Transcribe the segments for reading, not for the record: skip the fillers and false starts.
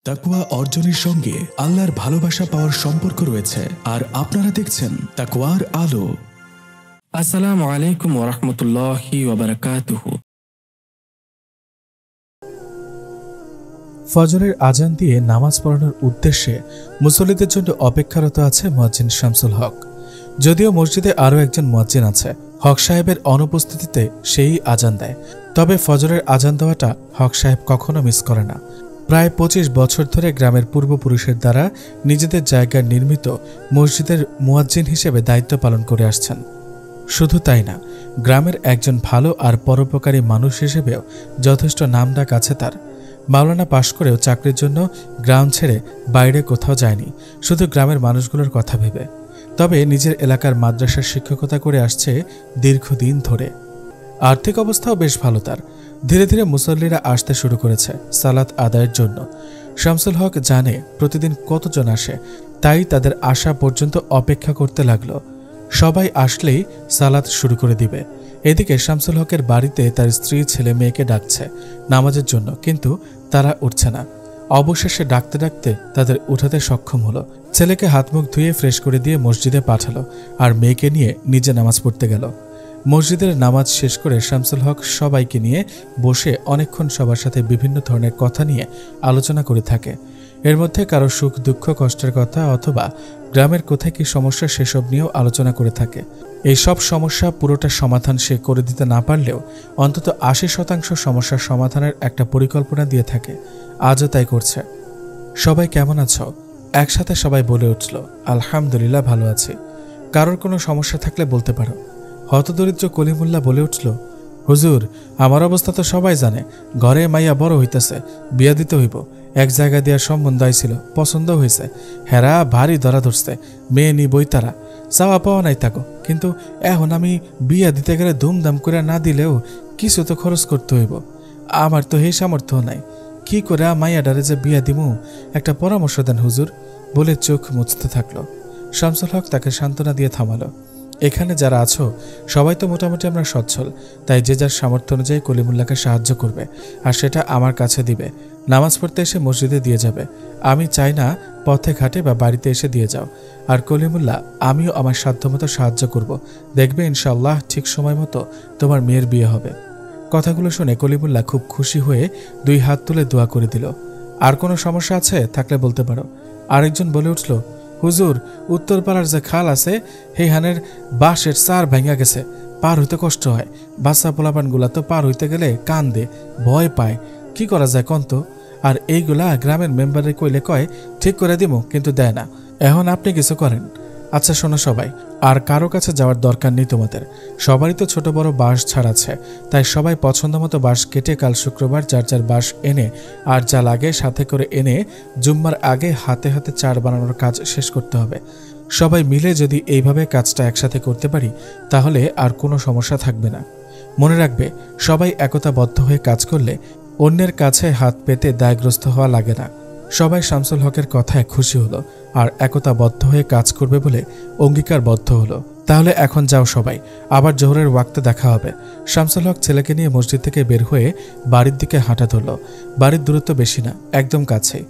তাকওয়া অর্জনের সঙ্গে আল্লাহর ভালোবাসা পাওয়ার সম্পর্ক রয়েছে, আর আপনারা দেখছেন তাকওয়ার আলো। আসসালামু আলাইকুম ওয়া রাহমাতুল্লাহি ওয়া বারাকাতুহু। ফজরের আজান দিয়ে নামাজ পড়ানোর উদ্দেশ্যে মুসল্লিদের জন্য অপেক্ষারত আছে মুয়াজ্জিন শামসুল হক। যদিও মসজিদে আরও একজন মুয়াজ্জিন আছে, হক সাহেবের অনুপস্থিতিতে সেই আজান দেয়। তবে ফজরের আজান দেওয়াটা হক সাহেব কখনো মিস করে না। প্রায় 25 বছর ধরে গ্রামের পূর্বপুরুষের দ্বারা নিজেদের জায়গায় নির্মিত মসজিদের মুয়াজ্জিন হিসেবে দায়িত্ব পালন করে আসছেন। শুধু তাই না, গ্রামের একজন ভালো আর পরোপকারী মানুষ হিসেবেও যথেষ্ট নামডাক আছে তার। মাওলানা পাশ করেও চাকরির জন্য গ্রাম ছেড়ে বাইরে কোথাও যায়নি, শুধু গ্রামের মানুষগুলোর কথা ভেবে। তবে নিজের এলাকার মাদ্রাসার শিক্ষকতা করে আসছে দীর্ঘদিন ধরে। আর্থিক অবস্থাও বেশ ভালো তার। ধীরে ধীরে মুসল্লিরা আসতে শুরু করেছে সালাত আদায়ের জন্য। শামসুল হক জানে প্রতিদিন কতজন আসে, তাই তাদের আসা পর্যন্ত অপেক্ষা করতে লাগলো। সবাই আসলেই সালাত শুরু করে দিবে। এদিকে শামসুল হকের বাড়িতে তার স্ত্রী ছেলে মেয়েকে ডাকছে নামাজের জন্য, কিন্তু তারা উঠছে না। অবশেষে ডাকতে ডাকতে তাদের উঠাতে সক্ষম হলো। ছেলেকে হাত মুখ ধুয়ে ফ্রেশ করে দিয়ে মসজিদে পাঠালো, আর মেয়েকে নিয়ে নিজে নামাজ পড়তে গেল। মসজিদের নামাজ শেষ করে শামসুল হক সবাইকে নিয়ে বসে অনেকক্ষণ সবার সাথে বিভিন্ন ধরনের কথা নিয়ে আলোচনা করে থাকে। এর মধ্যে কারো সুখ দুঃখ কষ্টের কথা অথবা গ্রামের কোথায় কি সমস্যা সেসব নিয়েও আলোচনা করে থাকে। এই সব সমস্যা পুরোটা সমাধান সে করে দিতে না পারলেও অন্তত 80% সমস্যার সমাধানের একটা পরিকল্পনা দিয়ে থাকে। আজও তাই করছে। সবাই কেমন আছো? একসাথে সবাই বলে উঠল, আলহামদুলিল্লাহ ভালো আছি। কারোর কোনো সমস্যা থাকলে বলতে পারো। হতদরিদ্র কলিমুল্লাহ বলে উঠল, হুজুর, আমার অবস্থা তো সবাই জানে। ঘরে মাইয়া বড় হইতেছে, বিয়া দিতে হইব। এক জায়গা দেওয়ার সম্বন্ধ আইছিল, পছন্দ হয়েছে। হেরা ভারী ধরা ধরছে, মেয়ে নিবই তারা। চাওয়া পাওয়া নাই থাকো, কিন্তু এখন আমি বিয়া দিতে গেলে ধুমধাম করে না দিলেও কিছু তো খরচ করতে হইব। আমার তো এই সামর্থ্য নাই। কি করে মাইয়া ডারে যে বিয়া দিমু, একটা পরামর্শ দেন হুজুর, বলে চোখ মুছতে থাকলো। শামসুল হক তাকে সান্ত্বনা দিয়ে থামালো। এখানে যারা আছো সবাই তো মোটামুটি আমরা সচ্ছল, তাই যে যার সামর্থ্য অনুযায়ী কলিমুল্লাহকে সাহায্য করবে, আর সেটা আমার কাছে দিবে। নামাজ পড়তে এসে মসজিদে দিয়ে যাবে। আমি চাই না পথে ঘাটে বা বাড়িতে এসে দিয়ে যাও। আর কলিমুল্লাহ, আমিও আমার সাধ্যমতো সাহায্য করব। দেখবে ইনশাআল্লাহ ঠিক সময় মতো তোমার মেয়ের বিয়ে হবে। কথাগুলো শুনে কলিমুল্লাহ খুব খুশি হয়ে 2 হাত তুলে দোয়া করে দিল। আর কোনো সমস্যা আছে থাকলে বলতে পারো। আরেকজন বলে উঠল, হুজুর, উত্তরপাড়ার যে খাল আছে হেহানের বাঁশের চার ভেঙে গেছে, পার হইতে কষ্ট হয়। বাচ্চা পোলাপানগুলা তো পার হইতে গেলে কান্দে, ভয় পায়। কি করা যায় কন্ত? আর এইগুলা গ্রামের মেম্বারে কইলে কয় ঠিক করে দিব, কিন্তু দেয় না। এখন আপনি কিছু করেন। আচ্ছা শোনো সবাই, আর কারো কাছে যাওয়ার দরকার নেই তোমাদের। সবারই তো ছোট বড় বাঁশ ঝাড় আছে, তাই সবাই পছন্দ মতো বাঁশ কেটে কাল শুক্রবার যার যার বাঁশ এনে আর যা লাগে সাথে করে এনে জুম্মার আগে হাতে হাতে চার বানানোর কাজ শেষ করতে হবে। সবাই মিলে যদি এইভাবে কাজটা একসাথে করতে পারি তাহলে আর কোনো সমস্যা থাকবে না। মনে রাখবে, সবাই একতাবদ্ধ হয়ে কাজ করলে অন্যের কাছে হাত পেতে দায়গ্রস্ত হওয়া লাগে না। সবাই শামসুল হকের কথায় খুশি হলো আর একতাবদ্ধ হয়ে কাজ করবে বলে অঙ্গীকারবদ্ধ হলো। তাহলে এখন যাও সবাই, আবার জোহরের ওয়াক্তে দেখা হবে। শামসুল হক ছেলেকে নিয়ে মসজিদ থেকে বের হয়ে বাড়ির দিকে হাঁটা ধরল। বাড়ির দূরত্ব বেশি না, একদম কাছেই।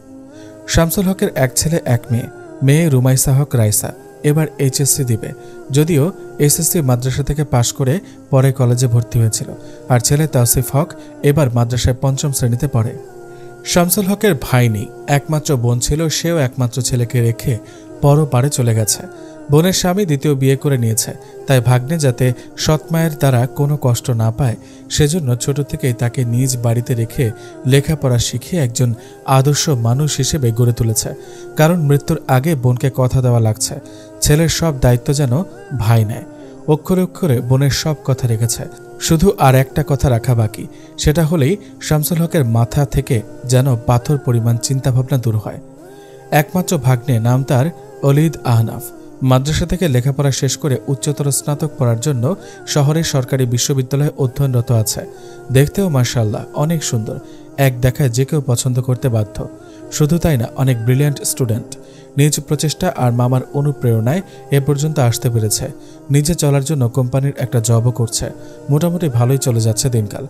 শামসুল হকের এক ছেলে এক মেয়ে। মেয়ে রুমাইসা হক রাইসা এবার HSC দিবে, যদিও SSC মাদ্রাসা থেকে পাশ করে পরে কলেজে ভর্তি হয়েছিল। আর ছেলে তাওসিফ হক এবার মাদ্রাসায় 5ম শ্রেণীতে পড়ে। শামসুল হকের ভাই নেই, একমাত্র বোন ছিল, সেও একমাত্র ছেলেকে রেখে পরপারে চলে গেছে। বোনের স্বামী দ্বিতীয় বিয়ে করে নিয়েছে, তাই ভাগ্নে যাতে সৎমায়ের দ্বারা কোনো কষ্ট না পায় সেজন্য ছোট থেকেই তাকে নিজ বাড়িতে রেখে লেখাপড়া শিখিয়ে একজন আদর্শ মানুষ হিসেবে গড়ে তুলেছে। কারণ মৃত্যুর আগে বোনকে কথা দেওয়া লাগছে, ছেলের সব দায়িত্ব যেন ভাই নেয়। অক্ষরে অক্ষরে বোনের সব কথা রেখেছে, শুধু আর একটা কথা রাখা বাকি। সেটা হলেই শামসুল হকের মাথা থেকে যেন পাথর পরিমাণ চিন্তাভাবনা দূর হয়। একমাত্র ভাগ্নে, নাম তার অলিদ আহনাফ। মাদ্রাসা থেকে লেখাপড়া শেষ করে উচ্চতর স্নাতক পড়ার জন্য শহরের সরকারি বিশ্ববিদ্যালয়ে অধ্যয়নরত আছে। দেখতেও মাশাআল্লাহ অনেক সুন্দর, এক দেখায় যে কেউ পছন্দ করতে বাধ্য। শুধু তাই না, অনেক ব্রিলিয়ান্ট স্টুডেন্ট। নিজ প্রচেষ্টা আর মামার অনুপ্রেরণায় এ পর্যন্ত আসতে পেরেছে। নিজে চলার জন্য কোম্পানির একটা জবও করছে। মোটামুটি ভালোই চলে যাচ্ছে দিনকাল।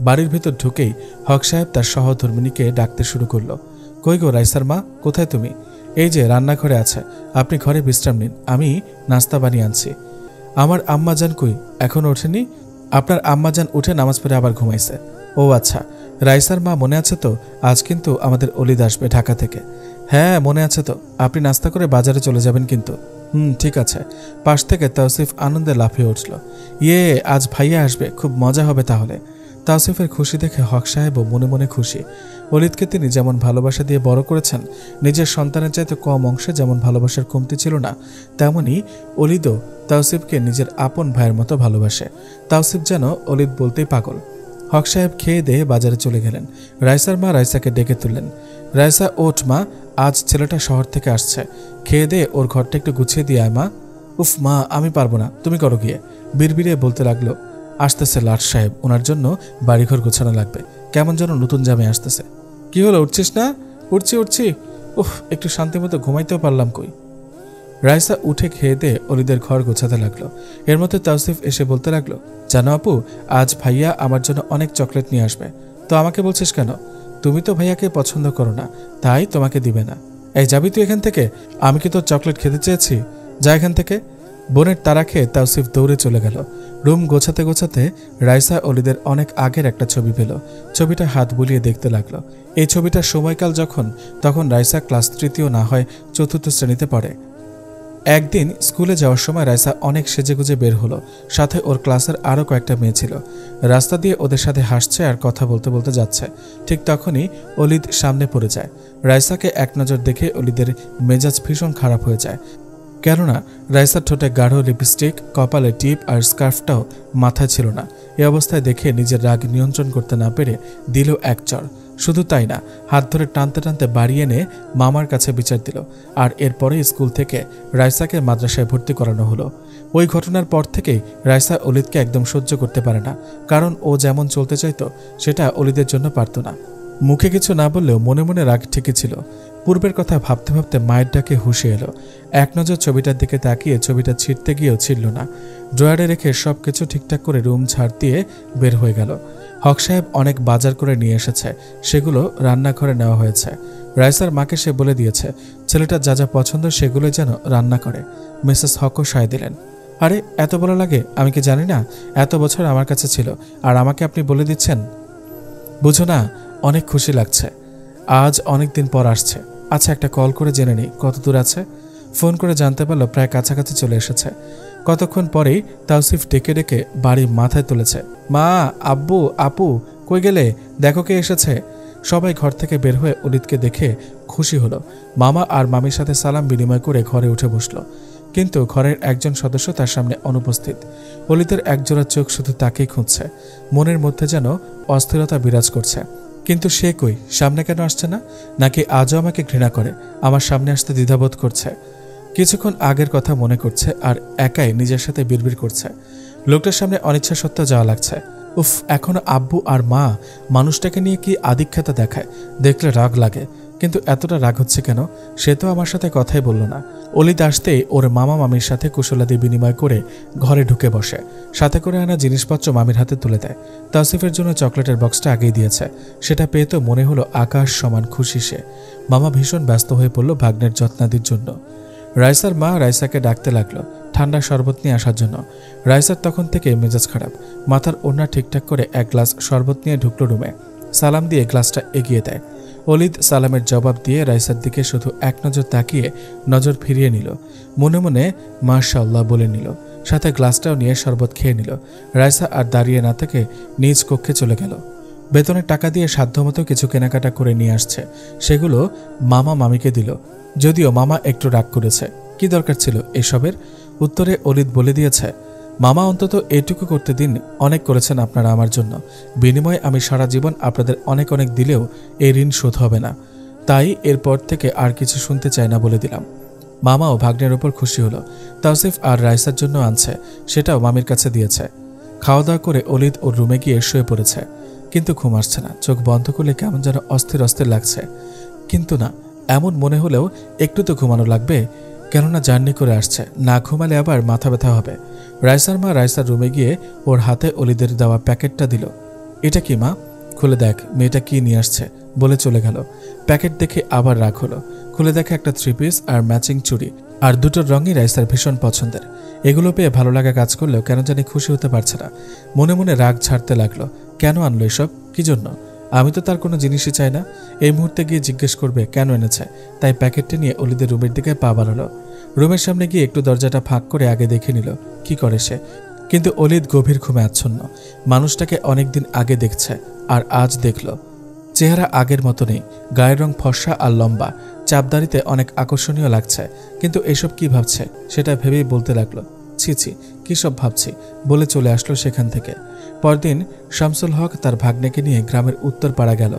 বাড়ির ভেতর ঢুকেই হক সাহেব তার সহধর্মিণীকে ডাকতে শুরু করলো। কই গো রাইসার মা, কোথায় তুমি? এই যে রান্নাঘরে আছে, আপনি ঘরে বিশ্রাম নিন, আমি নাস্তা বানিয়ে আনছি। আমার আম্মাজান কই, এখনো ওঠেনি? আপনার আম্মাজান উঠে নামাজ পড়ে আবার ঘুমাইছে। ও আচ্ছা, রাইসার মা মনে আছে তো, আজ কিন্তু আমাদের অলিদ আসবে ঢাকা থেকে। হ্যাঁ মনে আছে তো, আপনি নাস্তা করে বাজারে চলে যাবেন কিন্তু। ঠিক আছে। পাশ থেকে তাওসিফ আনন্দে লাফিয়ে উঠল। ইয়ে, আজ ভাইয়া আসবে, খুব মজা হবে তাহলে। তাওসিফের খুশি দেখে হক সাহেবও মনে মনে খুশি। অলিদকে তিনি যেমন ভালোবাসা দিয়ে বড় করেছেন, নিজের সন্তানের চাইতে কম অংশে যেমন ভালোবাসার কমতি ছিল না, তেমনি অলিদও তাওসিফকে নিজের আপন ভাইয়ের মতো ভালোবাসে। তাওসিফ যেন অলিদ বলতেই পাগল। হক সাহেব খেয়ে দিয়ে বাজারে চলে গেলেন। রাইসার মা রাইসাকে ডেকে তুললেন। রাইসা, ওঠ মা, আজ ছেলেটা শহর থেকে আসছে, খেয়ে দিয়ে ওর ঘরটা একটু গুছিয়ে দিয়ে আয় মা। উফ মা, আমি পারবো না, তুমি করো গিয়ে। বিড়বিড়ে বলতে লাগলো, আসতেছে লাট সাহেব, ওনার জন্য বাড়িঘর গোছানো লাগবে, কেমন যেন নতুন জামে আসতেছে। কি হলো, উঠছিস না? উঠছি। উফ, একটু শান্তি মতো ঘুমাইতেও পারলাম কই। রাইসা উঠে খেয়ে দিয়ে অলিদের ঘর গোছাতে লাগলো। এর মধ্যে তাওসিফ এসে বলতে লাগলো, জানো আপু, আজ ভাইয়া আমার জন্য অনেক চকলেট নিয়ে আসবে। তো আমাকে বলছিস কেন? তুমি তো ভাইয়াকে পছন্দ করো না, তাই তোমাকে দিবে না। এই যাবি তুই এখান থেকে? আমি কি তোর চকলেট খেতে চেয়েছি? যা এখান থেকে। বোনের তারা খেয়ে তাওসিফ দৌড়ে চলে গেল। রুম গোছাতে গোছাতে রাইসা অলিদের অনেক আগের একটা ছবি পেল। ছবিটা হাত বুলিয়ে দেখতে লাগলো। এই ছবিটার সময়কাল তখন রাইসা ক্লাস 3 না হয় 4th শ্রেণীতে পড়ে। একদিন স্কুলে যাওয়ার সময় রাইসা অনেক সেজেগুজে বের হলো। সাথে ওর ক্লাসের আরও কয়েকটা মেয়ে ছিল। রাস্তা দিয়ে ওদের সাথে হাসছে আর কথা বলতে বলতে যাচ্ছে। ঠিক তখনই অলিদ সামনে পড়ে যায়। রাইসাকে এক নজর দেখে অলিদের মেজাজ ভীষণ খারাপ হয়ে যায়, কেননা রাইসার ঠোঁটে গাঢ় লিপস্টিক, কপালে টিপ আর স্কার্ফটাও মাথায় ছিল না। এ অবস্থায় দেখে নিজের রাগ নিয়ন্ত্রণ করতে না পেরে দিল এক চড়। শুধু তাই না, হাত ধরে টানতে টানতে বাড়িয়ে এনে মামার কাছে বিচার দিল। আর এরপরে স্কুল থেকে রাইসাকে মাদ্রাসায় ভর্তি করানো হলো। ওই ঘটনার পর থেকেই রাইসা অলিদকে একদম সহ্য করতে পারে না, কারণ ও যেমন চলতে চাইতো সেটা অলিদের জন্য পারত না। মুখে কিছু না বললেও মনে মনে রাগ ঠিকই ছিল। পূর্বের কথা ভাবতে ভাবতে মায়ের ডাকে হুঁশে এলো। এক নজর ছবিটার দিকে তাকিয়ে ছবিটা ছিঁড়তে গিয়েও ছিঁড়ল না। ড্রয়ারে রেখে সবকিছু ঠিকঠাক করে রুম ঝাড় দিয়ে বের হয়ে গেল। হক সাহেব অনেক বাজার করে নিয়ে এসেছে, সেগুলো রান্নাঘরে নেওয়া হয়েছে। রাইসার মাকে সে বলে দিয়েছে ছেলেটা যা যা পছন্দ সেগুলো যেন রান্না করে। মিসেস হকও সায় দিলেন। আরে এত বলা লাগে? আমি কি জানি না? এত বছর আমার কাছে ছিল আর আমাকে আপনি বলে দিচ্ছেন? বুঝো না, অনেক খুশি লাগছে, আজ অনেক দিন পর আসছে। আচ্ছা, একটা কল করে জেনে নিই কত দূর আছে। ফোন করে জানতে পারলো প্রায় কাছাকাছি চলে এসেছে। কতক্ষণ পরেই তাওসিফ ডেকে ডেকে বাড়ি মাথায় তুলেছে। মা, আব্বু, আপু, কই গেলে? দেখো কে এসেছে। সবাই ঘর থেকে বের হয়ে অলিদকে দেখে খুশি হলো। মামা আর মামির সাথে সালাম বিনিময় করে ঘরে উঠে বসলো, কিন্তু ঘরের একজন সদস্য তার সামনে অনুপস্থিত। অলিদের একজোড়া চোখ শুধু তাকেই খুঁজছে। মনের মধ্যে যেন অস্থিরতা বিরাজ করছে। কিন্তু সে কই, সামনে কেন আসছে না? নাকি আজও আমাকে ঘৃণা করে, আমার সামনে আসতে দ্বিধাবোধ করছে? কিছুক্ষণ আগের কথা মনে করছে আর একাই নিজের সাথে বিড়বিড় করছে। লোকটার সামনে অনিচ্ছা সত্ত্বেও যাওয়া লাগছে। উফ, এখনো আব্বু আর মা মানুষটাকে নিয়ে কি আদিক্ষেতা দেখায়, দেখলে রাগ লাগে। কিন্তু এতটা রাগ হচ্ছে কেন? সে তো আমার সাথে কথাই বলল না। অলিদ আসতেই ওর মামা মামির সাথে কুশলাদি বিনিময় করে ঘরে ঢুকে বসে। সাথে করে আনা জিনিসপত্র মামির হাতে তুলে দেয়। তাওসিফের জন্য চকলেটের বক্সটা আগেই দিয়েছে। সেটা পেয়ে তো মনে হলো আকাশ সমান খুশি সে। মামা ভীষণ ব্যস্ত হয়ে পড়ল ভাগ্নের যত্নাদির জন্য। রাইসার মা রাইসাকে ডাকতে লাগলো ঠান্ডা শরবত নিয়ে আসার জন্য। রাইসার তখন থেকে মেজাজ খারাপ। মাথার ওড়না ঠিকঠাক করে এক গ্লাস শরবত নিয়ে ঢুকলো রুমে। সালাম দিয়ে গ্লাসটা এগিয়ে দেয়। অলিদ সালামের জবাব দিয়ে রাইসার দিকে শুধু এক নজর তাকিয়ে নজর ফিরিয়ে নিল। মনে মনে মাশাআল্লাহ বলে নিল, সাথে গ্লাসটাও নিয়ে শরবত খেয়ে নিল। রাইসা আর দাঁড়িয়ে না থেকে নিজ কক্ষে চলে গেল। বেতনের টাকা দিয়ে সাধ্যমতো কিছু কেনাকাটা করে নিয়ে আসছে। সেগুলো মামা মামিকে দিল, যদিও মামা একটু রাগ করেছে। কি দরকার ছিল এসবের? উত্তরে অলিদ বলে দিয়েছে, মামা অন্তত এটুকু করতে দিন, অনেক করেছেন আপনারা আমার জন্য। বিনিময়ে আমি সারা জীবন আপনাদের অনেক অনেক দিলেও এই ঋণ শোধ হবে না। তাই এরপর থেকে আর কিছু শুনতে চাই না বলে দিলাম। মামাও ভাগ্নের ওপর খুশি হলো। তাওসিফ আর রাইসার জন্য আনছে, সেটাও মামির কাছে দিয়েছে। খাওয়া দাওয়া করে অলিদ ওর রুমে গিয়ে শুয়ে পড়েছে, কিন্তু ঘুম আসছে না। চোখ বন্ধ করলে কেমন যেন অস্থির অস্থির লাগছে। কিন্তু না, এমন মনে হলেও একটু তো ঘুমানো লাগবে, কেননা জার্নি করে আসছে, না ঘুমালে আবার মাথা ব্যথা হবে। রাইসার মা রাইসার রুমে গিয়ে ওর হাতে অলিদের দেওয়া প্যাকেটটা দিল। এটা কি মা? খুলে দেখ, মেয়েটা কি নিয়ে আসছে, বলে চলে গেল। প্যাকেট দেখে আবার রাগ হলো। খুলে দেখে একটা 3 পিস আর ম্যাচিং চুড়ি, আর দুটোর রঙই রাইসার ভীষণ পছন্দের। এগুলো পেয়ে ভালো লাগা কাজ করলেও কেন জানি খুশি হতে পারছে না। মনে মনে রাগ ঝাড়তে লাগলো। কেন আনলো এসব, কি জন্য? আমি তো তার কোনো জিনিসই চাই না। এই মুহূর্তে গিয়ে জিজ্ঞেস করবে কেন এনেছে। তাই প্যাকেটটি নিয়ে অলিদের রুমের দিকে পা বাড়ালো। রুমের সামনে গিয়ে একটু দরজাটা ফাঁক করে আগে দেখে নিল কি করে সে। কিন্তু অলিদ গভীর ঘুমে আচ্ছন্ন। মানুষটাকে অনেকদিন আগে দেখছে, আর আজ দেখল। চেহারা আগের মতো নেই, গায়ের রং ফর্সা আর লম্বা, চাপদাড়িতে অনেক আকর্ষণীয় লাগছে। কিন্তু এসব কি ভাবছে সেটা ভেবেই বলতে লাগলো, ছি ছি, কী সব ভাবছি, বলে চলে আসলো সেখান থেকে। পরদিন শামসুল হক তার ভাগ্নেকে নিয়ে গ্রামের উত্তর পাড়া গেল,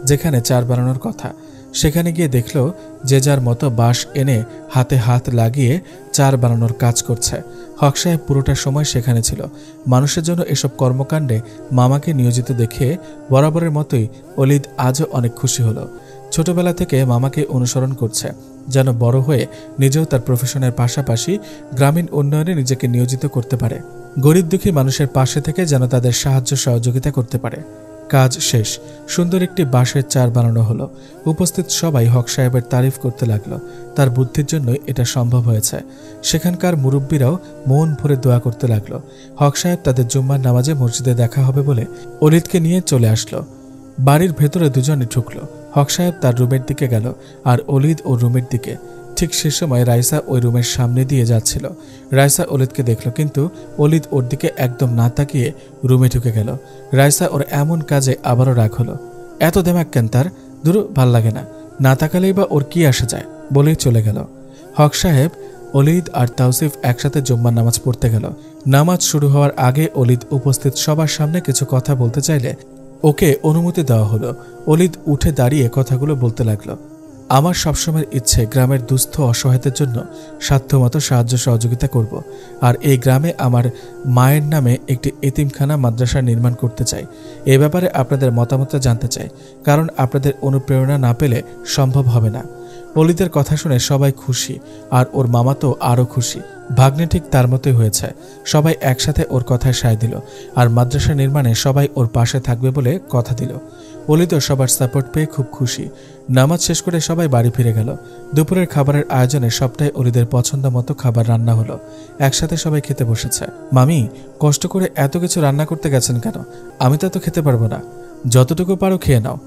যেখানে চার বানানোর কথা। সেখানে গিয়ে দেখল যে যার মতো বাঁশ এনে হাতে হাত লাগিয়ে চার বানানোর কাজ করছে। হক সাহেব পুরোটা সময় সেখানে ছিল। মানুষের জন্য এসব কর্মকাণ্ডে মামাকে নিয়োজিত দেখে বরাবরের মতোই অলিদ আজও অনেক খুশি হলো। ছোটবেলা থেকে মামাকে অনুসরণ করছে, যেন বড় হয়ে নিজেও তার প্রফেশনের পাশাপাশি গ্রামীণ উন্নয়নে নিজেকে নিয়োজিত করতে পারে। গরিব দুঃখী মানুষের পাশে থেকে যেন তাদের সাহায্য সহযোগিতা করতে পারে। কাজ শেষ, সুন্দর একটি বাঁশের চার বানানো হলো। উপস্থিত সবাই হক সাহেবের তারিফ করতে লাগলো। তার বুদ্ধির জন্যই এটা সম্ভব হয়েছে। সেখানকার মুরব্বীরাও মন ভরে দোয়া করতে লাগলো। হক সাহেব তাদের জুম্মার নামাজে মসজিদে দেখা হবে বলে অলিদকে নিয়ে চলে আসলো। বাড়ির ভেতরে দুজনই ঢুকলো। হক সাহেব তার রুমের দিকে গেল, আর অলিদ ও রুমের দিকে। ঠিক সে সময় রাইসা ওই রুমের সামনে দিয়ে যাচ্ছিল। রাইসা অলিদকে দেখল, কিন্তু অলিদ ওর দিকে একদম না তাকিয়ে রুমে ঢুকে গেল। রাইসা ওর এমন কাজে আবারও রাগ হলো। এত দেমাক কেন তার, দূর ভাল লাগে না, না তাকালেই বা ওর কি আসে যায়, বলেই চলে গেল। হক সাহেব, অলিদ আর তাওসিফ একসাথে জুম্মার নামাজ পড়তে গেল। নামাজ শুরু হওয়ার আগে অলিদ উপস্থিত সবার সামনে কিছু কথা বলতে চাইলে ওকে অনুমতি দেওয়া হলো। অলিদ উঠে দাঁড়িয়ে কথাগুলো বলতে লাগলো। আমার সবসময় ইচ্ছে গ্রামের দুস্থ অসহায়দের জন্য সাধ্যমতো সাহায্য সহযোগিতা করব, আর এই গ্রামে আমার মায়ের নামে একটি এতিমখানা মাদ্রাসা নির্মাণ করতে চাই। এ ব্যাপারে আপনাদের মতামত জানতে চাই, কারণ আপনাদের অনুপ্রেরণা না পেলে সম্ভব হবে না। অলিদের কথা শুনে সবাই খুশি, আর ওর মামা তো আরও খুশি। ভাগ্নে ঠিক তার মতোই হয়েছে। সবাই একসাথে ওর কথায় সায় দিল, আর মাদ্রাসা নির্মাণে সবাই ওর পাশে থাকবে বলে কথা দিল। অলিদও সবার সাপোর্ট পেয়ে খুব খুশি। নামাজ শেষ করে সবাই বাড়ি ফিরে গেল। দুপুরের খাবারের আয়োজনে সবটাই অলিদের পছন্দ মতো খাবার রান্না হলো। একসাথে সবাই খেতে বসেছে। মামি, কষ্ট করে এত কিছু রান্না করতে গেছেন কেন? আমি তো এত খেতে পারবো না। যতটুকু পারো খেয়ে নাও।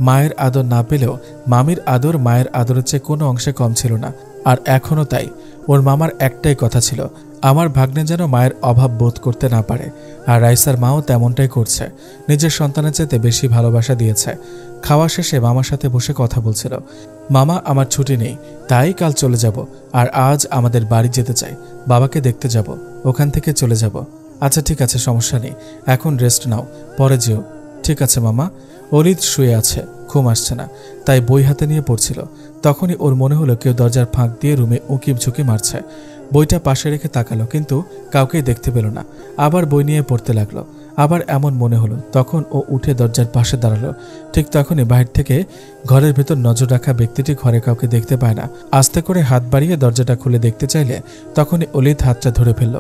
মায়ের আদর না পেলেও মামির আদর মায়ের আদরের চেয়ে কোনো অংশে কম ছিল না, আর এখনও তাই। ওর মামার একটাই কথা ছিল, আমার ভাগ্নে যেন মায়ের অভাব বোধ করতে না পারে। আর রাইসার মাও তেমনটাই করছে, নিজের সন্তানের চেয়ে বেশি ভালোবাসা দিয়েছে। খাওয়া শেষে মামার সাথে বসে কথা বলছিল। মামা, আমার ছুটি নেই, তাই কাল চলে যাব, আর আজ আমাদের বাড়ি যেতে চাই। বাবাকে দেখতে যাব, ওখান থেকে চলে যাব। আচ্ছা ঠিক আছে, সমস্যা নেই, এখন রেস্ট নাও, পরে যেও। ঠিক আছে মামা। অলিদ শুয়ে আছে, ঘুম আসছে না, তাই বই হাতে নিয়ে পড়ছিল। তখনই ওর মনে হলো কেউ দরজার ফাঁক দিয়ে রুমে উঁকি ঝুঁকি মারছে। বইটা পাশে রেখে তাকালো, কিন্তু কাউকেই দেখতে পেল না। আবার বই নিয়ে পড়তে লাগলো। আবার এমন মনে হলো, তখন ও উঠে দরজার পাশে দাঁড়ালো। ঠিক তখনই বাহির থেকে ঘরের ভেতর নজর রাখা ব্যক্তিটি ঘরে কাউকে দেখতে পায় না। আস্তে করে হাত বাড়িয়ে দরজাটা খুলে দেখতে চাইলে তখনই অলিদ হাতটা ধরে ফেলল।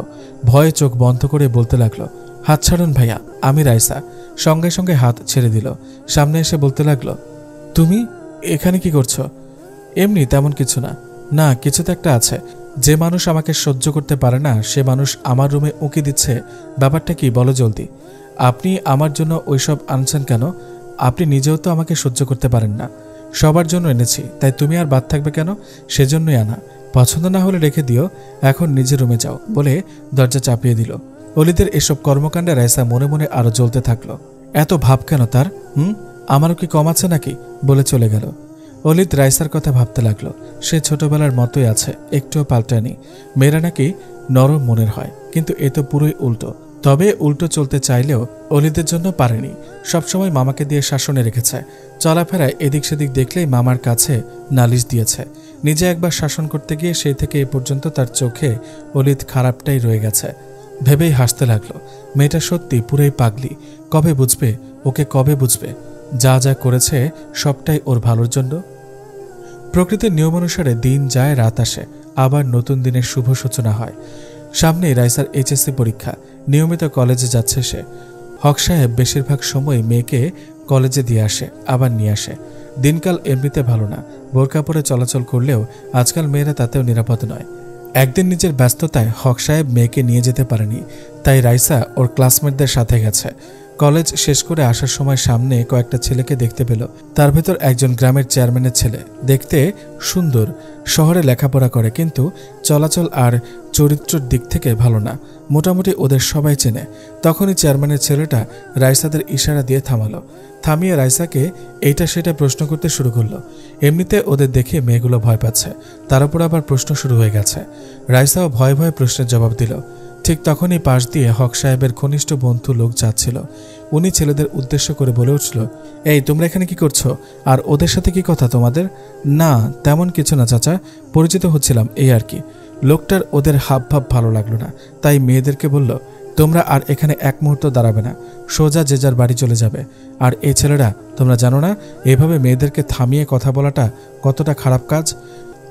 ভয়ে চোখ বন্ধ করে বলতে লাগলো, হাত ছাড়ুন ভাইয়া, আমি রাইসা। সঙ্গে সঙ্গে হাত ছেড়ে দিল। সামনে এসে বলতে লাগলো, তুমি এখানে কি করছো? এমনি, তেমন কিছু না। না, কিছু তো একটা আছে। যে মানুষ আমাকে সহ্য করতে পারে না সে মানুষ আমার রুমে উঁকি দিচ্ছে, ব্যাপারটা কি বলো জলদি। আপনি আমার জন্য ওইসব আনছেন কেন? আপনি নিজেও তো আমাকে সহ্য করতে পারেন না। সবার জন্য এনেছি, তাই তুমি আর বাদ থাকবে কেন? সেজন্যই আনা। পছন্দ না হলে রেখে দিও, এখন নিজের রুমে যাও, বলে দরজা চাপিয়ে দিল। অলিদের এসব কর্মকাণ্ডে রাইসা মনে মনে আরো জ্বলতে থাকলো। এত ভাব কেন তার? আমারও কি কম আছে নাকি, বলে চলে গেল। অলিদ রাইসার কথা ভাবতে লাগলো। সে ছোটবেলার মতোই আছে, একটুও পাল্টায়নি। মেয়েরা নাকি নরম মনের হয়, কিন্তু এ তো পুরোই উল্টো। তবে উল্টো চলতে চাইলেও অলিদের জন্য পারেনি। সবসময় মামাকে দিয়ে শাসনে রেখেছে। চলাফেরায় এদিক সেদিক দেখলেই মামার কাছে নালিশ দিয়েছে। নিজে একবার শাসন করতে গিয়ে সেই থেকে এ পর্যন্ত তার চোখে অলিদ খারাপটাই রয়ে গেছে। ভেবেই হাসতে লাগলো। মেয়েটা সত্যি পুরোই পাগলি। কবে বুঝবে, ওকে কবে বুঝবে? যা যা করেছে সবটাই ওর ভালোর জন্য। প্রকৃতির নিয়মানুসারে দিন যায়, রাত আসে, আবার নতুন দিনের শুভ সূচনা হয়। সামনেই রাইসার এইচএসসি পরীক্ষা। নিয়মিত কলেজে যাচ্ছে সে। হক সাহেব বেশিরভাগ সময় মেয়েকে কলেজে দিয়ে আসে, আবার নিয়ে আসে। দিনকাল এমনিতে ভালো না, বোরকা পরে চলাচল করলেও আজকাল মেয়েরা তাতেও নিরাপদ নয়। একদিন নিজের ব্যস্ততায় হক সাহেব মেয়েকে নিয়ে যেতে পারেনি, তাই রাইসা ওর ক্লাসমেটদের সাথে গেছে। কলেজ শেষ করে আসার সময় সামনে কয়েকটা ছেলেকে দেখতে পেল। তার ভেতর একজন গ্রামের চেয়ারম্যানের ছেলে, দেখতে সুন্দর, শহরে লেখাপড়া করে, কিন্তু চলাচল আর চরিত্রের দিক থেকে ভালো না। মোটামুটি ওদের সবাই চেনে। তখনই চেয়ারম্যানের ছেলেটা রাইসাদের ইশারা দিয়ে থামালো। থামিয়ে রাইসাকে এইটা সেটা প্রশ্ন করতে শুরু করলো। এমনিতে ওদের দেখে মেয়েগুলো ভয় পাচ্ছে, তার উপর আবার প্রশ্ন শুরু হয়ে গেছে। রাইসাও ভয়ে ভয়ে প্রশ্নের জবাব দিল। ঠিক তখনই পাশ দিয়ে হক সাহেবের ঘনিষ্ঠ বন্ধু লোক যাচ্ছিল। উনি ছেলেদের উদ্দেশ্য করে বলে উঠল, এই তোমরা এখানে কি করছো? আর ওদের সাথে কি কথা তোমাদের? না তেমন কিছু না চাচা, পরিচিত হচ্ছিলাম এই আর কি। লোকটার ওদের হাবভাব ভালো লাগলো না, তাই মেয়েদেরকে বলল, তোমরা আর এখানে এক মুহূর্ত দাঁড়াবে না, সোজা যে যার বাড়ি চলে যাবে। আর এই ছেলেরা, তোমরা জানো না এভাবে মেয়েদেরকে থামিয়ে কথা বলাটা কতটা খারাপ কাজ?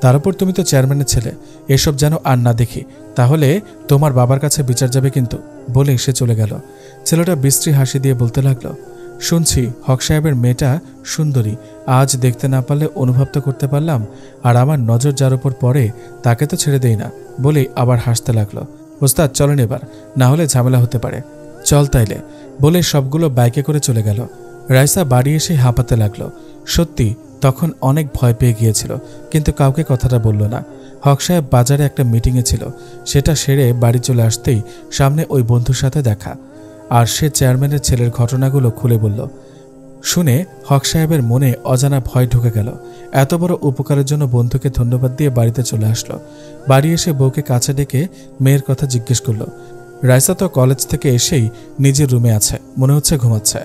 তার উপর তুমি তো চেয়ারম্যানের ছেলে, এসব যেন আর না দেখি, তাহলে তোমার বাবার কাছে বিচার যাবে কিন্তু। বলে সে চলে গেল। ছেলেটা বিশ্রী হাসি দিয়ে বলতে লাগলো, শুনছি হক সাহেবের মেয়েটা সুন্দরী, আজ দেখতে না পারলে অনুভব তো করতে পারলাম, আর আমার নজর যার উপর পড়ে তাকে তো ছেড়ে দেই না। বলেই আবার হাসতে লাগলো। ওস্তাদ চলেন এবার, না হলে ঝামেলা হতে পারে। চল তাইলে, বলে সবগুলো বাইকে করে চলে গেল। রাইসা বাড়ি এসে হাঁপাতে লাগলো। সত্যি তখন অনেক ভয় পেয়ে গিয়েছিল, কিন্তু কাউকে কথাটা বলল না। হক সাহেব বাজারে একটা মিটিংয়ে ছিল, সেটা সেরে বাড়ি চলে আসতেই সামনে ওই বন্ধুর সাথে দেখা, আর সে চেয়ারম্যানের ছেলের ঘটনাগুলো খুলে বলল। শুনে হক সাহেবের মনে অজানা ভয় ঢুকে গেল। এত বড় উপকারের জন্য বন্ধুকে ধন্যবাদ দিয়ে বাড়িতে চলে আসলো। বাড়ি এসে বউকে কাছে ডেকে মেয়ের কথা জিজ্ঞেস করলো। রাইসা তো কলেজ থেকে এসেই নিজের রুমে আছে, মনে হচ্ছে ঘুমাচ্ছে।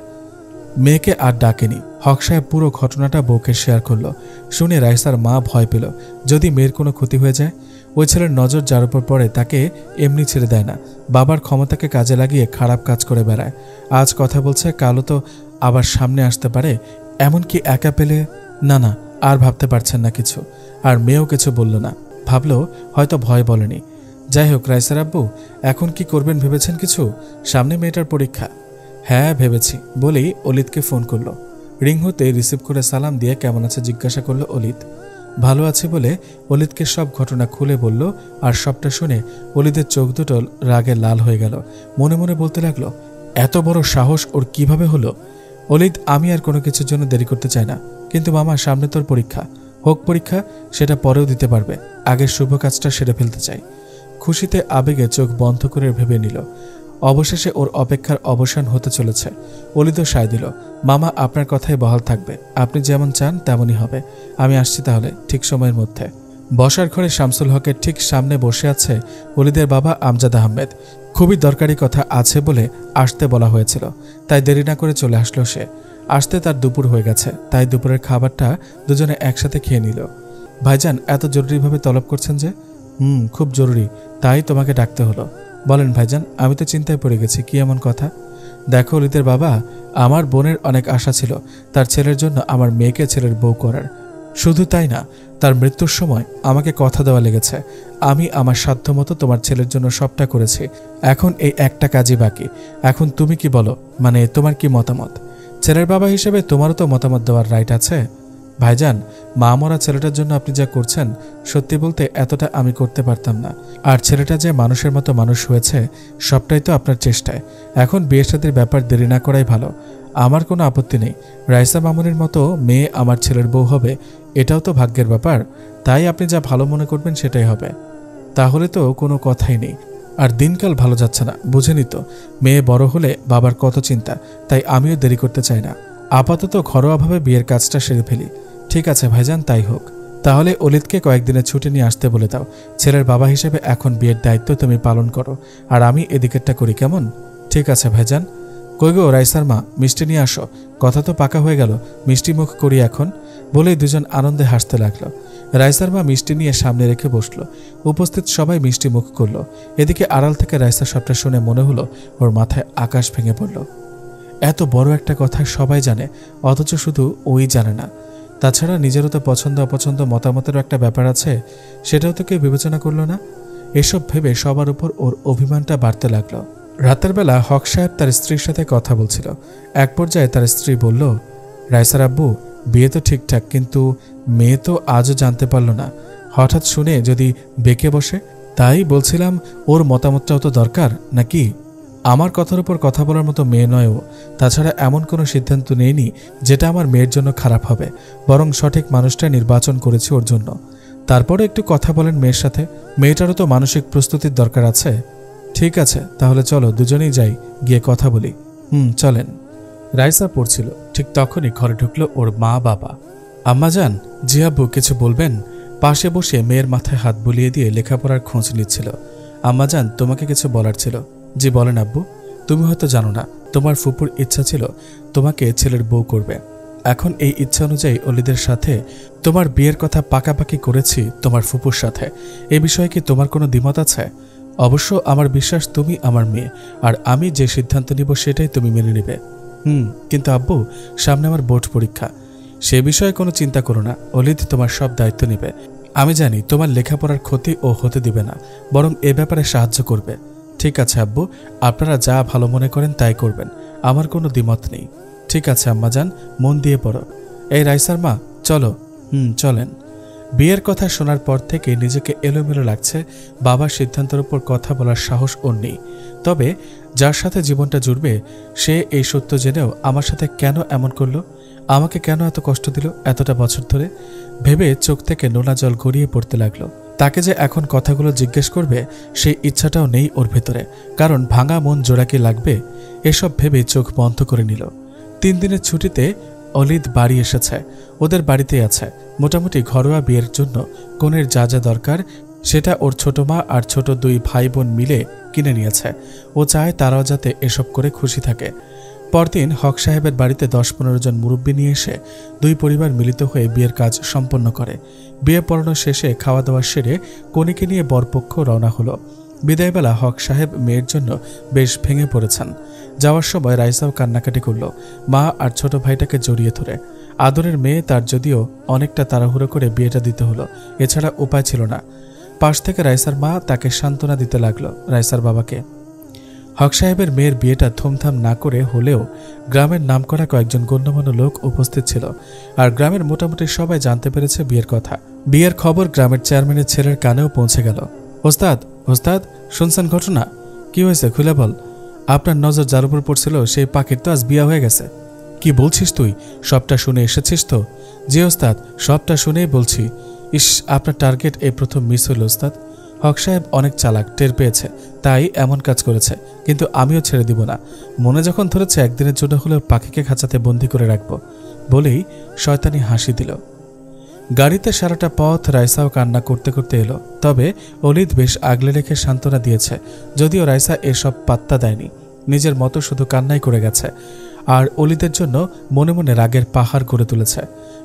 মেয়েকে আর ডাকেনি। হক সাহেব পুরো ঘটনাটা বউকে শেয়ার করলো। শুনে রাইসার মা ভয় পেল, যদি মেয়ের কোনো ক্ষতি হয়ে যায়। ওই ছেলের নজর যার উপর পড়ে তাকে এমনি ছেড়ে দেয় না, বাবার ক্ষমতাকে কাজে লাগিয়ে খারাপ কাজ করে বেড়ায়। আজ কথা বলছে, কালও তো আবার সামনে আসতে পারে। এমনকি একা পেলে না, আর ভাবতে পারছেন না কিছু। আর মেয়েও কিছু বলল না, ভাবলো হয়তো ভয় বলেনি। যাই হোক রাইসার আব্বু, এখন কি করবেন ভেবেছেন কিছু? সামনে মেয়েটার পরীক্ষা। হ্যাঁ ভেবেছি, বলেই অলিতকে ফোন করলো। রিং হতে রিসিভ করে সালাম দিয়ে কেমন আছে জিজ্ঞাসা করলো অলিত। ভালো আছে বলে অলিতকে সব ঘটনা খুলে বলল। আর সবটা শুনে অলিতের চোখ দুটো রাগে লাল হয়ে গেল। মনে মনে বলতে লাগলো, এত বড় সাহস ওর কিভাবে হলো? অলিত, আমি আর কোনো কিছুর জন্য দেরি করতে চাই না, কিন্তু মামা সামনে তোর পরীক্ষা। হোক পরীক্ষা, সেটা পরেও দিতে পারবে, আগে শুভ কাজটা সেরে ফেলতে চাই। খুশিতে আবেগে চোখ বন্ধ করে ভেবে নিল। অবশেষে ওর অপেক্ষার অবসান হতে চলেছে। অলিত সায় দিল, মামা আপনার কথাই বহাল থাকবে, আপনি যেমন চান তেমনই হবে। আমি আসছি তাহলে ঠিক সময়ের মধ্যে। বসার ঘরে শামসুল হকের ঠিক সামনে বসে আছে অলিদের বাবা আমজাদ আহমেদ। খুবই দরকারি কথা আছে বলে আসতে বলা হয়েছিল, তাই দেরি না করে চলে আসলো সে। আসতে তার দুপুর হয়ে গেছে, তাই দুপুরের খাবারটা দুজনে একসাথে খেয়ে নিল। ভাইজান এত জরুরিভাবে তলব করছেন যে? খুব জরুরি, তাই তোমাকে ডাকতে হলো। বলেন ভাইজান, আমি তো চিন্তায় পড়ে গেছি। কি এমন কথা? দেখো অলিদের বাবা, আমার বোনের অনেক আশা ছিল তার ছেলের জন্য আমার মেয়েকে ছেলের বউ করার। শুধু তাই না, তার মৃত্যুর সময় আমাকে কথা দেওয়া লেগেছে, আমি আমার সাধ্যমতো তোমার ছেলের জন্য সবটা করেছি। এখন এই একটা কাজই বাকি। এখন তুমি কি বলো, মানে তোমার কি মতামত? ছেলের বাবা হিসেবে তোমারও তো মতামত দেওয়ার রাইট আছে। ভাইজান, মা মরা ছেলেটার জন্য আপনি যা করছেন, সত্যি বলতে এতটা আমি করতে পারতাম না। আর ছেলেটা যে মানুষের মতো মানুষ হয়েছে, সবটাই তো আপনার চেষ্টায়। এখন বিয়ের সাথে ব্যাপার দেরি না করাই ভালো। আমার কোনো আপত্তি নেই, রাইসা মামুনের মতো মেয়ে আমার ছেলের বউ হবে, এটাও তো ভাগ্যের ব্যাপার। তাই আপনি যা ভালো মনে করবেন সেটাই হবে। তাহলে তো কোনো কথাই নেই। আর দিনকাল ভালো যাচ্ছে না, বুঝেনি তো? মেয়ে বড় হলে বাবার কত চিন্তা, তাই আমিও দেরি করতে চাই না। আপাতত ঘরোয়াভাবে বিয়ের কাজটা সেরে ফেলি। ঠিক আছে ভাইজান, তাই হোক। তাহলে অলিতকে কয়েকদিনের ছুটি নিয়ে আসতে বলে দাও। ছেলের বাবা হিসেবে এখন বিয়ের দায়িত্ব তুমি পালন করো, আর আমি এদিকেরটা করি, কেমন? ঠিক আছে ভাইজান। কই গো রাইসার মা, মিষ্টি নিয়ে আসো। কথা তো পাকা হয়ে গেল, মিষ্টি মুখ করি এখন। বলেই দুজন আনন্দে হাসতে লাগলো। রাইসার মা মিষ্টি নিয়ে সামনে রেখে বসলো। উপস্থিত সবাই মিষ্টি মুখ করলো। এদিকে আড়াল থেকে রাইসা সবটা শুনে মনে হলো ওর মাথায় আকাশ ভেঙে পড়ল। এত বড় একটা কথা সবাই জানে, অথচ শুধু ওই জানে না। তাছাড়া নিজেরও তো পছন্দ অপছন্দ মতামতেরও একটা ব্যাপার আছে, সেটাও তো কেউ বিবেচনা করলো না। এসব ভেবে সবার উপর ওর অভিমানটা বাড়তে লাগলো। রাতের বেলা হক সাহেব তার স্ত্রীর সাথে কথা বলছিল। এক পর্যায়ে তার স্ত্রী বলল, রাইসার আব্বু, বিয়ে তো ঠিকঠাক, কিন্তু মেয়ে তো আজও জানতে পারল না। হঠাৎ শুনে যদি বেঁকে বসে, তাই বলছিলাম ওর মতামতটাও তো দরকার নাকি? আমার কথার উপর কথা বলার মতো মেয়ে নয় ও। তাছাড়া এমন কোনো সিদ্ধান্ত নেইনি যেটা আমার মেয়ের জন্য খারাপ হবে, বরং সঠিক মানুষটা নির্বাচন করেছি ওর জন্য। তারপরে একটু কথা বলেন মেয়ের সাথে, মেয়েটারও তো মানসিক প্রস্তুতির দরকার আছে। ঠিক আছে, তাহলে চলো দুজনেই যাই, গিয়ে কথা বলি। চলেন। রাইসা পড়ছিল, ঠিক তখনই ঘরে ঢুকলো ওর মা বাবা। আম্মাজান, জি আব্বু, কিছু বলবেন? পাশে বসে মেয়ের মাথায় হাত বুলিয়ে দিয়ে লেখাপড়ার খোঁজ নিচ্ছিল। আম্মাজান, তোমাকে কিছু বলার ছিল। জি বলেন আব্বু। তুমি হয়তো জানো না, তোমার ফুপুর ইচ্ছা ছিল তোমাকে ছেলের বউ করবে। এখন এই ইচ্ছা অনুযায়ী অলিদের সাথে তোমার বিয়ের কথা পাকাপাকি করেছি তোমার ফুপুর সাথে। এ বিষয়ে কি তোমার কোনো দ্বিমত আছে? অবশ্য আমার বিশ্বাস তুমি আমার মেয়ে, আর আমি যে সিদ্ধান্ত নিব সেটাই তুমি মেনে নেবে। কিন্তু আব্বু, সামনে আমার বোর্ড পরীক্ষা। সে বিষয়ে কোনো চিন্তা করো না, অলিদ তোমার সব দায়িত্ব নেবে। আমি জানি তোমার লেখাপড়ার ক্ষতি ও হতে দিবে না, বরং এ ব্যাপারে সাহায্য করবে। ঠিক আছে আব্বু, আপনারা যা ভালো মনে করেন তাই করবেন, আমার কোনো দ্বিমত নেই। ঠিক আছে আম্মাজান, মন দিয়ে পড়ো। এই রাইসার মা, চলো। চলেন। বিয়ের কথা শোনার পর থেকে নিজেকে এলোমেলো লাগছে। বাবার সিদ্ধান্তের উপর কথা বলার সাহস ওর নেই। তবে যার সাথে জীবনটা জুড়বে সে এই সত্য জেনেও আমার সাথে কেন এমন করলো, আমাকে কেন এত কষ্ট দিল এতটা বছর ধরে, ভেবে চোখ থেকে নোনা জল গড়িয়ে পড়তে লাগলো। তাকে যে এখন কথাগুলো জিজ্ঞেস করবে সেই ইচ্ছাটাও নেই ওর ভেতরে, কারণ ভাঙা মন জোড়া কি লাগবে, এসব ভেবে চোখ বন্ধ করে নিল। 3 দিনের ছুটিতে অলিদ বাড়ি এসেছে, ওদের বাড়িতেই আছে। মোটামুটি ঘরোয়া বিয়ের জন্য কনের যা যা দরকার সেটা ওর ছোট মা আর ছোট 2 ভাই বোন মিলে কিনে নিয়েছে। ও চায় তারাও যাতে এসব করে খুশি থাকে। পরদিন হক সাহেবের বাড়িতে 10-15 জন মুরব্বী নিয়ে এসে 2 পরিবার মিলিত হয়ে বিয়ের কাজ সম্পন্ন করে। বিয়ে পড়ানো শেষে খাওয়া দাওয়া সেরে কনেকে নিয়ে বরপক্ষ রওনা হলো। বিদায়বেলা হক সাহেব মেয়ের জন্য বেশ ভেঙে পড়েছেন। যাওয়ার সময় রাইসাও কান্নাকাটি করল, মা আর ছোট ভাইটাকে জড়িয়ে ধরে। আদরের মেয়ে, তার যদিও অনেকটা তাড়াহুড়ো করে বিয়েটা দিতে হলো, এছাড়া উপায় ছিল না। পাশ থেকে রাইসার মা তাকে সান্ত্বনা দিতে লাগলো রাইসার বাবাকে। হক সাহেবের মেয়ের বিয়েটা ধুমধাম না করে হলেও গ্রামের নামকরা কয়েকজন গণ্যমান্য লোক উপস্থিত ছিল, আর গ্রামের মোটামুটি সবাই জানতে পেরেছে বিয়ের কথা। বিয়ের খবর গ্রামের চেয়ারম্যানের ছেলের কানেও পৌঁছে গেল। ওস্তাদ, ওস্তাদ, শুনছেন ঘটনা? কি হয়েছে খুলে বল। আপনার নজর যার উপর পড়ছিল সেই পাখির তো আজ বিয়া হয়ে গেছে। কি বলছিস তুই? সবটা শুনে এসেছিস তো? জি ওস্তাদ, সবটা শুনেই বলছি। ইস, আপনার টার্গেট এই প্রথম মিস হইল ওস্তাদ। হক সাহেব অনেক চালাক, টের পেয়েছে, তাই এমন কাজ করেছে। কিন্তু আমিও ছেড়ে দিব না। মনে যখন ধরেছে একদিনের জন্য হলেও পাখিকে খাঁচাতে বন্দি করে রাখবো, বলেই শয়তানি হাসি দিল। গাড়িতে সারাটা পথ রাইসাও কান্না করতে করতে এলো। তবে অলিদ বেশ আগলে রেখে সান্ত্বনা দিয়েছে, যদিও রাইসা এসব পাত্তা দেয়নি, নিজের মতো শুধু কান্নাই করে গেছে। আর অলিদের জন্য মনে মনে রাগের পাহাড় গড়ে তুলেছে।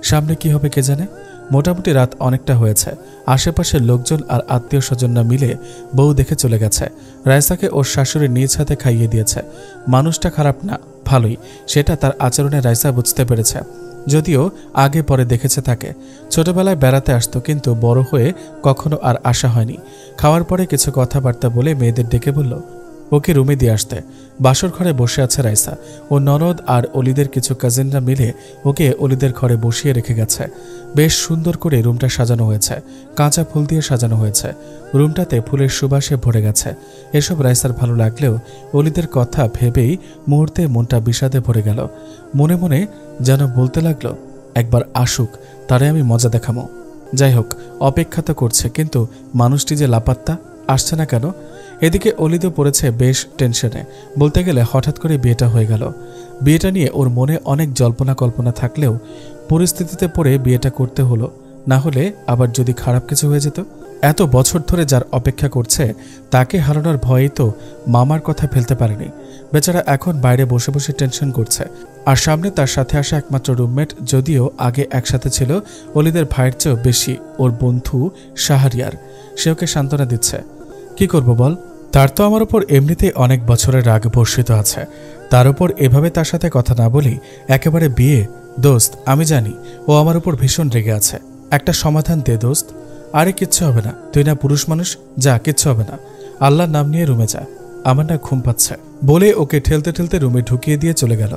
সামনে কি হবে কে জানে। মোটামুটি রাত অনেকটা হয়েছে। আশেপাশের লোকজন আর আত্মীয় স্বজনরা মিলে বউ দেখে চলে গেছে। রাইসাকে ওর শাশুড়ি নিজ হাতে খাইয়ে দিয়েছে। মানুষটা খারাপ না, ভালোই, সেটা তার আচরণে রাইসা বুঝতে পেরেছে। যদিও আগে পরে দেখেছে তাকে। ছোটবেলায় বেড়াতে আসতো, কিন্তু বড় হয়ে কখনো আর আসা হয়নি। খাওয়ার পরে কিছু কথাবার্তা বলে মেয়েদের ডেকে বলল ওকে রুমে দিয়ে আসতে। বাসর ঘরে বসে আছে রাইসা। ও ননদ আর অলিদের কিছু কাজিনরা মিলে ওকে অলিদের ঘরে বসিয়ে রেখে গেছে। বেশ সুন্দর করে রুমটা সাজানো হয়েছে, কাঁচা ফুল দিয়ে সাজানো হয়েছে। রুমটাতে ফুলের সুবাসে ভরে গেছে। এসব রাইসার ভালো লাগলেও অলিদের কথা ভেবেই মুহূর্তে মনটা বিষাদে ভরে গেল। মনে মনে যেন বলতে লাগলো, একবার আসুক, তারে আমি মজা দেখাবো। যাই হোক, অপেক্ষা তো করছে, কিন্তু মানুষটি যে লাপাত্তা, আসছে না কেন? এদিকে অলিদও পড়েছে বেশ টেনশনে। বলতে গেলে হঠাৎ করে বিয়েটা হয়ে গেল। বিয়েটা নিয়ে ওর মনে অনেক জল্পনা কল্পনা থাকলেও পরিস্থিতিতে পড়ে বিয়েটা করতে হলো। না হলে আবার যদি খারাপ কিছু হয়ে যেত। এত বছর ধরে যার অপেক্ষা করছে তাকে হারানোর ভয়েই তো মামার কথা ফেলতে পারেনি। বেচারা এখন বাইরে বসে বসে টেনশন করছে। আর সামনে তার সাথে আসা একমাত্র রুমমেট, যদিও আগে একসাথে ছিল, অলিদের ভাইয়ের চেয়েও বেশি ওর বন্ধু শাহরিয়ার। সে ওকে সান্ত্বনা দিচ্ছে। কি করব বল, তার তো আমার উপর এমনিতেই অনেক বছরের রাগ বর্ষিত আছে। তার উপর এভাবে তার সাথে কথা না বলি একেবারে বিয়ে। দোস্ত, আমি জানি ও আমার উপর ভীষণ রেগে আছে। একটা সমাধান দে দোস্ত। আরে কিচ্ছু হবে না, তুই না পুরুষ মানুষ, যা, কিচ্ছু হবে না। আল্লাহর নাম নিয়ে রুমে যা, আমার না ঘুম পাচ্ছে, বলে ওকে ঠেলতে ঠেলতে রুমে ঢুকিয়ে দিয়ে চলে গেল।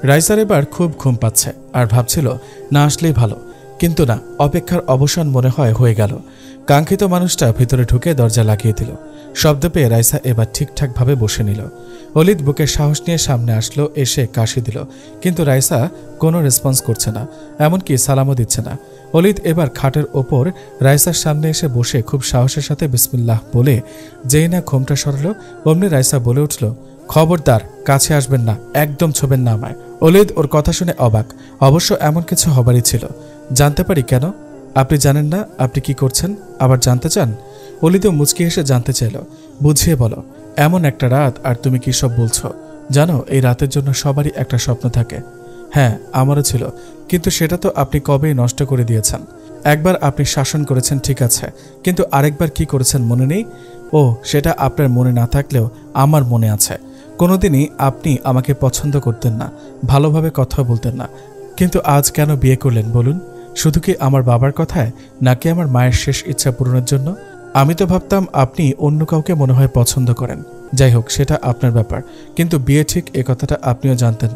রাইসার এবার খুব ঘুম পাচ্ছে আর ভাবছিল না আসলেই ভালো, কিন্তু না, অপেক্ষার অবসান মনে হয় হয়ে গেল। কাঙ্ক্ষিত মানুষটা ভিতরে ঢুকে দরজা লাগিয়ে দিল। শব্দ পেয়ে রাইসা এবার ঠিকঠাকভাবে বসে নিল। অলিদ বুকে সাহস নিয়ে সামনে আসলো, এসে কাশি দিল, কিন্তু রাইসা কোনো রেসপন্স করছে না, এমনকি সালামও দিচ্ছে না। অলিদ এবার খাটের ওপর রাইসার সামনে এসে বসে খুব সাহসের সাথে বিসমিল্লাহ বলে যেই না ঘোমটা সরালো, অমনি রাইসা বলে উঠল, খবরদার, কাছে আসবেন না, একদম ছোবেন না আমায়। অলিদ ওর কথা শুনে অবাক। অবশ্য এমন কিছু হবারই ছিল। জানতে পারি কেন? আপনি জানেন না আপনি কি করছেন, আবার জানতে চান? অলিদও মুচকি হেসে জানতে চাইল। বুঝিয়ে বলো। এমন একটা রাত, আর তুমি কি সব বলছো? জানো, এই রাতের জন্য সবারই একটা স্বপ্ন থাকে। হ্যাঁ, আমারও ছিল, কিন্তু সেটা তো আপনি কবেই নষ্ট করে দিয়েছেন। একবার আপনি শাসন করেছেন, ঠিক আছে, কিন্তু আরেকবার কি করেছেন মনে নেই? ও, সেটা আপনার মনে না থাকলেও আমার মনে আছে। কোনোদিনই আপনি আমাকে পছন্দ করতেন না, ভালোভাবে কথা বলতেন না, কিন্তু আজ কেন বিয়ে করলেন বলুন? শুধু কি আমার বাবার কথায়, নাকি আমার মায়ের শেষ ইচ্ছা পূরণের জন্য? আমি তো ভাবতাম আপনি অন্য কাউকে মনে হয় পছন্দ করেন। যাই হোক, সেটা আপনার ব্যাপার, কিন্তু বিয়ে ঠিক এ কথাটা আপনিও জানতেন,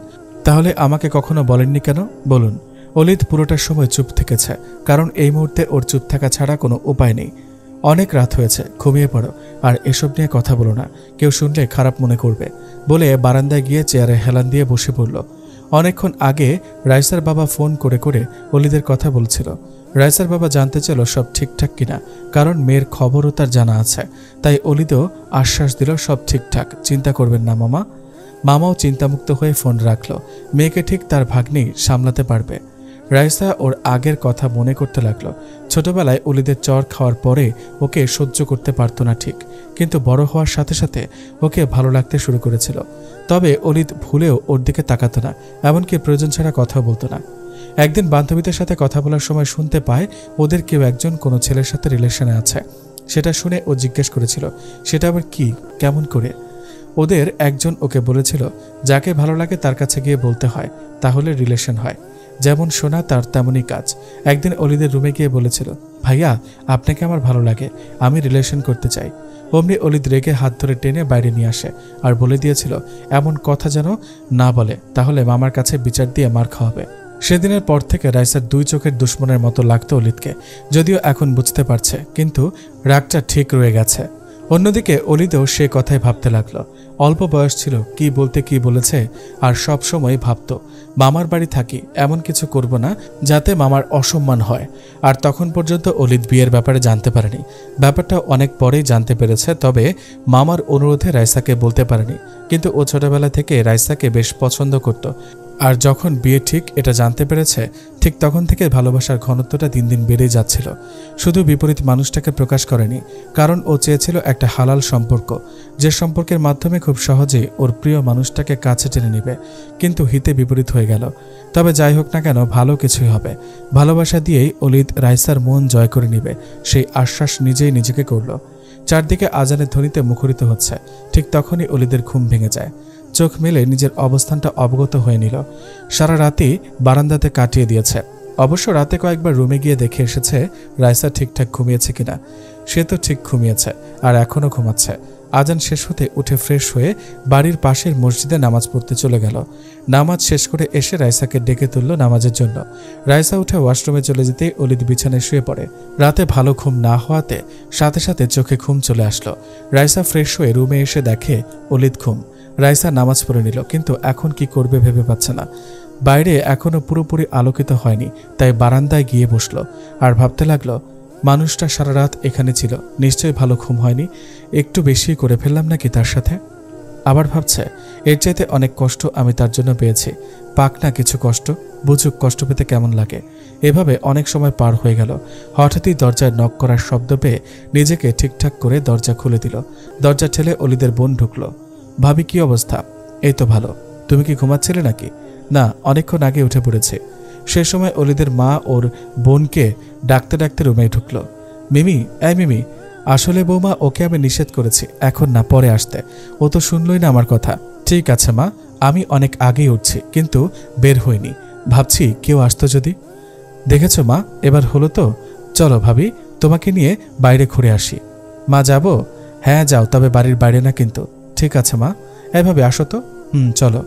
তাহলে আমাকে কখনো বলেননি কেন বলুন? অলিদ পুরোটা সময় চুপ থেকেছে, কারণ এই মুহূর্তে ওর চুপ থাকা ছাড়া কোনো উপায় নেই। অনেক রাত হয়েছে, ঘুমিয়ে পড়ো, আর এসব নিয়ে কথা বলো না, কেউ শুনলে খারাপ মনে করবে বলে বারান্দায় গিয়ে চেয়ারে হেলান দিয়ে বসে পড়ল। অনেকক্ষণ আগে রাইসার বাবা ফোন করে করে অলিদের কথা বলছিল। রাইসার বাবা জানতে চাইল সব ঠিকঠাক কিনা, কারণ মেয়ের খবরও তার জানা আছে। তাই অলিদও আশ্বাস দিল সব ঠিকঠাক, চিন্তা করবেন না মামা। মামাও চিন্তামুক্ত হয়ে ফোন রাখল। মেয়েকে ঠিক তার ভাগ্নি সামলাতে পারবে। রাইসা ওর আগের কথা মনে করতে লাগলো। ছোটবেলায় অলিদের চর খাওয়ার পরে ওকে সহ্য করতে পারতো না ঠিক, কিন্তু বড় হওয়ার সাথে সাথে ওকে ভালো লাগতে শুরু করেছিল। তবে অলিদ ভুলেও ওর দিকে তাকাতো না, এমনকি প্রয়োজন ছাড়া কথা বলতো না। একদিন বান্ধবীদের সাথে কথা বলার সময় শুনতে পায় ওদের কেউ একজন কোনো ছেলের সাথে রিলেশনে আছে। সেটা শুনে ও জিজ্ঞেস করেছিল, সেটা আবার কি, কেমন করে? ওদের একজন ওকে বলেছিল, যাকে ভালো লাগে তার কাছে গিয়ে বলতে হয়, তাহলে রিলেশন হয়। যেমন শোনা তার তেমনই কাজ। একদিন অলিদের রুমে গিয়ে বলেছিল, ভাইয়া, আপনাকে আমার ভালো লাগে, আমি রিলেশন করতে চাই। অমনি অলিদ রেগে হাত ধরে টেনে বাইরে নিয়ে আসে আর বলে দিয়েছিল, এমন কথা যেন না বলে, তাহলে মামার কাছে বিচার দিয়ে মার খাওয়াবে। সেদিনের পর থেকে রাইসার দুই চোখের দুশ্মনের মতো লাগতো অলিদকে, যদিও এখন বুঝতে পারছে, কিন্তু রাগটা ঠিক রয়ে গেছে। অন্যদিকে অলিদও সে কথাই ভাবতে লাগলো। অল্প বয়স ছিল, কি বলতে কি বলেছে, আর সব সময় ভাবতো মামার বাড়ি থাকি, এমন কিছু করব না যাতে মামার অসম্মান হয়। আর তখন পর্যন্ত অলিদ বিয়ের ব্যাপারে জানতে পারেনি। ব্যাপারটা অনেক পরেই জানতে পেরেছে, তবে মামার অনুরোধে রাইসাকে বলতে পারেনি। কিন্তু ও ছোটবেলা থেকে রাইসাকে বেশ পছন্দ করত, আর যখন বিয়ে ঠিক এটা জানতে পেরেছে, ঠিক তখন থেকে ভালোবাসার ঘনত্বটা দিন দিন বেড়েই যাচ্ছিল। শুধু বিপরীত মানুষটাকে প্রকাশ করেনি, কারণ ও চেয়েছিল একটা হালাল সম্পর্ক, যে সম্পর্কের মাধ্যমে খুব সহজেই ওর প্রিয় মানুষটাকে কাছে টেনে নেবে। কিন্তু হিতে বিপরীত হয়ে গেল। তবে যাই হোক না কেন, ভালো কিছুই হবে। ভালোবাসা দিয়েই অলিদ রাইসার মন জয় করে নেবে, সেই আশ্বাস নিজেই নিজেকে করল। চারদিকে আজানের ধ্বনিতে মুখরিত হচ্ছে। ঠিক তখনই অলিদের ঘুম ভেঙে যায়। চোখ মেলে নিজের অবস্থানটা অবগত হয়ে নিল। সারা রাতেই বারান্দাতে কাটিয়ে দিয়েছে। অবশ্য রাতে কয়েকবার রুমে গিয়ে দেখে এসেছে রাইসা ঠিকঠাক ঘুমিয়েছে কিনা। সে তো ঠিক ঘুমিয়েছে, আর এখনও ঘুমাচ্ছে। আজান শেষ হতে উঠে ফ্রেশ হয়ে বাড়ির পাশের মসজিদে নামাজ পড়তে চলে গেল। নামাজ শেষ করে এসে রাইসাকে ডেকে তুলল নামাজের জন্য। রাইসা উঠে ওয়াশরুমে চলে যেতেই অলিদ বিছানায় শুয়ে পড়ে। রাতে ভালো ঘুম না হওয়াতে সাথে সাথে চোখে ঘুম চলে আসলো। রাইসা ফ্রেশ হয়ে রুমে এসে দেখে অলিদ ঘুম। রাইসা নামাজ পড়ে নিল, কিন্তু এখন কি করবে ভেবে পাচ্ছে না। বাইরে এখনো পুরোপুরি আলোকিত হয়নি, তাই বারান্দায় গিয়ে বসলো আর ভাবতে লাগলো, মানুষটা সারা রাত এখানে ছিল, নিশ্চয়ই ভালো ঘুম হয়নি, একটু বেশি করে ফেললাম নাকি তার সাথে। আবার ভাবছে, এর চাইতে অনেক কষ্ট আমি তার জন্য পেয়েছি, পাক না কিছু কষ্ট, বুঝুক কষ্ট পেতে কেমন লাগে। এভাবে অনেক সময় পার হয়ে গেল। হঠাৎই দরজায় নক করার শব্দ পেয়ে নিজেকে ঠিকঠাক করে দরজা খুলে দিল। দরজা ঠেলে অলিদের বোন ঢুকলো। ভাবি, কি অবস্থা? এই তো ভালো। তুমি কি ঘুমাচ্ছিলে নাকি? না, অনেকক্ষণ আগে উঠে পড়েছে। সে সময় অলিদের মা ওর বোনকে ডাকতে ডাকতে রুমে ঢুকলো। মিমি, এই মিমি, আসলে বৌমা, ওকে আমি নিষেধ করেছি এখন না, পরে আসতে। ও তো শুনলই না আমার কথা। ঠিক আছে মা, আমি অনেক আগেই উঠছি, কিন্তু বের হইনি। ভাবছি কেউ আসতো যদি। দেখেছো মা, এবার হলো তো। চলো ভাবি, তোমাকে নিয়ে বাইরে ঘুরে আসি। মা, যাবো? হ্যাঁ যাও, তবে বাড়ির বাইরে না কিন্তু। ঠিক আছে মা, এভাবে আসো তো। চলো।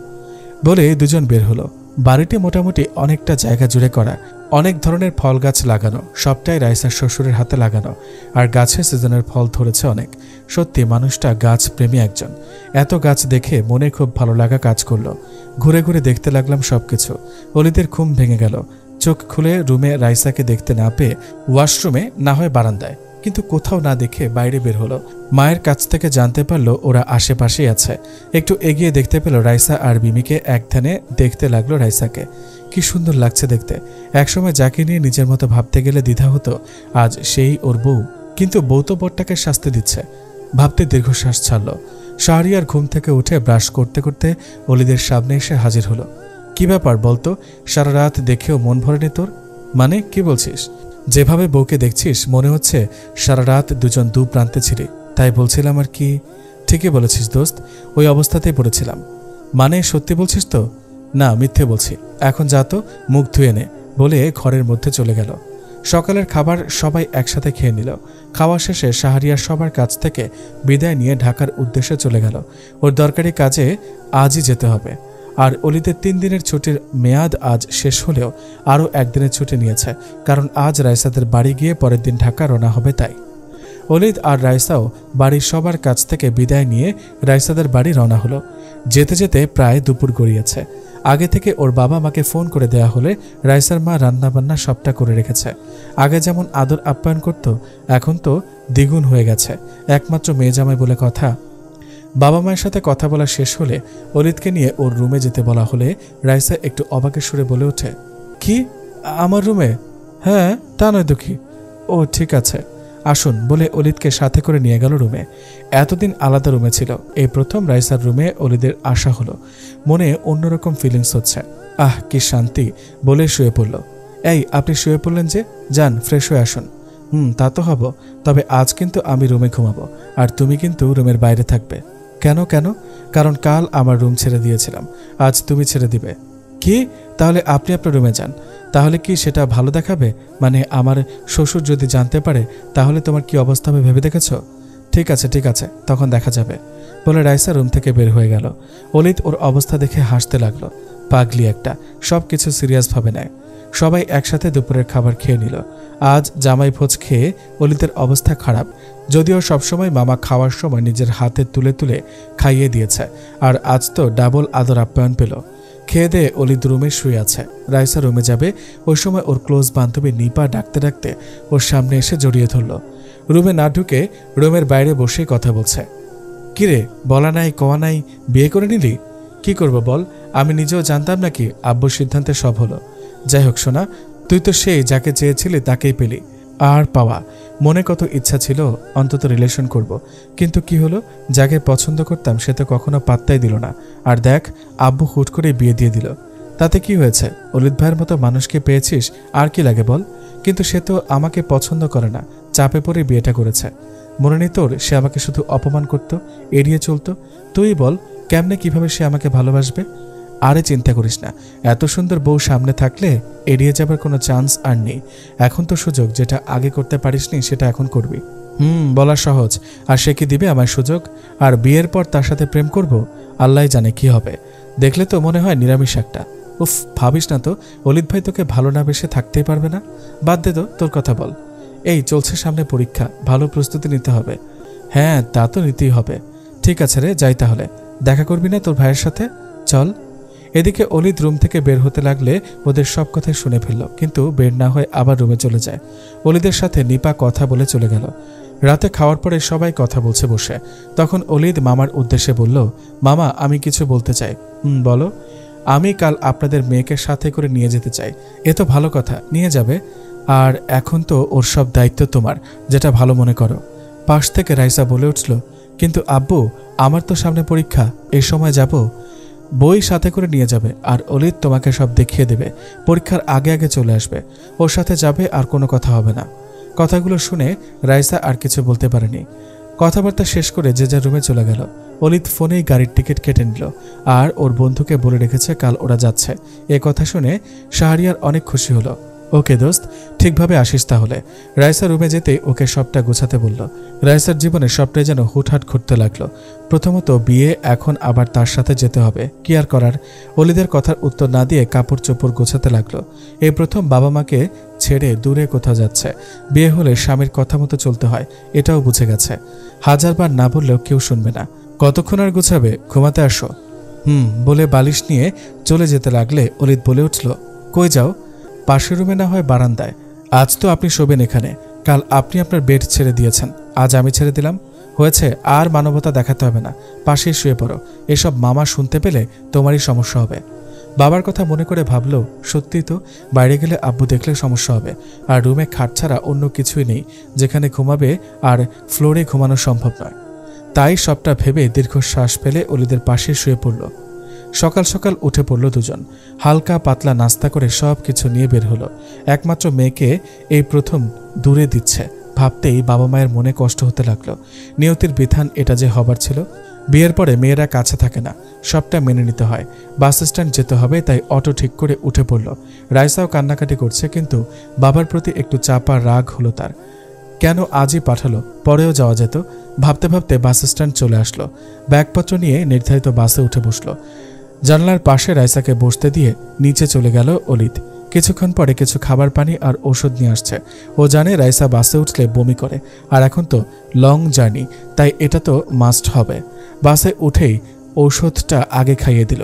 বলে দুজন বের হলো। বাড়িটি মোটামুটি অনেকটা জায়গা জুড়ে করা, অনেক ধরনের ফল গাছ লাগানো, সবটাই রাইসার শ্বশুরের হাতে লাগানো। আর গাছে সিজনের ফল ধরেছে অনেক। সত্যি মানুষটা গাছ প্রেমী একজন। এত গাছ দেখে মনে খুব ভালো লাগা কাজ করলো। ঘুরে ঘুরে দেখতে লাগলাম সবকিছু। অলিদের ঘুম ভেঙে গেল। চোখ খুলে রুমে রাইসাকে দেখতে না পেয়ে ওয়াশরুমে, না হয় বারান্দায়, কিন্তু কোথাও না দেখে বাইরে বের হলো। মায়ের কাছ থেকে জানতে পারলো ওরা আশেপাশেই আছে। একটু এগিয়ে দেখতে পেল রাইসা আর বিমিকে এক ধ্যানে দেখতে লাগলো রাইসাকে। কি সুন্দর লাগছে দেখতে। একসময় যাকে নিয়ে নিজের মতো ভাবতে গেলে দ্বিধা হতো, আজ সেই ওর বউ। কিন্তু বউ তো বরটাকে শাস্তি দিচ্ছে। ভাবতে দীর্ঘশ্বাস ছাড়ল। শাহরিয়ার ঘুম থেকে উঠে ব্রাশ করতে করতে অলিদের সামনে এসে হাজির হলো। কি ব্যাপার বলতো, সারা রাত দেখেও মন ভরেনি তোর? মানে কি বলছিস? যেভাবে বউকে দেখছিস মনে হচ্ছে সারা রাত দুজন দু প্রান্তে ছিলি। তাই বলছিলাম আর কি। ঠিকই বলেছিস দোস্ত, ওই অবস্থাতেই পড়েছিলাম। মানে সত্যি বলছিস তো? না, মিথ্যে বলছি। এখন যা তো, মুখ ধুয়ে নে বলে ঘরের মধ্যে চলে গেল। সকালের খাবার সবাই একসাথে খেয়ে নিল। খাওয়া শেষে শাহরিয়ার সবার কাছ থেকে বিদায় নিয়ে ঢাকার উদ্দেশ্যে চলে গেল। ওর দরকারি কাজে আজই যেতে হবে। আর অলিদের 3 দিনের ছুটির মেয়াদ আজ শেষ হলেও আরও একদিনের ছুটি নিয়েছে, কারণ আজ রাইসাদের বাড়ি গিয়ে পরের দিন ঢাকা রওনা হবে। তাই অলিদ আর রাইসাও বাড়ির সবার কাছ থেকে বিদায় নিয়ে রাইসাদের বাড়ি রওনা হলো। যেতে যেতে প্রায় দুপুর গড়িয়েছে। আগে থেকে ওর বাবা মাকে ফোন করে দেয়া হলে রাইসার মা রান্নাবান্না সবটা করে রেখেছে। আগে যেমন আদর আপ্যায়ন করত, এখন তো দ্বিগুণ হয়ে গেছে। একমাত্র মেয়ে জামাই বলে কথা। বাবা মায়ের সাথে কথা বলা শেষ হলে অলিদকে নিয়ে ওর রুমে যেতে বলা হলে রাইসা একটু অবাকের সুরে বলে ওঠে, কি আমার রুমে? হ্যাঁ, তা নয় দুঃখী। ও ঠিক আছে, আসুন বলে অলিদকে সাথে করে নিয়ে গেল রুমে। এতদিন আলাদা রুমে ছিল, এই প্রথম রাইসার রুমে অলিদের আসা হলো। মনে অন্যরকম ফিলিংস হচ্ছে। আহ কি শান্তি বলে শুয়ে পড়ল। এই আপনি শুয়ে পড়লেন যে, যান ফ্রেশ হয়ে আসুন। তা তো হব, তবে আজ কিন্তু আমি রুমে ঘুমাবো, আর তুমি কিন্তু রুমের বাইরে থাকবে। কেন কেন? কারণ কাল আমার রুম ছেড়ে দিয়েছিলাম, আজ তুমি ছেড়ে দিবে। কি? তাহলে আপনি আপনার রুমে যান। তাহলে কি সেটা ভালো দেখাবে? মানে আমার শ্বশুর যদি জানতে পারে তাহলে তোমার কি অবস্থা হবে ভেবে দেখেছ? ঠিক আছে ঠিক আছে, তখন দেখা যাবে বলে রাইসা রুম থেকে বের হয়ে গেল। অলিদ ওর অবস্থা দেখে হাসতে লাগলো। পাগলি একটা, সব কিছু সিরিয়াসভাবে নেয়। সবাই একসাথে দুপুরের খাবার খেয়ে নিল। আজ জামাই ভোজ খেয়ে অলিদের অবস্থা খারাপ, যদিও সবসময় মামা খাওয়ার সময় নিজের হাতে তুলে তুলে খাইয়ে দিয়েছে, আর আজ তো ডাবল আদর আপ্যায়ন পেল। খেয়ে দিয়ে অলিদ রুমে শুয়ে আছে। রাইসা রুমে যাবে, ওই সময় ওর ক্লোজ বান্ধবী নিপা ডাকতে ডাকতে ওর সামনে এসে জড়িয়ে ধরল। রুমে না ঢুকে রুমের বাইরে বসে কথা বলছে। কিরে, বলা নাই কওয়া নাই, বিয়ে করে নিলি? কি করব বল, আমি নিজেও জানতাম নাকি আব্বুর সিদ্ধান্তে সব হলো। যাই হোক সোনা, তুই তো সেই যাকে চেয়েছিলি তাকেই পেলি। আর পাওয়া, মনে কত ইচ্ছা ছিল অন্তত রিলেশন করব, কিন্তু কি হলো, যাকে পছন্দ করতাম সে তো কখনো পাত্তাই দিল না। আর দেখ, আব্বু হুট করে বিয়ে দিয়ে দিল। তাতে কি হয়েছে? অলিদ ভাইয়ের মতো মানুষকে পেয়েছিস, আর কি লাগে বল? কিন্তু সে তো আমাকে পছন্দ করে না, চাপে পড়ে বিয়েটা করেছে। মনে নেই তোর, সে আমাকে শুধু অপমান করত, এড়িয়ে চলতো। তুই বল, কেমনে কিভাবে সে আমাকে ভালোবাসবে? আরে চিন্তা করিস না, এত সুন্দর বউ সামনে থাকলে এড়িয়ে যাবার কোনো চান্স আর নেই। এখন তো সুযোগ, যেটা আগে করতে পারিসনি সেটা এখন করবি। বলা সহজ, আর সে কি দিবে আমার সুযোগ? আর বিয়ের পর তার সাথে প্রেম করব, আল্লাহ জানে কি হবে। দেখলে তো মনে হয় নিরামিষ একটা। উফ, ভাবিস না তো, অলিদ ভাই তোকে ভালো না বেশে থাকতেই পারবে না। বাদ দে তো, তোর কথা বল। এই চলছে সামনে পরীক্ষা, ভালো প্রস্তুতি নিতে হবে। হ্যাঁ, তা তো নিতেই হবে। ঠিক আছে রে, যাই তাহলে। দেখা করবি না তোর ভাইয়ের সাথে? চল। এদিকে অলিদ রুম থেকে বের হতে লাগলে ওদের সব কথাই শুনে ফেলল, কিন্তু বের না হয়ে আবার রুমে চলে যায়। অলিদের সাথে নিপা কথা বলে চলে গেল। রাতে খাওয়ার পরে সবাই কথা বলছে বসে। তখন অলিদ মামার উদ্দেশ্যে বলল, মামা আমি কিছু বলতে চাই। বলো। আমি কাল আপনাদের মেয়েকে সাথে করে নিয়ে যেতে চাই। এ তো ভালো কথা, নিয়ে যাবে। আর এখন তো ওর সব দায়িত্ব তোমার, যেটা ভালো মনে করো। পাশ থেকে রাইসা বলে উঠল, কিন্তু আব্বু আমার তো সামনে পরীক্ষা, এই সময় যাব? বই সাথে করে নিয়ে যাবে, আর অলিদ তোমাকে সব দেখিয়ে দেবে। পরীক্ষার আগে আগে চলে আসবে, ওর সাথে যাবে, আর কোনো কথা হবে না। কথাগুলো শুনে রাইসা আর কিছু বলতে পারেনি। কথাবার্তা শেষ করে যে যার রুমে চলে গেল। অলিদ ফোনেই গাড়ির টিকিট কেটে নিল, আর ওর বন্ধুকে বলে রেখেছে কাল ওরা যাচ্ছে। এ কথা শুনে শাহরিয়ার অনেক খুশি হলো। ওকে দোস্ত, ঠিকভাবে আসিস তাহলে। রাইসা রুমে যেতেই ওকে সবটা গোছাতে বলল। রাইসার জীবনে সবটাই যেন হুটহাট ঘুরতে লাগলো। প্রথমত বিয়ে, এখন আবার তার সাথে যেতে হবে, কি আর করার। অলিদের কথার উত্তর না দিয়ে কাপড় চোপড় গোছাতে লাগলো। এই প্রথম বাবা মাকে ছেড়ে দূরে কোথাও যাচ্ছে। বিয়ে হলে স্বামীর কথা মতো চলতে হয়, এটাও বুঝে গেছে। হাজারবার না বললেও কেউ শুনবে না। কতক্ষণ আর গোছাবে, ঘুমাতে আসো। বলে বালিশ নিয়ে চলে যেতে লাগলে অলিদ বলে উঠল, কই যাও? পাশের রুমে না হয় বারান্দায়। আজ তো আপনি শোবেন এখানে, কাল আপনি আপনার বেড ছেড়ে দিয়েছেন, আজ আমি ছেড়ে দিলাম। হয়েছে, আর মানবতা দেখাতে হবে না, পাশেই শুয়ে পড়ো। এসব মামা শুনতে পেলে তোমারই সমস্যা হবে। বাবার কথা মনে করে ভাবল, সত্যিই তো, বাইরে গেলে আব্বু দেখলে সমস্যা হবে। আর রুমে খাট ছাড়া অন্য কিছুই নেই যেখানে ঘুমাবে, আর ফ্লোরে ঘুমানো সম্ভব নয়। তাই সবটা ভেবে দীর্ঘশ্বাস ফেলে অলিদের পাশে শুয়ে পড়ল। সকাল সকাল উঠে পড়ল দুজন। হালকা পাতলা নাস্তা করে সব কিছু নিয়ে বের হলো। একমাত্র মেয়েকে এই প্রথম দূরে দিচ্ছে ভাবতেই বাবা মায়ের মনে কষ্ট হতে লাগলো। নিয়তির বিধান এটা যে হবার ছিল। বিয়ের পরে মেয়েরা কাছে থাকে না, সবটা মেনে নিতে হয়। বাস স্ট্যান্ড যেতে হবে, তাই অটো ঠিক করে উঠে পড়ল। রাইসাও কান্নাকাটি করছে, কিন্তু বাবার প্রতি একটু চাপা রাগ হলো তার। কেন আজই পাঠালো, পরেও যাওয়া যেত। ভাবতে ভাবতে বাস স্ট্যান্ড চলে আসলো। ব্যাগপত্র নিয়ে নির্ধারিত বাসে উঠে বসলো। জানলার পাশে রাইসাকে বসতে দিয়ে নিচে চলে গেল অলিদ। কিছুক্ষণ পরে কিছু খাবার পানি আর ওষুধ নিয়ে আসছে। ও জানে রাইসা বাসে উঠলে বমি করে, আর এখন তো লং জার্নি, তাই এটা তো মাস্ট হবে। বাসে উঠেই ঔষধটা আগে খাইয়ে দিল।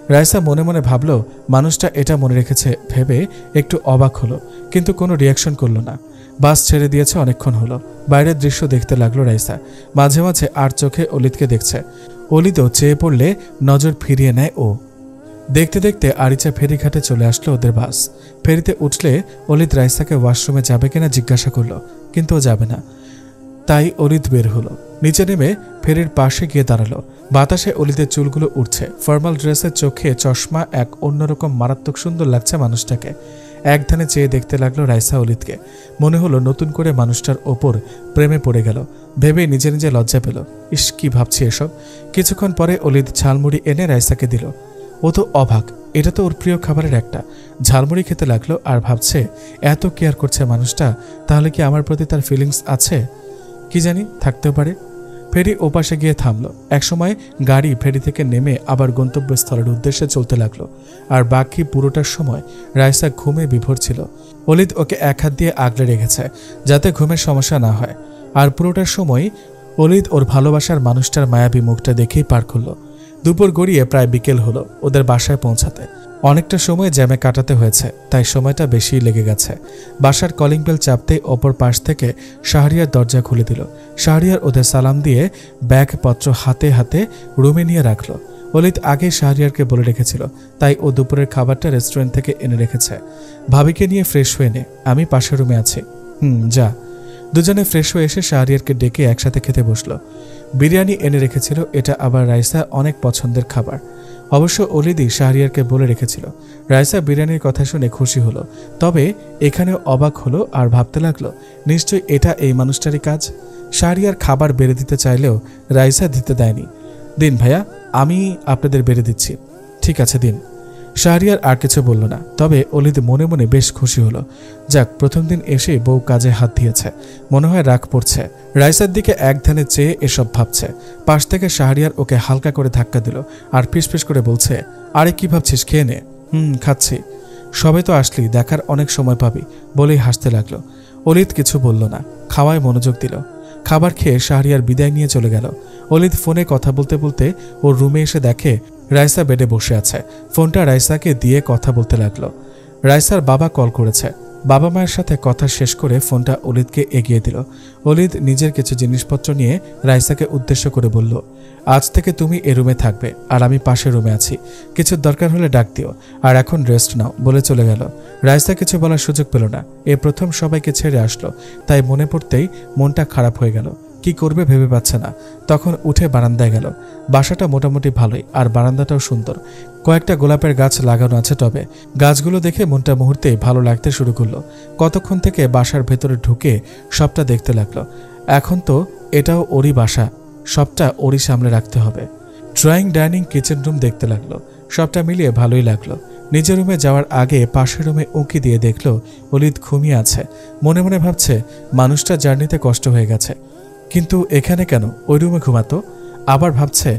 রাইসা মনে মনে ভাবল, মানুষটা এটা মনে রেখেছে ভেবে একটু অবাক হলো, কিন্তু কোনো রিয়াকশন করলো না। বাস ছেড়ে দিয়েছে অনেকক্ষণ হলো। বাইরের দৃশ্য দেখতে লাগলো রাইসা। মাঝে মাঝে আর চোখে অলিদকে দেখছে। অলিদও চেয়ে পড়লে নজর ফিরিয়ে নেয় ও। দেখতে দেখতে আরিচা ফেরিঘাটে চলে আসলো ওদের বাস। ফেরিতে উঠলে অলিদ রাইসাকে ওয়াশরুমে যাবে কিনা জিজ্ঞাসা করলো, কিন্তু ও যাবে না। তাই অলিদ বের হলো। নিচে নেমে ফেরির পাশে গিয়ে দাঁড়ালো। বাতাসে অলিদের চুলগুলো উঠছে। ফর্মাল ড্রেসের চোখে চশমা, এক অন্যরকম মারাত্মক সুন্দর লাগছে মানুষটাকে। এক ধ্যানে চেয়ে দেখতে লাগলো রাইসা অলিদকে। মনে হলো নতুন করে মানুষটার ওপর প্রেমে পড়ে গেল। ভেবে নিজে নিজে লজ্জা পেল। ইস, কি ভাবছি এসব। কিছুক্ষণ পরে অলিদ ঝালমুড়ি এনে রাইসাকে দিল। ও তো অবাক, এটা তো ওর প্রিয় খাবারের একটা। ঝালমুড়ি খেতে লাগলো আর ভাবছে, এত কেয়ার করছে মানুষটা, তাহলে কি আমার প্রতি তার ফিলিংস আছে? কি জানি, থাকতেও পারে। ফেরি ওপাশে গিয়ে থামলো। একসময় গাড়ি ফেরি থেকে নেমে আবার গন্তব্যস্থলের উদ্দেশ্যে চলতে লাগলো। আর বাকি পুরোটার সময় রাইসা ঘুমে বিভোর ছিল। অলিদ ওকে এক হাত দিয়ে আগলে রেখেছে যাতে ঘুমের সমস্যা না হয়। আর পুরোটার সময় অলিদ ওর ভালোবাসার মানুষটার মায়াবী মুখটা দেখেই পার করলো। দুপুর গড়িয়ে প্রায় বিকেল হলো ওদের বাসায় পৌঁছাতে। অনেকটা সময় জ্যামে কাটাতে হয়েছে, তাই সময়টা বেশি লেগে গেছে। বাসার কলিং বেল চাপতেই অপর পাশ থেকে শাহরিয়ার দরজা খুলে দিল। শাহরিয়ার ওদের সালাম দিয়ে ব্যাগপত্র হাতে হাতে রুমে নিয়ে রাখলো। অলিদ আগে শাহরিয়ারকে বলে রেখেছিল, তাই ও দুপুরের খাবারটা রেস্টুরেন্ট থেকে এনে রেখেছে। ভাবিকে নিয়ে ফ্রেশ হয়ে নে, আমি পাশের রুমে আছি। যা। দুজনে ফ্রেশ হয়ে এসে শাহরিয়ারকে ডেকে একসাথে খেতে বসলো। বিরিয়ানি এনে রেখেছিল, এটা আবার রাইসা অনেক পছন্দের খাবার। অবশ্য অলিদি শাহরিয়ারকে বলে রেখেছিল। রাইসা বিরিয়ানির কথা শুনে খুশি হলো, তবে এখানেও অবাক হলো আর ভাবতে লাগলো, নিশ্চয়ই এটা এই মানুষটারই কাজ। শাহরিয়ার খাবার বেড়ে দিতে চাইলেও রাইসা দিতে দেয়নি। দিন ভাইয়া, আমি আপনাদের বেড়ে দিচ্ছি। ঠিক আছে, দিন। শাহরিয়ার আর কিছু বলল না, তবে অলিদ মনে মনে বেশ খুশি হলো। যাক, প্রথম দিন এসে বউ কাজে হাত দিয়েছে, মনে হয় রাগ পড়ছে। রাইসার দিকে এক ধ্যানে চেয়ে এসব ভাবছে। পাশ থেকে শাহরিয়ার ওকে হালকা করে ধাক্কা দিল আর ফিসফিস করে বলছে, আরে কি ভাবছিস, খেয়ে নে। খাচ্ছি। সবে তো আসলি, দেখার অনেক সময় পাবি, বলেই হাসতে লাগলো। অলিদ কিছু বলল না, খাওয়ায় মনোযোগ দিল। খাবার খেয়ে শাহরিয়ার বিদায় নিয়ে চলে গেল। অলিদ ফোনে কথা বলতে বলতে ওর রুমে এসে দেখে রাইসা বেডে বসে আছে। ফোনটা রাইসাকে দিয়ে কথা বলতে লাগলো। রাইসার বাবা কল করেছে। বাবা মায়ের সাথে কথা শেষ করে ফোনটা অলিদকে এগিয়ে দিল। অলিদ নিজের কিছু জিনিসপত্র নিয়ে রাইসাকে উদ্দেশ্য করে বলল, আজ থেকে তুমি এ রুমে থাকবে, আর আমি পাশের রুমে আছি, কিছু দরকার হলে ডাক দিও, আর এখন রেস্ট নাও, বলে চলে গেল। রাইসা কিছু বলার সুযোগ পেল না। এ প্রথম সবাইকে ছেড়ে আসলো, তাই মনে পড়তেই মনটা খারাপ হয়ে গেল। কি করবে ভেবে পাচ্ছে না। তখন উঠে বারান্দায় গেল। বাসাটা মোটামুটি ভালোই, আর বারান্দাটাও সুন্দর। কয়েকটা গোলাপের গাছ লাগানো আছে, তবে গাছগুলো দেখে মনটা মুহূর্তেই ভালো লাগতে শুরু করলো। কতক্ষণ থেকে বাসার ভেতরে ঢুকে সবটা দেখতে লাগলো। এখন তো এটাও ওরই বাসা, সবটা ওরই সামনে রাখতে হবে। ড্রয়িং, ডাইনিং, কিচেন রুম দেখতে লাগলো। সবটা মিলিয়ে ভালোই লাগলো। নিজের রুমে যাওয়ার আগে পাশের রুমে উঁকি দিয়ে দেখল অলিদ ঘুমিয়ে আছে। মনে মনে ভাবছে মানুষটা জার্নিতে কষ্ট হয়ে গেছে, কিন্তু এখানে কেন ওই রুমে ঘুমাতো। আবার ভাবছে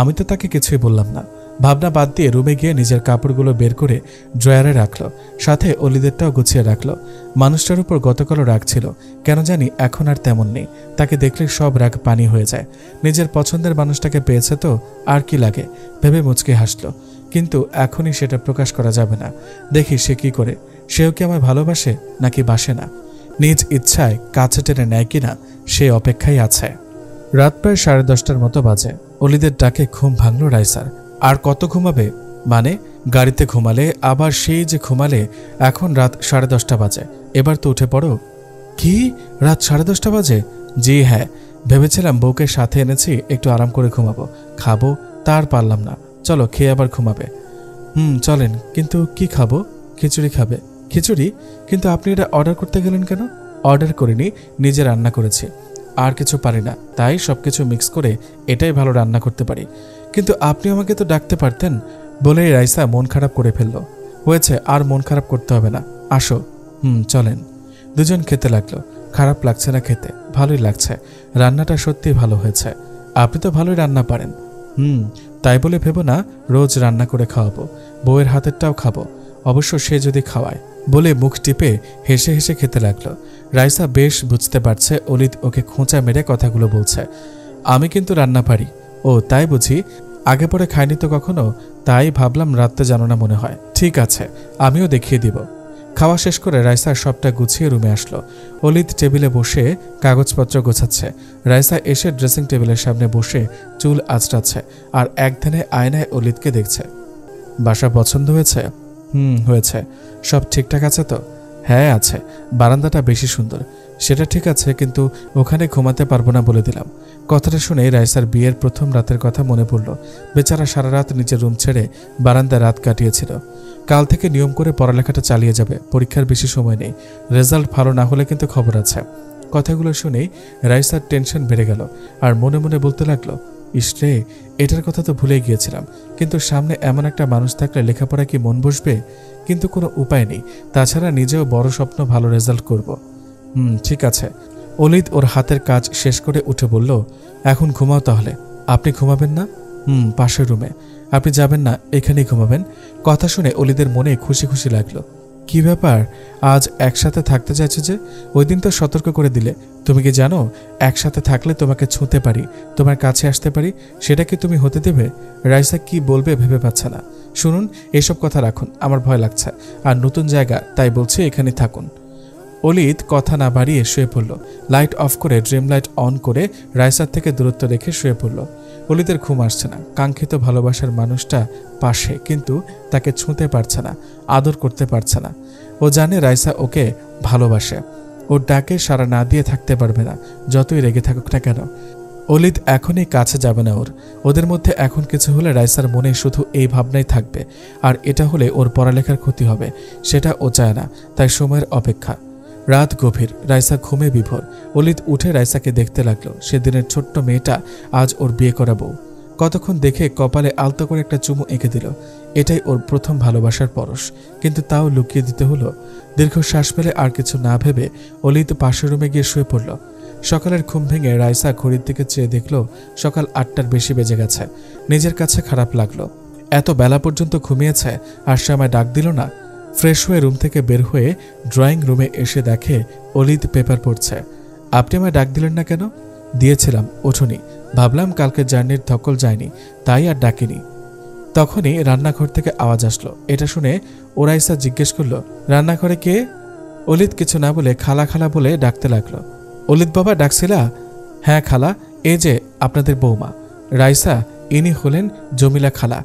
আমি তো তাকে কিছুই বললাম না। ভাবনা বাদ দিয়ে রুমে গিয়ে নিজের কাপড়গুলো বের করে ড্রয়ারে রাখলো, সাথে অলিদেরটাও গুছিয়ে রাখলো। মানুষটার উপর গতকালও রাগ ছিল, কেন জানি এখন আর তেমন নেই। তাকে দেখলে সব রাগ পানি হয়ে যায়। নিজের পছন্দের মানুষটাকে পেয়েছে তো আর কি লাগে ভেবে মুচকে হাসলো। কিন্তু এখনই সেটা প্রকাশ করা যাবে না। দেখি সে কি করে, সেও কি আমায় ভালোবাসে নাকি বাসে না, নিজ ইচ্ছায় কাছে টেনে নেয় কিনা সে অপেক্ষায় আছে। রাত প্রায় 10:30টার মতো বাজে। অলিদের ডাকে ঘুম ভাঙল রাইসার। আর কত ঘুমাবে, মানে গাড়িতে ঘুমালে আবার সেই যে ঘুমালে। এখন রাত 10:30 বাজে, এবার তো উঠে পড়ো। কি রাত 10:30 বাজে? জি হ্যাঁ, ভেবেছিলাম বউকে সাথে এনেছি একটু আরাম করে ঘুমাবো, খাবো, তার পারলাম না। চলো খেয়ে আবার ঘুমাবে। চলেন, কিন্তু কি খাবো? খিচুড়ি খাবে? খিচুড়ি? কিন্তু আপনি এটা অর্ডার করতে গেলেন কেন? অর্ডার করিনি, নিজে রান্না করেছি। আর কিছু পারি না, তাই সবকিছু মিক্স করে এটাই ভালো রান্না করতে পারি। কিন্তু আপনি আমাকে তো ডাকতে পারতেন। বলে রাইসা মন খারাপ করে ফেলল। হয়েছে, আর মন খারাপ করতে হবে না, আসো। চলেন। দুজন খেতে লাগলো। খারাপ লাগছে না খেতে, ভালোই লাগছে। রান্নাটা সত্যিই ভালো হয়েছে। আপনি তো ভালোই রান্না পারেন। তাই বলে ভেবো না রোজ রান্না করে খাওয়াবো, বউয়ের হাতেরটাও খাবো, অবশ্য সে যদি খাওয়ায়। বলে মুখ টিপে হেসে হেসে খেতে লাগলো। রাইসা বেশ বুঝতে পারছে অলিদ ওকে খোঁচা মেরে কথাগুলো বলছে। আমি কিন্তু রান্না পারি। ও তাই বুঝি? আগে পরে খাইনি তো কখনো, তাই ভাবলাম রাত্রে জানো না মনে হয়। ঠিক আছে, আমিও দেখিয়ে দিব। খাওয়া শেষ করে রাইসা সবটা গুছিয়ে রুমে আসলো। অলিদ টেবিলে বসে কাগজপত্র গোছাচ্ছে। রাইসা এসে ড্রেসিং টেবিলের সামনে বসে চুল আঁচড়াচ্ছে আর একধানে আয়নায় অলিদকে দেখছে। বাসা পছন্দ হয়েছে? হয়েছে। সব ঠিকঠাক আছে তো? হ্যাঁ আছে। বারান্দাটা বেশি সুন্দর। সেটা ঠিক আছে, কিন্তু ওখানে ঘুমাতে পারবো না বলে দিলাম। কথাটা শুনে রাইসার বিয়ের প্রথম রাতের কথা মনে পড়ল। বেচারা সারা রাত নিজের রুম ছেড়ে বারান্দায় রাত কাটিয়েছিল। কাল থেকে নিয়ম করে পড়ালেখাটা চালিয়ে যাবে, পরীক্ষার বেশি সময় নেই। রেজাল্ট ভালো না হলে কিন্তু খবর আছে। কথাগুলো শুনেই রাইসার টেনশন বেড়ে গেল আর মনে মনে বলতে লাগলো, ইসরে, এটার কথা তো ভুলে গিয়েছিলাম। কিন্তু সামনে এমন একটা মানুষ থাকলে লেখাপড়া কি মন বসবে? কিন্তু কোনো উপায় নেই। তাছাড়া নিজেও বড় স্বপ্ন, ভালো রেজাল্ট করব। ঠিক আছে। অলিদ ওর হাতের কাজ শেষ করে উঠে বলল, এখন ঘুমাও তাহলে। আপনি ঘুমাবেন না? পাশের রুমে। আপনি যাবেন না, এখানেই ঘুমাবেন? কথা শুনে অলিদের মনে খুশি খুশি লাগলো। কি ব্যাপার, আজ একসাথে থাকতে চাইছো যে? ওই দিন তো সতর্ক করে দিলে। তুমি কি জানো একসাথে থাকলে তোমাকে ছুঁতে পারি, তোমার কাছে আসতে পারি? সেটা কি তুমি হতে দেবে? রাইসা কি বলবে ভেবে পাচ্ছে না। শুনুন, এসব কথা রাখুন, আমার ভয় লাগছে। আর নতুন জায়গা, তাই বলছি এখানে থাকুন। অলিদ কথা না বাড়িয়ে শুয়ে পড়ল। লাইট অফ করে ড্রিম লাইট অন করে রাইসার থেকে দূরত্ব রেখে শুয়ে পড়ল। অলিদের ঘুম আসছে না। কাঙ্ক্ষিত ভালোবাসার মানুষটা পাশে, কিন্তু তাকে ছুঁতে পারছে না, আদর করতে পারছে না। ও জানে রাইসা ওকে ভালোবাসে। ওর ডাকে সাড়া না দিয়ে থাকতে পারবে না, যতই রেগে থাকুক না কেন। অলিদ এখনই কাছে যাবে না ওদের মধ্যে এখন কিছু হলে রাইসার মনে শুধু এই ভাবনাই থাকবে, আর এটা হলে ওর পড়ালেখার ক্ষতি হবে। সেটা ও চায় না, তাই সময়ের অপেক্ষা। রাত গভীর, রাইসা ঘুমে বিভোর। অলিদ উঠে রাইসাকে দেখতে লাগলো। সেদিনের ছোট্ট মেয়েটা আজ ওর বিয়ে করা বউ। কতক্ষণ দেখে কপালে আলতো করে একটা চুমু এঁকে দিল। এটাই ওর প্রথম ভালোবাসার পরশ, কিন্তু তাও লুকিয়ে দিতে হলো। দীর্ঘ শ্বাস ফেলে আর কিছু না ভেবে অলিদ পাশের রুমে গিয়ে শুয়ে পড়ল। সকালের ঘুম ভেঙে রাইসা ঘড়ির দিকে চেয়ে দেখল সকাল 8টার বেশি বেজে গেছে। নিজের কাছে খারাপ লাগলো, এত বেলা পর্যন্ত ঘুমিয়েছে আর সে আমায় ডাক দিল না। ফ্রেশ হয়ে রুম থেকে বের হয়ে ড্রয়িং রুমে এসে দেখে অলিদ পেপার পড়ছে। আপনি আমায় ডাক দিলেন না কেন? দিয়েছিলাম, ওঠোনি। ভাবলাম কালকে জার্নির ধকল যায়নি, তাই আর ডাকিনি। তখনই রান্নাঘর থেকে আওয়াজ আসলো। এটা শুনে রাইসা জিজ্ঞেস করলো, রান্নাঘরে কে? অলিদ কিছু না বলে খালা খালা বলে ডাকতে লাগলো। অলিদ বাবা ডাকছিলা? হ্যাঁ খালা, এই যে আপনাদের বৌমা। রাইসা, ইনি হলেন জমিলা খালা।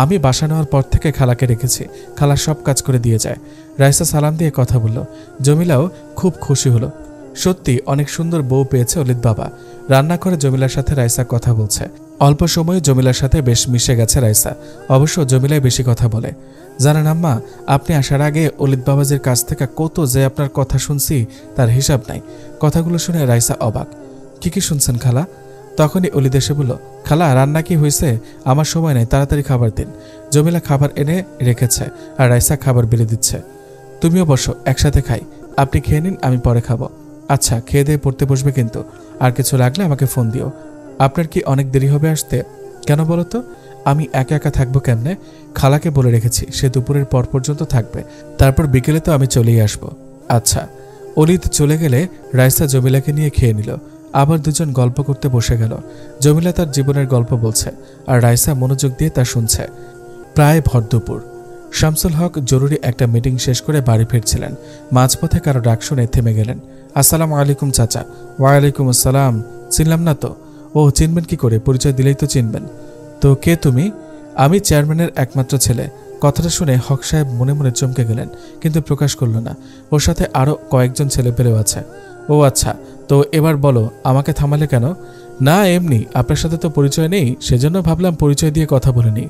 আমি বাসা নেওয়ার পর থেকে খালাকে রেখেছি, খালা সব কাজ করে দিয়ে যায়। রাইসা সালাম দিয়ে কথা বলল। জমিলাও খুব খুশি হলো। সত্যি অনেক সুন্দর বউ পেয়েছে অলিদ বাবা। রান্না করে জমিলার সাথে রাইসা কথা বলছে। অল্প সময়ে জমিলার সাথে বেশ মিশে গেছে রাইসা। অবশ্য জমিলাই বেশি কথা বলে। জানেন আম্মা, আপনি আসার আগে অলিদ বাবাজির কাছ থেকে কত যে আপনার কথা শুনছি তার হিসাব নাই। কথাগুলো শুনে রাইসা অবাক। কি শুনছেন খালা? তখনই অলিদ এসে বলল, খালা রান্না কি হয়েছে? আমার সময় নেই, তাড়াতাড়ি খাবার দিন। জমিলা খাবার এনে রেখেছে আর রাইসা খাবার বেড়ে দিচ্ছে। তুমিও বসো, একসাথে খাই। আপনি খেয়ে নিন, আমি পরে খাবো। আচ্ছা, খেয়ে দিয়ে পড়তে বসবে কিন্তু। আর কিছু লাগলে আমাকে ফোন দিও। আপনার কি অনেক দেরি হবে আসতে? কেন বলো তো? আমি একা একা থাকবো কেমনে? খালাকে বলে রেখেছি সে দুপুরের পর পর্যন্ত থাকবে, তারপর বিকেলে তো আমি চলেই আসবো। আচ্ছা। অলিদ চলে গেলে রাইসা জমিলাকে নিয়ে খেয়ে নিল। আবার দুজন গল্প করতে বসে গেল। জমিলা তার জীবনের গল্প বলছে আর রাইসা মনোযোগ দিয়ে তা শুনছে। প্রায় ভর দুপুর। শামসুল হক জরুরি একটা মিটিং শেষ করে বাড়ি ফিরছিলেন। মাঝপথে কারো ডাক শুনে থেমে গেলেন। আসসালামু আলাইকুম চাচা। ওয়ালাইকুম আসসালাম। চিনলাম না তো। ও চিনবেন কি করে? পরিচয় দিলেই তো চিনবেন। তো কে তুমি? আমি চেয়ারম্যানের একমাত্র ছেলে। কথাটা শুনে হক সাহেব মনে মনে চমকে গেলেন, কিন্তু প্রকাশ করল না। ওর সাথে আরও কয়েকজন ছেলেপেলেও আছে। ও আচ্ছা, তো এবার বলো, আমাকে থামালে কেন? না এমনি, আপনার সাথে তো পরিচয় নেই, সেজন্য ভাবলাম পরিচয় দিয়ে কথা বলে নিই।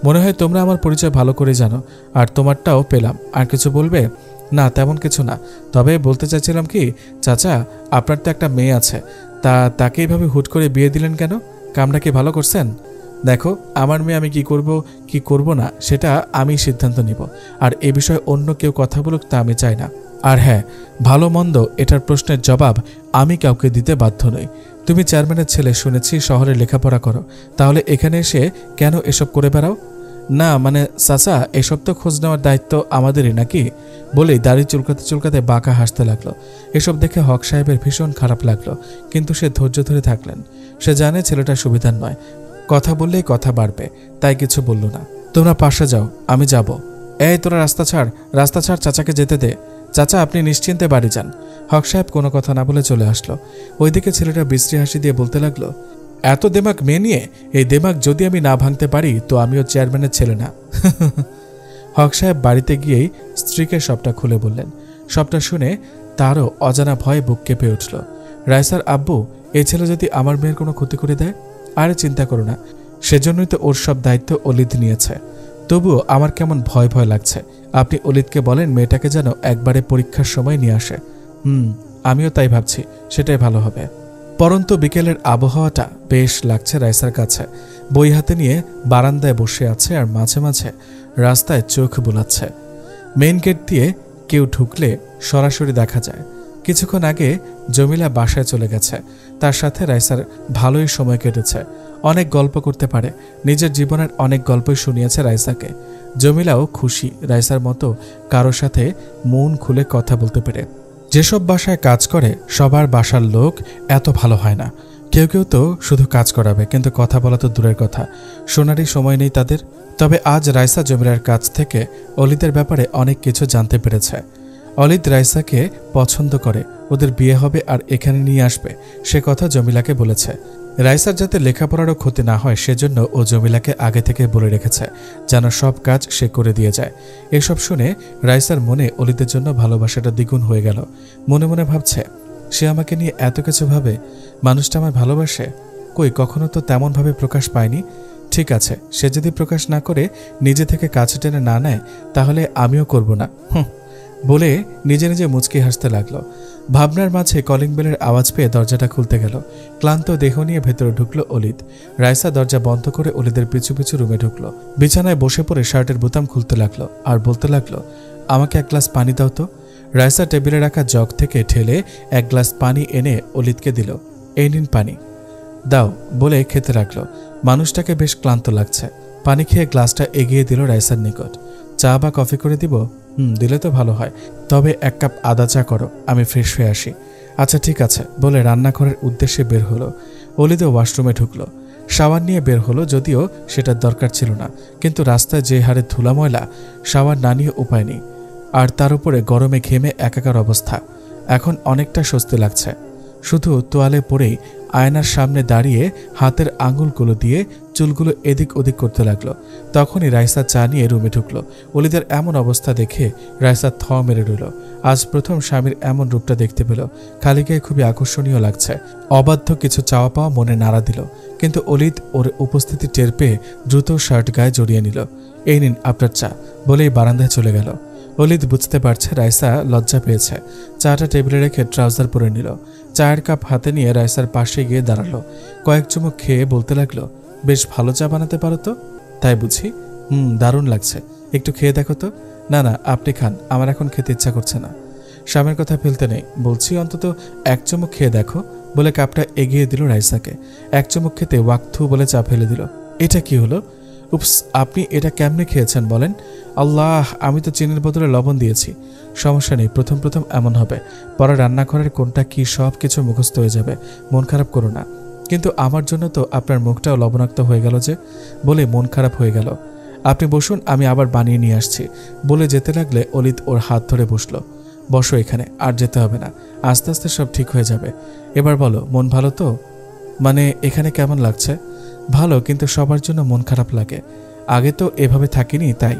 মনে হয় তোমরা আমার পরিচয় ভালো করে জানো, আর তোমারটাও পেলাম। আর কিছু বলবে? না তেমন কিছু না, তবে বলতে চাইছিলাম কি চাচা, আপনার তো একটা মেয়ে আছে, তাকে এইভাবে হুট করে বিয়ে দিলেন কেন? কামটা কি ভালো করছেন? দেখো, আমার মেয়ে আমি কি করব না সেটা আমি সিদ্ধান্ত নিব, আর এ বিষয়ে অন্য কেউ কথা বলুক তা আমি চাই না। আর হ্যাঁ, ভালো মন্দ এটার প্রশ্নের জবাব আমি কাউকে দিতে বাধ্য নই। তুমি চেয়ারম্যানের ছেলে, শুনেছি শহরে লেখাপড়া করো, তাহলে এখানে এসে কেন এসব করে বেড়াও? না মানে চাচা, এসব তো খোঁজ নেওয়ার দায়িত্ব আমাদেরই নাকি? বলেই দাড়ি চুলকাতে চুলকাতে বাঁকা হাসতে লাগলো। এসব দেখে হক সাহেবের ভীষণ খারাপ লাগলো, কিন্তু সে ধৈর্য ধরে থাকলেন। সে জানে ছেলেটা সুবিধার নয়, কথা বললেই কথা বাড়বে, তাই কিছু বলল না। তোমরা পাশে যাও, আমি যাব। এই তোরা রাস্তা ছাড়, চাচাকে যেতে দে। চাচা আপনি নিশ্চিন্তে বাড়ি যান। হক সাহেব কোনো কথা না বলে চলে আসলো। ওইদিকে ছেলেটা বিশ্রী হাসি দিয়ে বলতে লাগলো, এত দেমাগ মেয়ে নিয়ে, এই দেমাগ যদি আমি না ভাঙতে পারি তো আমিও চেয়ারম্যানের ছেলে না। হক সাহেব বাড়িতে গিয়েই স্ত্রীকে সবটা খুলে বললেন। সবটা শুনে তারও অজানা ভয়ে বুক কেঁপে উঠল। রাইসার আব্বু, এই ছেলে যদি আমার মেয়ের কোনো ক্ষতি করে দেয়? আরে চিন্তা করো না, সেজন্যই তো ওর সব দায়িত্ব অলিদ নিয়েছে। তবুও আমার কেমন ভয় ভয় লাগছে। আপনি অলিদকে বলেন মেয়েটাকে যেন একবারে পরীক্ষার সময় নিয়ে আসে। আমিও তাই ভাবছি, সেটাই ভালো হবে। পরন্তু বিকেলের আবহাওয়াটা বেশ লাগছে রাইসার কাছে। বই হাতে নিয়ে বারান্দায় বসে আছে আর মাঝে মাঝে রাস্তায় চোখ বুলাচ্ছে। মেইন গেট দিয়ে কেউ ঢুকলে সরাসরি দেখা যায়। কিছুক্ষণ আগে জমিলা বাসায় চলে গেছে। তার সাথে রাইসার ভালোই সময় কেটেছে। অনেক গল্প করতে পারে, নিজের জীবনের অনেক গল্পই শুনিয়েছে রাইসাকে। জমিলাও খুশি রাইসার মতো কারো সাথে মন খুলে কথা বলতে পেরে। যেসব বাসায় কাজ করে সবার বাসার লোক এত ভালো হয় না। কেউ কেউ তো শুধু কাজ করাবে, কিন্তু কথা বলা তো দূরের কথা, শোনারই সময় নেই তাদের। তবে আজ রাইসা জমিলার কাছ থেকে অলিদের ব্যাপারে অনেক কিছু জানতে পেরেছে। অলিদ রাইসাকে পছন্দ করে, ওদের বিয়ে হবে আর এখানে নিয়ে আসবে, সে কথা জমিলাকে বলেছে। রাইসার যাতে লেখাপড়ারও ক্ষতি না হয় সেজন্য ও জমিলাকে আগে থেকে বলে রেখেছে, যেন সব কাজ সে করে দিয়ে যায়। এসব শুনে রাইসার মনে অলিদের জন্য ভালোবাসাটা দ্বিগুণ হয়ে গেল। মনে মনে ভাবছে, সে আমাকে নিয়ে এত কিছু ভাবে, মানুষটা আমায় ভালোবাসে? কই, কখনো তো তেমনভাবে প্রকাশ পায়নি। ঠিক আছে, সে যদি প্রকাশ না করে, নিজে থেকে কাছে টেনে না নেয়, তাহলে আমিও করব না বলে নিজে নিজে মুচকি হাসতে লাগলো। ভাবনার মাঝে কলিং বেলের আওয়াজ পেয়ে দরজাটা খুলতে গেল। ক্লান্ত দেহ নিয়ে ভেতরে ঢুকলো অলিদ। রাইসা দরজা বন্ধ করে অলিদের পিছু পিছু রুমে ঢুকলো। বিছানায় বসে পড়ে শার্টের বোতাম খুলতে লাগলো আর বলতে লাগলো, আমাকে এক গ্লাস পানি দাও তো। রাইসা টেবিলে রাখা জগ থেকে ঠেলে এক গ্লাস পানি এনে অলিদকে দিল। এই নিন পানি। দাও বলে খেতে রাখলো। মানুষটাকে বেশ ক্লান্ত লাগছে। পানি খেয়ে গ্লাসটা এগিয়ে দিল রাইসার নিকট। চা বা কফি করে দিব? দিলে তো ভালো হয়, তবে এক কাপ আদা চা করো, আমি ফ্রেশ হয়ে আসি। আচ্ছা ঠিক আছে বলে রান্নাঘরের উদ্দেশ্যে বের হলো। অলিদও ওয়াশরুমে ঢুকলো। শাওয়ার নিয়ে বের হলো, যদিও সেটার দরকার ছিল না, কিন্তু রাস্তায় যে হারে ধুলা ময়লা, শাওয়ার না নিয়ে উপায় নেই। আর তার উপরে গরমে ঘেমে একাকার অবস্থা। এখন অনেকটা স্বস্তি লাগছে। শুধু তোয়ালে পরেই আয়নার সামনে দাঁড়িয়ে হাতের আঙুলগুলো দিয়ে চুলগুলো এদিক ওদিক করতে লাগলো। তখনই রাইসা চা নিয়ে রুমে ঢুকলো। অলিদের এমন অবস্থা দেখে রাইসা থ মেরে রইল। আজ প্রথম স্বামীর এমন রূপটা দেখতে পেল। খালি গায়ে খুবই আকর্ষণীয় লাগছে। অবাধ্য কিছু চাওয়া পাওয়া মনে নাড়া দিল, কিন্তু অলিদ ওর উপস্থিতি টের পেয়ে দ্রুত শার্ট গায়ে জড়িয়ে নিল। এই নিন আপনার চা বলেই বারান্দায় চলে গেল। অলিদ বুঝতে পারছে রাইসা লজ্জা পেয়েছে। চাটা টেবিলে রেখে ট্রাউজার পরে নিল। চায়ের কাপ হাতে নিয়ে রাইসার পাশে গিয়ে দাঁড়ালো। কয়েক চুমুক খেয়ে বলতে লাগলো, বেশ ভালো চা বানাতে পারো তো? তাই বুঝি? দারুণ লাগছে, একটু খেয়ে দেখো তো। না না, আপনি খান, আমার এখন খেতে ইচ্ছা করছে না। স্বামীর কথা ফেলতে নেই, বলছি অন্তত এক চুমুক খেয়ে দেখো বলে কাপটা এগিয়ে দিল রাইসাকে। এক চুমুক খেতে ওয়াক্থু বলে চা ফেলে দিল। এটা কি হলো? উপস, আপনি এটা কেমনে খেয়েছেন বলেন? আল্লাহ, আমি তো চিনির বদলে লবণ দিয়েছি। সমস্যা নেই, প্রথম প্রথম এমন হবে, পরে রান্নাঘরের কোনটা কি সব কিছু মুখস্থ হয়ে যাবে, মন খারাপ করো না। কিন্তু আমার জন্য তো আপনার মুখটাও লবণাক্ত হয়ে গেল যে, বলে মন খারাপ হয়ে গেল। আপনি বসুন, আমি আবার বানিয়ে নিয়ে আসছি বলে যেতে লাগলে অলিদ ওর হাত ধরে বসলো। বসো এখানে, আর যেতে হবে না, আস্তে আস্তে সব ঠিক হয়ে যাবে। এবার বলো, মন ভালো তো? মানে এখানে কেমন লাগছে? ভালো, কিন্তু সবার জন্য মন খারাপ লাগে। আগে তো এভাবে থাকিনি, তাই।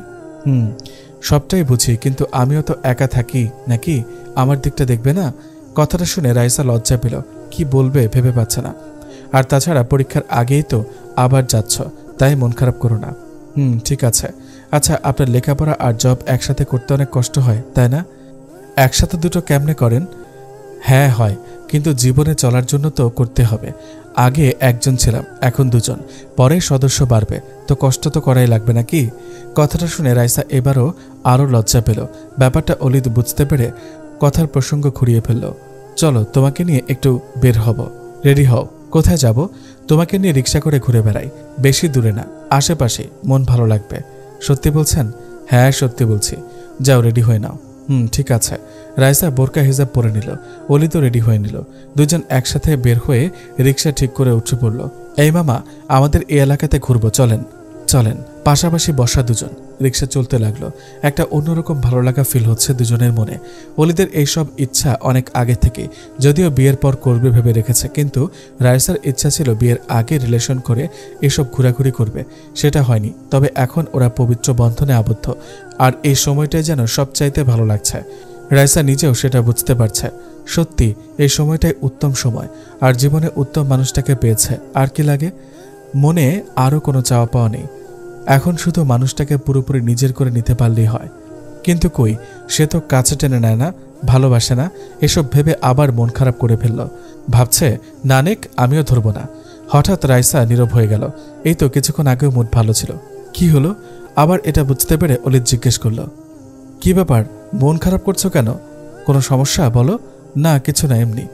সবটাই বুঝি, কিন্তু আমিও তো একা থাকি নাকি? আমার দিকটা দেখবে না? কথাটা শুনে রাইসা লজ্জা পেল, কি বলবে ভেবে পাচ্ছে না। আর তাছাড়া পরীক্ষার আগেই তো আবার যাচ্ছ, তাই মন খারাপ করো না। ঠিক আছে। আচ্ছা, আপনার লেখাপড়া আর জব একসাথে করতে অনেক কষ্ট হয়, তাই না? একসাথে দুটো কেমনে করেন? হ্যাঁ হয়, কিন্তু জীবনে চলার জন্য তো করতে হবে। আগে একজন ছিলাম, এখন দুজন, পরে সদস্য বাড়বে, তো কষ্ট তো করাই লাগবে নাকি? কথাটা শুনে রাইসা এবারও আরও লজ্জা পেল। ব্যাপারটা অলিদ বুঝতে পেরে কথার প্রসঙ্গ ঘুরিয়ে ফেলল। চলো, তোমাকে নিয়ে একটু বের হব। রেডি হও। কোথায় যাব? তোমাকে নিয়ে রিক্সা করে ঘুরে বেড়াই, বেশি দূরে না, আশেপাশে, মন ভালো লাগবে। সত্যি বলছেন? হ্যাঁ সত্যি বলছি। যাও, রেডি হয়ে নাও। ঠিক আছে। রাইসা বোরকা হিজাব পরে নিল, অলিদও রেডি হয়ে নিল। দুজন একসাথে বের হয়ে রিক্সা ঠিক করে উঠে পড়ল। এই মামা, আমাদের এই এলাকাতে ঘুরবো, চলেন। চলেন। পাশাপাশি বসা দুজন, রিক্সা চলতে লাগলো। একটা অন্যরকম ভালো লাগা ফিল হচ্ছে দুজনের মনে। অলিদের এইসব ইচ্ছা অনেক আগে থেকে, যদিও বিয়ের পর করবে ভেবে রেখেছে, কিন্তু রাইসার ইচ্ছা ছিল বিয়ের আগে রিলেশন করে এসব ঘোরাঘুরি করবে, সেটা হয়নি। তবে এখন ওরা পবিত্র বন্ধনে আবদ্ধ, আর এই সময়টাই যেন সবচাইতে ভালো লাগছে। রাইসা নিজেও সেটা বুঝতে পারছে। সত্যি এই সময়টাই উত্তম সময়, আর জীবনে উত্তম মানুষটাকে পেয়েছে। আর কি লাগে? মনে আরও কোনো চাওয়া পাওয়া নেই। এখন শুধু মানুষটাকে পুরোপুরি নিজের করে নিতে পারলেই হয়। কিন্তু কই, সে তো কাছে টেনে নেয় না, ভালোবাসে না। এসব ভেবে আবার মন খারাপ করে ফেলল। ভাবছে, নানেক, আমিও ধরব না। হঠাৎ রাইসা নীরব হয়ে গেল। এই তো কিছুক্ষণ আগেও মুড ভালো ছিল, কি হলো? আবার এটা বুঝতে পেরে অলিদ জিজ্ঞেস করল, কি ব্যাপার, মন খারাপ করছো কেন? কোনো সমস্যা বলো? না কিছু না, এমনি।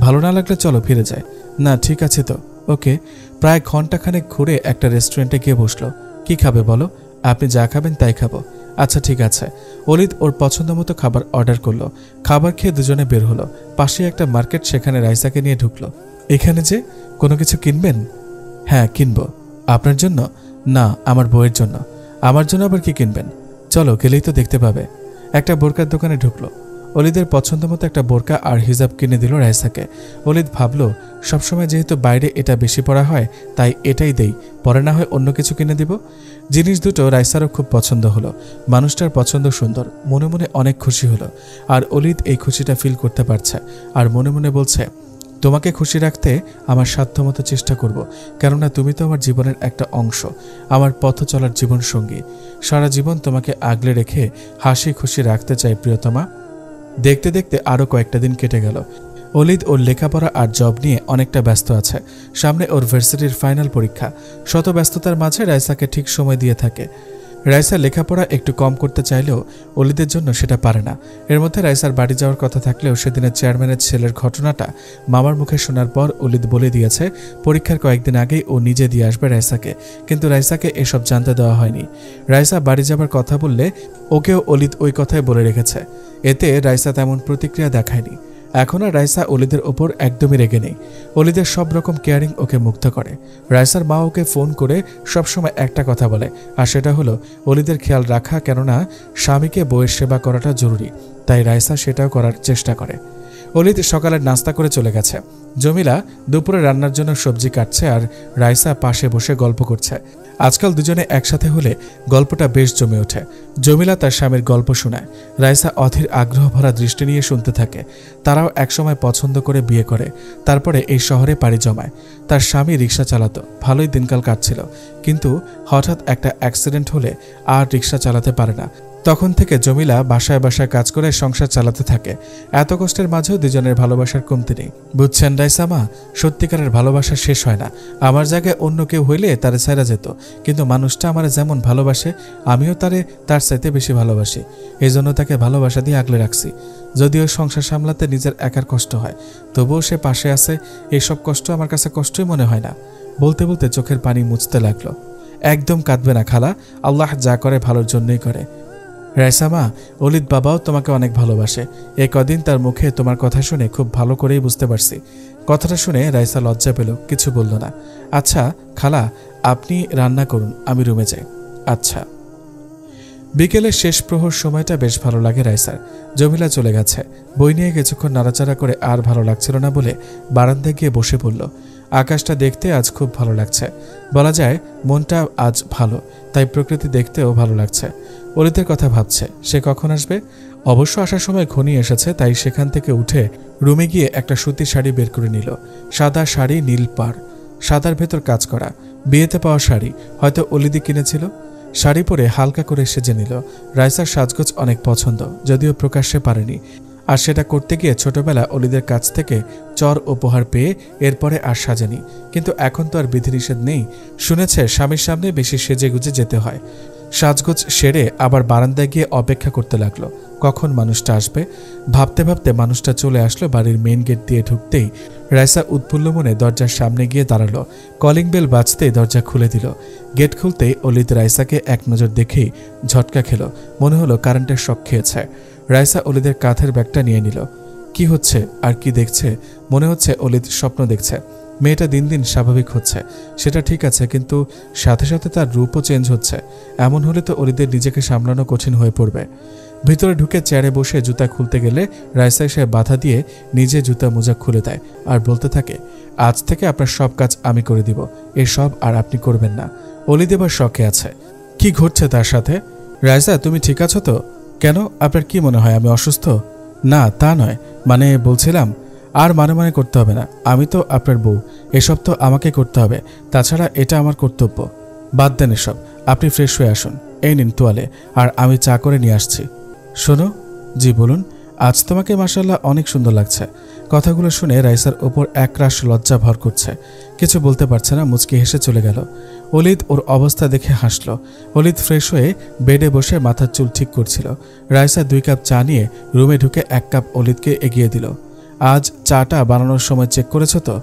ভালো না লাগলে চলো ফিরে যায়। না ঠিক আছে তো, ওকে। প্রায় ঘন্টাখানেক ঘুরে একটা রেস্টুরেন্টে গিয়ে বসলো। কি খাবে বলো? আপনি যা খাবেন তাই খাবো। আচ্ছা ঠিক আছে। অলিদ ওর পছন্দ মতো খাবার অর্ডার করলো। খাবার খেয়ে দুজনে বের হলো। পাশে একটা মার্কেট, সেখানে রাইসাকে নিয়ে ঢুকলো। এখানে যে কোনো কিছু কিনবেন? হ্যাঁ কিনবো। আপনার জন্য? না, আমার বউয়ের জন্য। আমার জন্য আবার কি কিনবেন? চলো, গেলেই তো দেখতে পাবে। একটা বোরকার দোকানে ঢুকলো। অলিদের পছন্দ মতো একটা বোরকা আর হিজাব কিনে দিল রাইসাকে। অলিদ ভাবলো, সবসময় যেহেতু বাইরে এটা বেশি পরা হয়, তাই এটাই দেই, পরে না হয় অন্য কিছু কিনে দিব। জিনিস দুটো রাইসারও খুব পছন্দ হলো। মানুষটার পছন্দ সুন্দর, মনে মনে অনেক খুশি হলো। আর অলিদ এই খুশিটা ফিল করতে পারছে, আর মনে মনে বলছে, তোমাকে খুশি রাখতে আমার সাধ্যমতো চেষ্টা করব, কেননা তুমি তো আমার জীবনের একটা অংশ, আমার পথ চলার জীবন সঙ্গী। সারা জীবন তোমাকে আগলে রেখে হাসি খুশি রাখতে চাই প্রিয়তমা। দেখতে দেখতে আরও কয়েকটা দিন কেটে গেল। অলিদ ওর লেখাপড়া আর জব নিয়ে অনেকটা ব্যস্ত আছে। সামনে ওর ভার্সিটির ফাইনাল পরীক্ষা। শত ব্যস্ততার মাঝে রাইসাকে ঠিক সময় দিয়ে থাকে। রাইসা লেখাপড়া একটু কম করতে চাইলেও অলিদের জন্য সেটা পারে না। এর মধ্যে রাইসার বাড়ি যাওয়ার কথা থাকলেও সেদিনের চেয়ারম্যানের ছেলের ঘটনাটা মামার মুখে শোনার পর অলিদ বলে দিয়েছে পরীক্ষার কয়েকদিন আগেই ও নিজে দিয়ে আসবে রাইসাকে। কিন্তু রাইসাকে এসব জানতে দেওয়া হয়নি। রাইসা বাড়ি যাবার কথা বললে ওকেও অলিদ ওই কথাই বলে রেখেছে। এতে রাইসা তেমন প্রতিক্রিয়া দেখায়নি। এখন আর রাইসা অলিদের ওপর একদমই রেগে নেই। অলিদের সব রকম কেয়ারিং ওকে মুগ্ধ করে। রাইসার মা ওকে ফোন করে সবসময় একটা কথা বলে, আর সেটা হলো অলিদের খেয়াল রাখা, কেননা স্বামীকে বউয়ের সেবা করাটা জরুরি। তাই রাইসা সেটাও করার চেষ্টা করে। অলিদ সকালের নাস্তা করে চলে গেছে। জমিলা দুপুরে রান্নার জন্য সবজি কাটছে, আর রাইসা পাশে বসে গল্প করছে। আজকাল দুজনে একসাথে হলে গল্পটা বেশ জমে ওঠে। জমিলা তার স্বামীর গল্প শোনায়। রাইসা অধীর আগ্রহ ভরা দৃষ্টি নিয়ে শুনতে থাকে। তারাও একসময় পছন্দ করে বিয়ে করে, তারপরে এই শহরে পাড়ি জমায়। তার স্বামী রিক্সা চালাতো, ভালোই দিনকাল কাটছিল। কিন্তু হঠাৎ একটা অ্যাক্সিডেন্ট হলে আর রিক্সা চালাতে পারে না। তখন থেকে জমিলা বাসায় বাসায় কাজ করে সংসার চালাতে থাকে। এত কষ্টের মাঝেও দুজনের ভালোবাসার কমতি নেই। বুঝছেন রাইসা মা, সত্যিকারের ভালোবাসা শেষ হয় না। আমার জায়গায় অন্য কেউ হইলে তারে ছাইরা যেত, কিন্তু মানুষটা আমারে যেমন ভালোবাসে আমিও তারে তার চাইতে বেশি ভালোবাসি। এই জন্য তাকে ভালোবাসা দিয়ে আগলে রাখছি। যদিও সংসার সামলাতে নিজের একার কষ্ট হয়, তবুও সে পাশে আছে। এইসব কষ্ট আমার কাছে কষ্টই মনে হয় না। বলতে বলতে চোখের পানি মুছতে লাগলো। একদম কাঁদবে না খালা, আল্লাহ যা করে ভালোর জন্যই করে। রাইসা মা, অলিদ বাবাও তোমাকে অনেক ভালোবাসে। এই কদিন তার মুখে তোমার কথা শুনে খুব ভালো করেই বুঝতে পারছি। কথাটা শুনে রাইসা লজ্জা পেল, কিছু বলল না। আচ্ছা খালা, আপনি রান্না করুন, আমি রুমে যাই। আচ্ছা। বিকেলের শেষ প্রহর সময়টা বেশ ভালো লাগে রাইসার। জমিলা চলে গেছে। বই নিয়ে কিছুক্ষণ নাড়াচাড়া করে আর ভালো লাগছিল না বলে বারান্দায় গিয়ে বসে পড়ল। আকাশটা দেখতে আজ খুব ভালো লাগছে। বলা যায় মনটা আজ ভালো, তাই প্রকৃতি দেখতেও ভালো লাগছে। অলিদের কথা ভাবছে, সে কখন আসবে। অবশ্য আসার সময় ঘনিয়ে এসেছে, তাই সেখান থেকে উঠে রুমে গিয়ে একটা সুতির শাড়ি বের করে নিল। সাদা শাড়ি, নীল পাড়, সাদার ভেতর কাজ করা, বিয়েতে পাওয়া শাড়ি, হয়তো অলিদি কিনেছিল। শাড়ি পরে হালকা করে সেজে নিল। রাইসার সাজগোজ অনেক পছন্দ, যদিও প্রকাশ্যে পারেনি। আর সেটা করতে গিয়ে ছোটবেলা অলিদের কাছ থেকে চর উপহার পেয়ে এরপরে আর সাজেনি। কিন্তু এখন তো আর বিধিনিষেধ নেই। শুনেছে স্বামীর সামনে বেশি সেজে গুজে যেতে হয়। সাজগোজ সেরে আবার বারান্দায় গিয়ে অপেক্ষা করতে লাগলো কখন মানুষটা আসবে। ভাবতে ভাবতে মানুষটা চলে আসলো। বাড়ির মেইন গেট দিয়ে ঢুকতেই রাইসা উৎফুল্ল মনে দরজার সামনে গিয়ে দাঁড়ালো। কলিং বেল বাজতেই দরজা খুলে দিল। গেট খুলতেই অলিদ রাইসাকে এক নজর দেখেই ঝটকা খেল। মনে হলো কারেন্টের শক খেয়েছে। রাইসা অলিদের কাঁধের ব্যাগটা নিয়ে নিল। কি হচ্ছে আর কি দেখছে? মনে হচ্ছে অলিদ স্বপ্ন দেখছে। মেয়েটা দিন দিন স্বাভাবিক হচ্ছে, সেটা ঠিক আছে, কিন্তু সাথে সাথে তার রূপও চেঞ্জ হচ্ছে। এমন হলে তো অলিদের নিজেকে সামলানো কঠিন হয়ে পড়বে। ভিতরে ঢুকে চেয়ারে বসে জুতা খুলতে গেলে রাইসা এসে বাধা দিয়ে নিজে জুতা মোজা খুলে দেয় আর বলতে থাকে, আজ থেকে আপনার সব কাজ আমি করে দিব, এসব আর আপনি করবেন না। অলিদ এবার শখে আছে। কি ঘটছে তার সাথে? রাইসা, তুমি ঠিক আছো তো? কেন, আপনার কি মনে হয় আমি অসুস্থ? না তা নয়, মানে বলছিলাম আর মানে করতে হবে না। আমি তো আপনার বউ, এসব তো আমাকে করতে হবে। তাছাড়া এটা আমার কর্তব্য। বাদ দেন এসব, আপনি ফ্রেশ হয়ে আসুন। এই নিন তোয়ালে, আর আমি চা করে নিয়ে আসছি। শোনো। জি বলুন। আজ তোমাকে মাশাআল্লাহ অনেক সুন্দর লাগছে। কথাগুলো শুনে রাইসার ওপর একরাশ লজ্জা ভর করছে। কিছু বলতে পারছে না, মুচকি হেসে চলে গেল। অলিদ ওর অবস্থা দেখে হাসল। অলিদ ফ্রেশ হয়ে বেডে বসে মাথার চুল ঠিক করছিল। রাইসা 2 কাপ চা নিয়ে রুমে ঢুকে 1 কাপ অলিদকে এগিয়ে দিল। আজ চাটা বানানোর সময় চেক করেছো তো?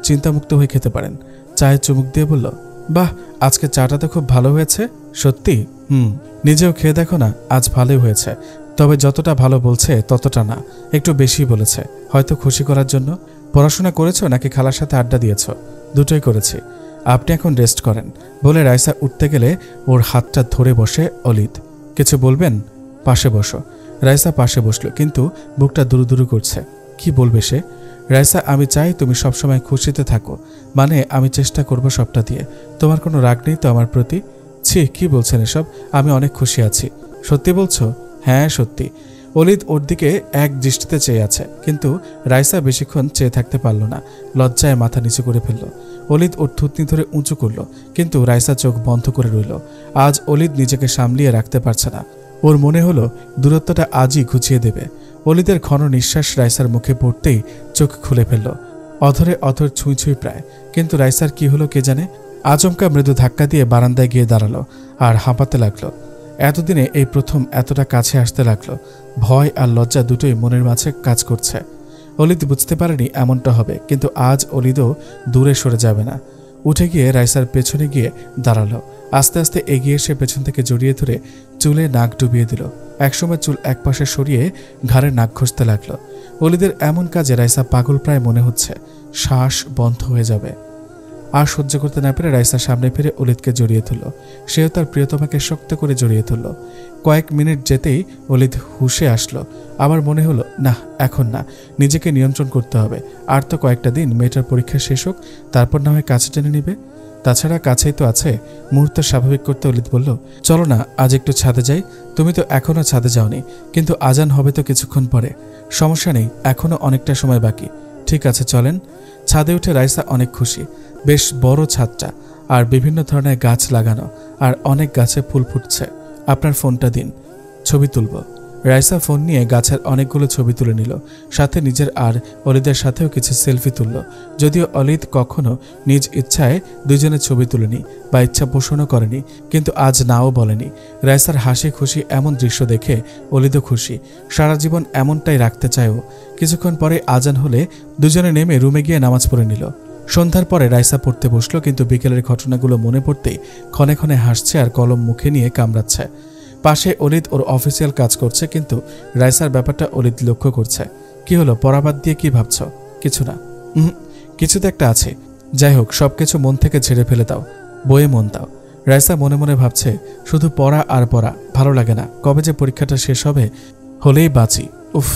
চিন্তামুক্ত হয়ে খেতে পারেন। চায়ে চুমুক দিয়ে বলল, বাহ, আজকে চাটা তো খুব ভালো হয়েছে। সত্যি? নিজেও খেয়ে দেখো না, আজ ভালোই হয়েছে। তবে যতটা ভালো বলছে ততটা না, একটু বেশি বলেছে, হয়তো খুশি করার জন্য। পড়াশোনা করেছো নাকি খালার সাথে আড্ডা দিয়েছ? দুটোই করেছি। আপনি এখন রেস্ট করেন, বলে রাইসা উঠতে গেলে ওর হাতটা ধরে বসে অলিদ। কিছু বলবেন? পাশে বসো। রাইসা পাশে বসলো, কিন্তু বুকটা দুরুদুরু করছে। কি বলবে সে? রাইসা, আমি চাই তুমি সবসময় খুশিতে থাকো, মানে আমি চেষ্টা করব সবটা দিয়ে। তোমার কোনো রাগ নেই তো আমার প্রতি? ছি, কি বলছেন এসব? আমি অনেক খুশি আছি। সত্যি বলছো? হ্যাঁ সত্যি। অলিদ ওর দিকে এক দৃষ্টিতে চেয়ে আছে, কিন্তু রাইসা বেশিক্ষণ চেয়ে থাকতে পারল না। লজ্জায় মাথা নিচু করে ফেলল। অলিদ ওর থুতনি ধরে উঁচু করল, কিন্তু রাইসা চোখ বন্ধ করে রইল। আজ অলিদ নিজেকে সামলিয়ে রাখতে পারছে না। ওর মনে হলো দূরত্বটা আজই ঘুচিয়ে দেবে। অলিদের ঘন নিঃশ্বাস রাইসার মুখে পড়তেই চোখ খুলে ফেলল। অধরে অধর ছুঁই ছুঁই প্রায়, কিন্তু রাইসার কি হলো কে জানে। আচমকা মৃদু ধাক্কা দিয়ে বারান্দায় গিয়ে দাঁড়ালো আর হাঁপাতে লাগলো। এতদিনে এই প্রথম এতটা কাছে আসতে লাগলো। ভয় আর লজ্জা দুটোই মনের মাঝে কাজ করছে। অলিদ বুঝতে পারেনি এমনটা হবে, কিন্তু আজ অলিদও দূরে সরে যাবে না। উঠে গিয়ে রাইসার পেছনে গিয়ে দাঁড়ালো। আস্তে আস্তে এগিয়ে এসে পেছন থেকে জড়িয়ে ধরে চুলে নাক ডুবিয়ে দিল। একসময় চুল একপাশে সরিয়ে ঘাড়ে নাক ঘষতে লাগলো। অলিদের এমন কাজে রাইসা পাগল প্রায় মনে হচ্ছে। শ্বাস বন্ধ হয়ে যাবে। আর সহ্য করতে না পেরে রাইসা সামনে ফিরে অলিদকে জড়িয়ে ধরল। সেও তার প্রিয়তমাকে শক্ত করে জড়িয়ে ধরল। কয়েক মিনিট যেতেই অলিদ হুঁশে আসলো। আবার মনে হলো, না এখন না, নিজেকে নিয়ন্ত্রণ করতে হবে। আর তো কয়েকটা দিন, মেয়েটার পরীক্ষা শেষ হোক, তারপর না হয় কাছে টেনে নিবে। তাছাড়া কাছেই তো আছে। মুহূর্ত স্বাভাবিক করতে অলিদ বলল, চলো না আজ একটু ছাদে যাই। তুমি তো এখনো ছাদে যাওনি, কিন্তু আজান হবে তো কিছুক্ষণ পরে। সমস্যা নেই, এখনো অনেকটা সময় বাকি। ঠিক আছে চলেন। ছাদে উঠে রাইসা অনেক খুশি। বেশ বড় ছাদটা, আর বিভিন্ন ধরনের গাছ লাগানো, আর অনেক গাছে ফুল ফুটছে। আপনার ফোনটা দিন, ছবি তুলব। রাইসা ফোন নিয়ে গাছের অনেকগুলো ছবি তুলে নিল, সাথে নিজের আর অলিদের সাথেও কিছু সেলফি তুলল। যদিও অলিদ কখনো নিজ ইচ্ছায় দুজনের ছবি তুলেনি বা ইচ্ছা পোষণও করেনি, কিন্তু আজ নাও বলেনি। রাইসার হাসি খুশি এমন দৃশ্য দেখে অলিদও খুশি, সারা জীবন এমনটাই রাখতে চায়ও। কিছুক্ষণ পরে আজান হলে দুজনে নেমে রুমে গিয়ে নামাজ পড়ে নিল। সন্ধ্যার পরে রাইসা পড়তে বসলো, কিন্তু বিকেলের ঘটনাগুলো মনে পড়তেই ক্ষণে ক্ষণে হাসছে আর কলম মুখে নিয়ে কামড়াচ্ছে। পাশে অলিদ ওর অফিসিয়াল কাজ করছে, কিন্তু রাইসার ব্যাপারটা অলিদ লক্ষ্য করছে। কি হলো, পড়া বাদ দিয়ে কি ভাবছ? কিছু না। কিছু তো একটা আছে। যাই হোক, সবকিছু মন থেকে ঝেড়ে ফেলে দাও, বইয়ে মন দাও। রাইসা মনে মনে ভাবছে, শুধু পড়া আর পড়া ভালো লাগে না, কবে যে পরীক্ষাটা শেষ হবে, হলেই বাঁচি। উফ,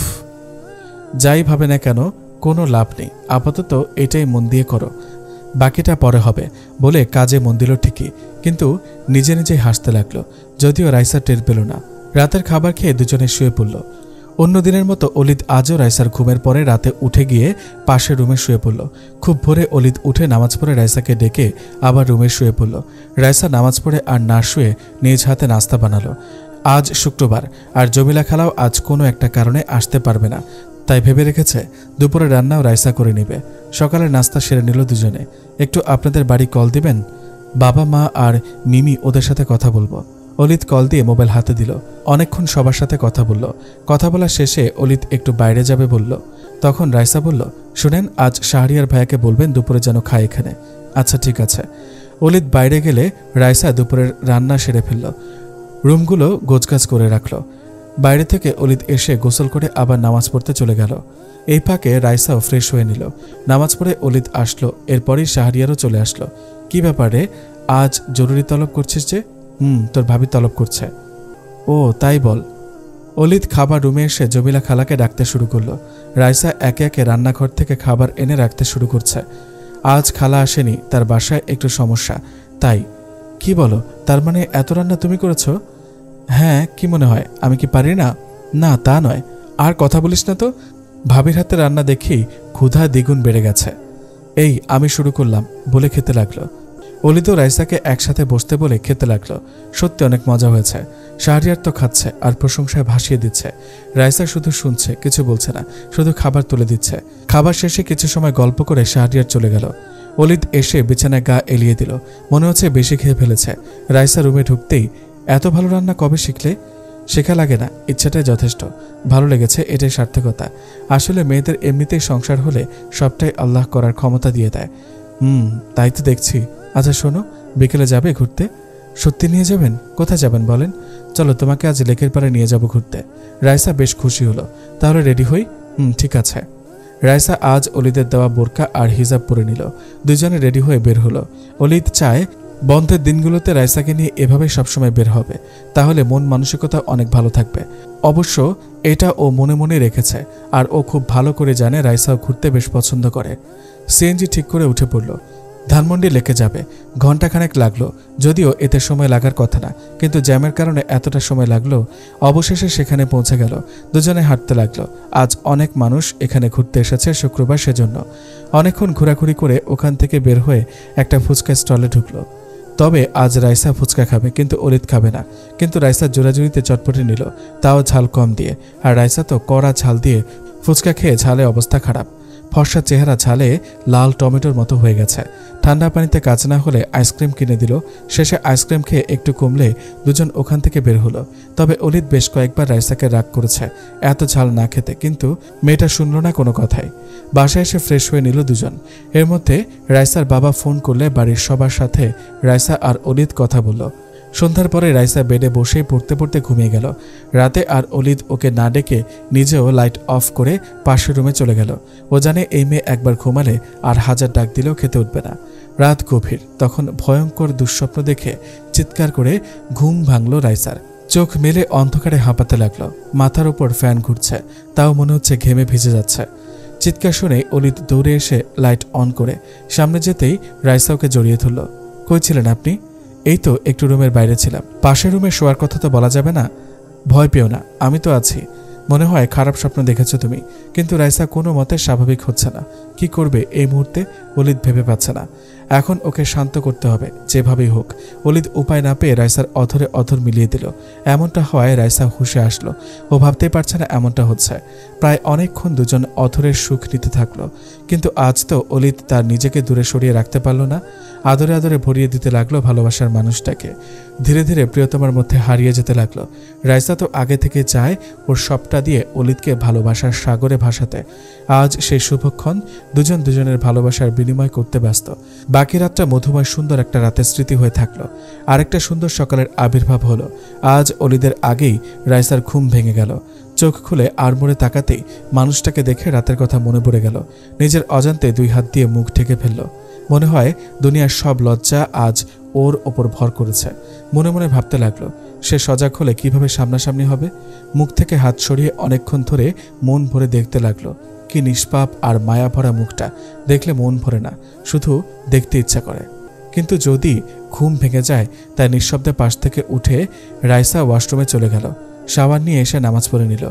যাই ভাবে না কেন কোনো লাভ নেই, আপাতত এটাই মন দিয়ে করো, বাকিটা পরে হবে বলে কাজে মন দিল ঠিকই, কিন্তু নিজে নিজেই হাসতে লাগলো। যদিও রাইসা টের পেল না। রাতের খাবার খেয়ে দুজনে শুয়ে পড়ল। অন্য দিনের মতো অলিদ আজও রাইসার ঘুমের পরে রাতে উঠে গিয়ে পাশের রুমে শুয়ে পড়ল। খুব ভোরে অলিদ উঠে নামাজ পড়ে রাইসাকে ডেকে আবার রুমে শুয়ে পড়ল। রাইসা নামাজ পড়ে আর না শুয়ে নিজ হাতে নাস্তা বানালো। আজ শুক্রবার, আর জমিলা খালাও আজ কোনো একটা কারণে আসতে পারবে না, তাই ভেবে রেখেছে দুপুরে রান্নাও রাইসা করে নেবে। সকালে নাস্তা সেরে নিল দুজনে। একটু আপনাদের বাড়ি কল দিবেন, বাবা মা আর মিমি ওদের সাথে কথা বলবো। অলিদ কল দিয়ে মোবাইল হাতে দিল। অনেকক্ষণ সবার সাথে কথা বলল। কথা বলার শেষে অলিদ একটু বাইরে যাবে বলল। তখন রাইসা বলল, শুনেন, আজ শাহরিয়ার ভাইয়াকে বলবেন দুপুরে যেন খায় এখানে। আচ্ছা ঠিক আছে। অলিদ বাইরে গেলে রাইসা দুপুরের রান্না সেরে ফেলল, রুমগুলো গোছগাছ করে রাখল। বাইরে থেকে অলিদ এসে গোসল করে আবার নামাজ পড়তে চলে গেল। এই ফাঁকে রাইসাও ফ্রেশ হয়ে নিল। নামাজ পড়ে অলিদ আসলো, এরপরই শাহরিয়ারও চলে আসলো। কি ব্যাপারে, আজ জরুরি তলব করছিস যে? তোর ভাবি তলব করছে। ও তাই বল। অলিদ খাবার রুমে এসে জমিলা খালাকে ডাকতে শুরু করলো। রাইসা একে একে রান্নাঘর থেকে খাবার এনে রাখতে শুরু করছে। আজ খালা আসেনি, তার বাসায় একটু সমস্যা, তাই। কি বলো, তার মানে এত রান্না তুমি করেছো? হ্যাঁ, কি মনে হয় আমি কি পারি না? না তা নয়। আর কথা বলিস না তো, ভাবির হাতে রান্না দেখি ক্ষুধা দ্বিগুণ বেড়ে গেছে। এই আমি শুরু করলাম বলে খেতে লাগলো। অলিদ ও রাইসাকে একসাথে বসতে বলে খেতে লাগলো। সত্যি অনেক মজা হয়েছে। শাহরিয়ার তো খাচ্ছে আর প্রশংসায় ভাসিয়ে দিচ্ছে। রাইসা শুধু শুনছে, কিছু বলছে না, শুধু খাবার তুলে দিচ্ছে। খাবার শেষে কিছু সময় গল্প করে শাহরিয়ার চলে গেল। অলিদ এসে বিছানায় গা এলিয়ে দিল, মনে হচ্ছে বেশি খেয়ে ফেলেছে। রাইসা রুমে ঢুকতেই, এত ভালো রান্না কবে শিখলে? শেখা লাগে না, ইচ্ছাটাই যথেষ্ট। ভালো লেগেছে, এটাই সার্থকতা। আসলে মেয়েদের এমনিতেই সংসার হলে সবটাই আল্লাহ করার ক্ষমতা দিয়ে দেয়। তাই তো দেখছি। আচ্ছা শোনো, বিকেলে যাবে ঘুরতে? সত্যি নিয়ে যাবেন? কোথায় যাবেন বলেন? চলো তোমাকে আজ লেকের পাড়ে নিয়ে যাব ঘুরতে। রাইসা বেশ খুশি হলো। তাহলে রেডি হই? ঠিক আছে। রাইসা আজ অলিদের দেওয়া বোরকা আর হিজাব পরে নিল। দুজনে রেডি হয়ে বের হলো। অলিদ চায় বন্ধের দিনগুলোতে রাইসাকে নিয়ে এভাবে সবসময় বের হবে, তাহলে মন মানসিকতা অনেক ভালো থাকবে। অবশ্য এটা ও মনে মনে রেখেছে, আর ও খুব ভালো করে জানে রাইসাও ঘুরতে বেশ পছন্দ করে। সিএনজি ঠিক করে উঠে পড়ল। ধানমন্ডি লেকে যাবে। ঘণ্টাখানেক লাগলো, যদিও এতে সময় লাগার কথা না, কিন্তু জ্যামের কারণে এতটা সময় লাগলো। অবশেষে সেখানে পৌঁছে গেল। দুজনে হাঁটতে লাগলো। আজ অনেক মানুষ এখানে ঘুরতে এসেছে শুক্রবার, সেজন্য অনেকক্ষণ ঘোরাঘুরি করে ওখান থেকে বের হয়ে একটা ফুচকা স্টলে ঢুকলো। তবে আজ রাইসা ফুচকা খাবে, কিন্তু অলিদ খাবে না। কিন্তু রাইসা জোরাজুরিতে চটপটি নিল, তাও ঝাল কম দিয়ে। আর রাইসা তো কড়া ঝাল দিয়ে ফুচকা খেয়ে ঝালে অবস্থা খারাপ। ফর্সা চেহারা ঝালে লাল টমেটোর মতো হয়ে গেছে। ঠান্ডা পানিতে কাজ না হলে আইসক্রিম কিনে দিল। শেষে আইসক্রিম খেয়ে একটু কমলে দুজন ওখান থেকে বের হলো। তবে অলিদ বেশ কয়েকবার রাইসাকে রাগ করেছে এত ঝাল না খেতে, কিন্তু মেয়েটা শুনল না কোনো কথাই। বাসায় এসে ফ্রেশ হয়ে নিল দুজন। এর মধ্যে রাইসার বাবা ফোন করলে বাড়ির সবার সাথে রাইসা আর অলিদ কথা বলল। সন্ধ্যার পরে রাইসা বেডে বসেই পড়তে পড়তে ঘুমিয়ে গেল। রাতে আর অলিদ ওকে না ডেকে নিজেও লাইট অফ করে পাশের রুমে চলে গেল। ও জানে এই মেয়ে একবার ঘুমালে আর হাজার ডাক দিলেও খেতে উঠবে না। রাত গভীর, তখন ভয়ঙ্কর দুঃস্বপ্ন দেখে চিৎকার করে ঘুম ভাঙল রাইসার। চোখ মেলে অন্ধকারে হাঁপাতে লাগলো। মাথার ওপর ফ্যান ঘুরছে, তাও মনে হচ্ছে ঘেমে ভিজে যাচ্ছে। চিৎকার শুনে অলিদ দৌড়ে এসে লাইট অন করে সামনে যেতেই রাইসা ওকে জড়িয়ে ধরল। কই ছিলেন আপনি? এই তো একটু রুমের বাইরে ছিলাম। পাশের রুমে শোয়ার কথা তো বলা যাবে না। ভয় পেও না, আমি তো আছি। মনে হয় খারাপ স্বপ্ন দেখেছো তুমি। কিন্তু রাইসা কোনো মতে স্বাভাবিক হচ্ছে না। কি করবে এই মুহূর্তে অলিদ ভেবে পাচ্ছে না। এখন ওকে শান্ত করতে হবে যেভাবেই হোক। অলিদ উপায় না পেয়ে রাইসার অধরে অধর মিলিয়ে দিল। এমনটা হওয়ায় রাইসা হুঁশে আসলো। ও ভাবতেই পারছে না এমনটা হচ্ছে। প্রায় অনেকক্ষণ দুজন অধরের সুখ নিতে থাকলো, কিন্তু আজ তো অলিদ তার নিজেকে দূরে সরিয়ে রাখতে পারল না। আদরে আদরে ভরিয়ে দিতে লাগলো ভালোবাসার মানুষটাকে। ধীরে ধীরে প্রিয়তমার মধ্যে হারিয়ে যেতে লাগলো। রাইসা তো আগে থেকে চায় ওর সবটা দিয়ে অলিদকে ভালোবাসার সাগরে ভাসাতে। আজ সেই শুভক্ষণ, দুজন দুজনের ভালোবাসার বিনিময় করতে ব্যস্ত। বাকি রাতটা মধুময় সুন্দর একটা রাতের স্মৃতি হয়ে থাকলো। আরেকটা সুন্দর সকালের আবির্ভাব হলো। আজ অলিদের আগেই রাইসার ঘুম ভেঙে গেল। চোখ খুলে আড়মোড়ে তাকাতেই মানুষটাকে দেখে রাতের কথা মনে পড়ে গেল। নিজের অজান্তে 2 হাত দিয়ে মুখ ঢেকে ফেলল। মনে হয় দুনিয়ার সব লজ্জা আজ ওর ওপর ভর করেছে। মনে মনে ভাবতে লাগলো, সে সজাগ হলে কিভাবে সামনাসামনি হবে। মুখ থেকে হাত সরিয়ে অনেকক্ষণ ধরে মন ভরে দেখতে লাগলো। কি নিষ্পাপ আর মায়া ভরা মুখটা, দেখলে মন ভরে না, শুধু দেখতে ইচ্ছা করে। কিন্তু যদি ঘুম ভেঙে যায়, তাই নিঃশব্দে পাশ থেকে উঠে রাইসা ওয়াশরুমে চলে গেল। শাওয়ার নিয়ে এসে নামাজ পড়ে নিল।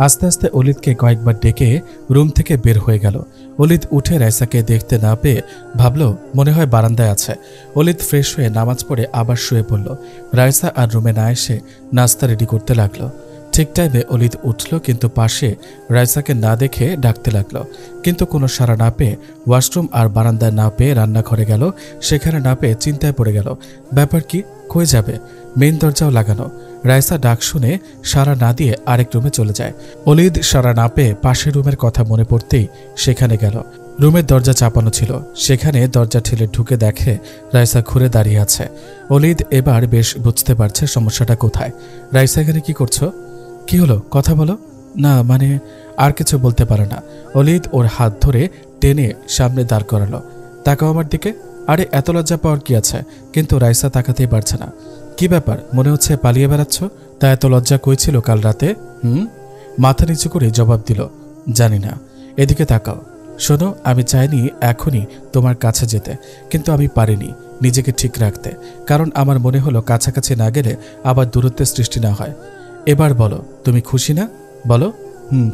আস্তে আস্তে অলিদকে কয়েকবার ডেকে রুম থেকে বের হয়ে গেল। অলিদ উঠে রাইসাকে দেখতে না পেয়ে ভাবল মনে হয় বারান্দায় আছে। অলিদ ফ্রেশ হয়ে নামাজ পড়ে আবার শুয়ে পড়ল। রাইসা আর রুমে না এসে নাস্তা রেডি করতে লাগলো। ঠিক টাইমে অলিদ উঠল, কিন্তু পাশে রাইসাকে না দেখে ডাকতে লাগলো। কিন্তু কোনো সাড়া না পেয়ে ওয়াশরুম আর বারান্দায় না পেয়ে রান্নাঘরে গেল। সেখানে না পেয়ে চিন্তায় পড়ে গেল, ব্যাপার কি, কই যাবে? মেইন দরজাও লাগানো। রাইসা ডাক শুনে সাড়া না দিয়ে আরেক রুমে চলে যায়। অলিদ সাড়া না পেয়ে পাশের রুমের কথা মনে পড়তেই সেখানে গেল। রুমের দরজা চাপানো ছিল। সেখানে দরজা ঠেলে ঢুকে দেখে রাইসা ঘুরে দাঁড়িয়ে আছে। অলিদ এবার বেশ বুঝতে পারছে সমস্যাটা কোথায়। রাইসা এখানে কি করছো? কি হলো, কথা বলো না। মানে আর কিছু বলতে পারে না। অলিদ ওর হাত ধরে টেনে সামনে দাঁড় করালো। তাকাও আমার দিকে। আরে এত লজ্জা পাওয়ার কি আছে? কিন্তু রাইসা তাকাতেই পারছে না। কি ব্যাপার, মনে হচ্ছে পালিয়ে বেড়াচ্ছ? তা এত লজ্জা কই ছিল কাল রাতে? মাথা নিচু করে জবাব দিল, জানি না। এদিকে তাকাও। শোনো, আমি চাইনি এখনই তোমার কাছে যেতে, কিন্তু আমি পারিনি নিজেকে ঠিক রাখতে। কারণ আমার মনে হলো কাছাকাছি না গেলে আবার দূরত্বের সৃষ্টি না হয়। এবার বলো, তুমি খুশি না? বলো।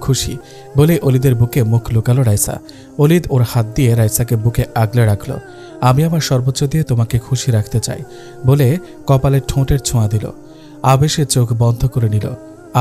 খুশি বলে অলিদের বুকে মুখ লুকালো রাইসা। অলিদ ওর হাত দিয়ে রাইসাকে বুকে আগলে রাখলো। আমি আমার সর্বোচ্চ দিয়ে তোমাকে খুশি রাখতে চাই বলে কপালে ঠোঁটের ছোঁয়া দিল। আবেশে চোখ বন্ধ করে নিল।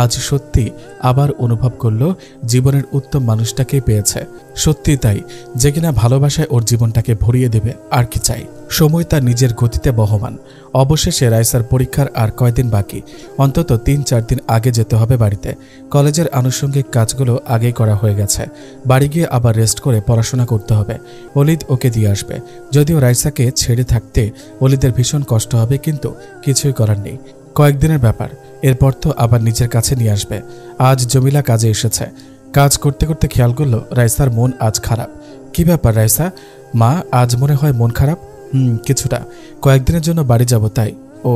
আজ সত্যি আবার অনুভব করলো জীবনের উত্তম মানুষটাকেই পেয়েছে। সত্যি তাই, যে কিনা ভালোবাসায় ওর জীবনটাকে ভরিয়ে দেবে। আর কি চাই? সময় তার নিজের গতিতে বহমান। অবশেষে রাইসার পরীক্ষার আর কয়দিন বাকি। অন্তত 3-4 দিন আগে যেতে হবে বাড়িতে। কলেজের আনুষঙ্গিক কাজগুলো আগেই করা হয়ে গেছে। বাড়ি গিয়ে আবার রেস্ট করে পড়াশোনা করতে হবে। অলিদ ওকে দিয়ে আসবে। যদিও রাইসাকে ছেড়ে থাকতে অলিদের ভীষণ কষ্ট হবে, কিন্তু কিছুই করার নেই। কয়েকদিনের ব্যাপার, এরপর তো আবার নিজের কাছে নিয়ে আসবে। আজ জমিলা কাজে এসেছে। কাজ করতে করতে খেয়াল করলো রাইসার মন আজ খারাপ। কি ব্যাপার রাইসা? মা, আজ মনে হয় মন খারাপ? কিছুটা। কয়েকদিনের জন্য বাড়ি যাব তাই। ও,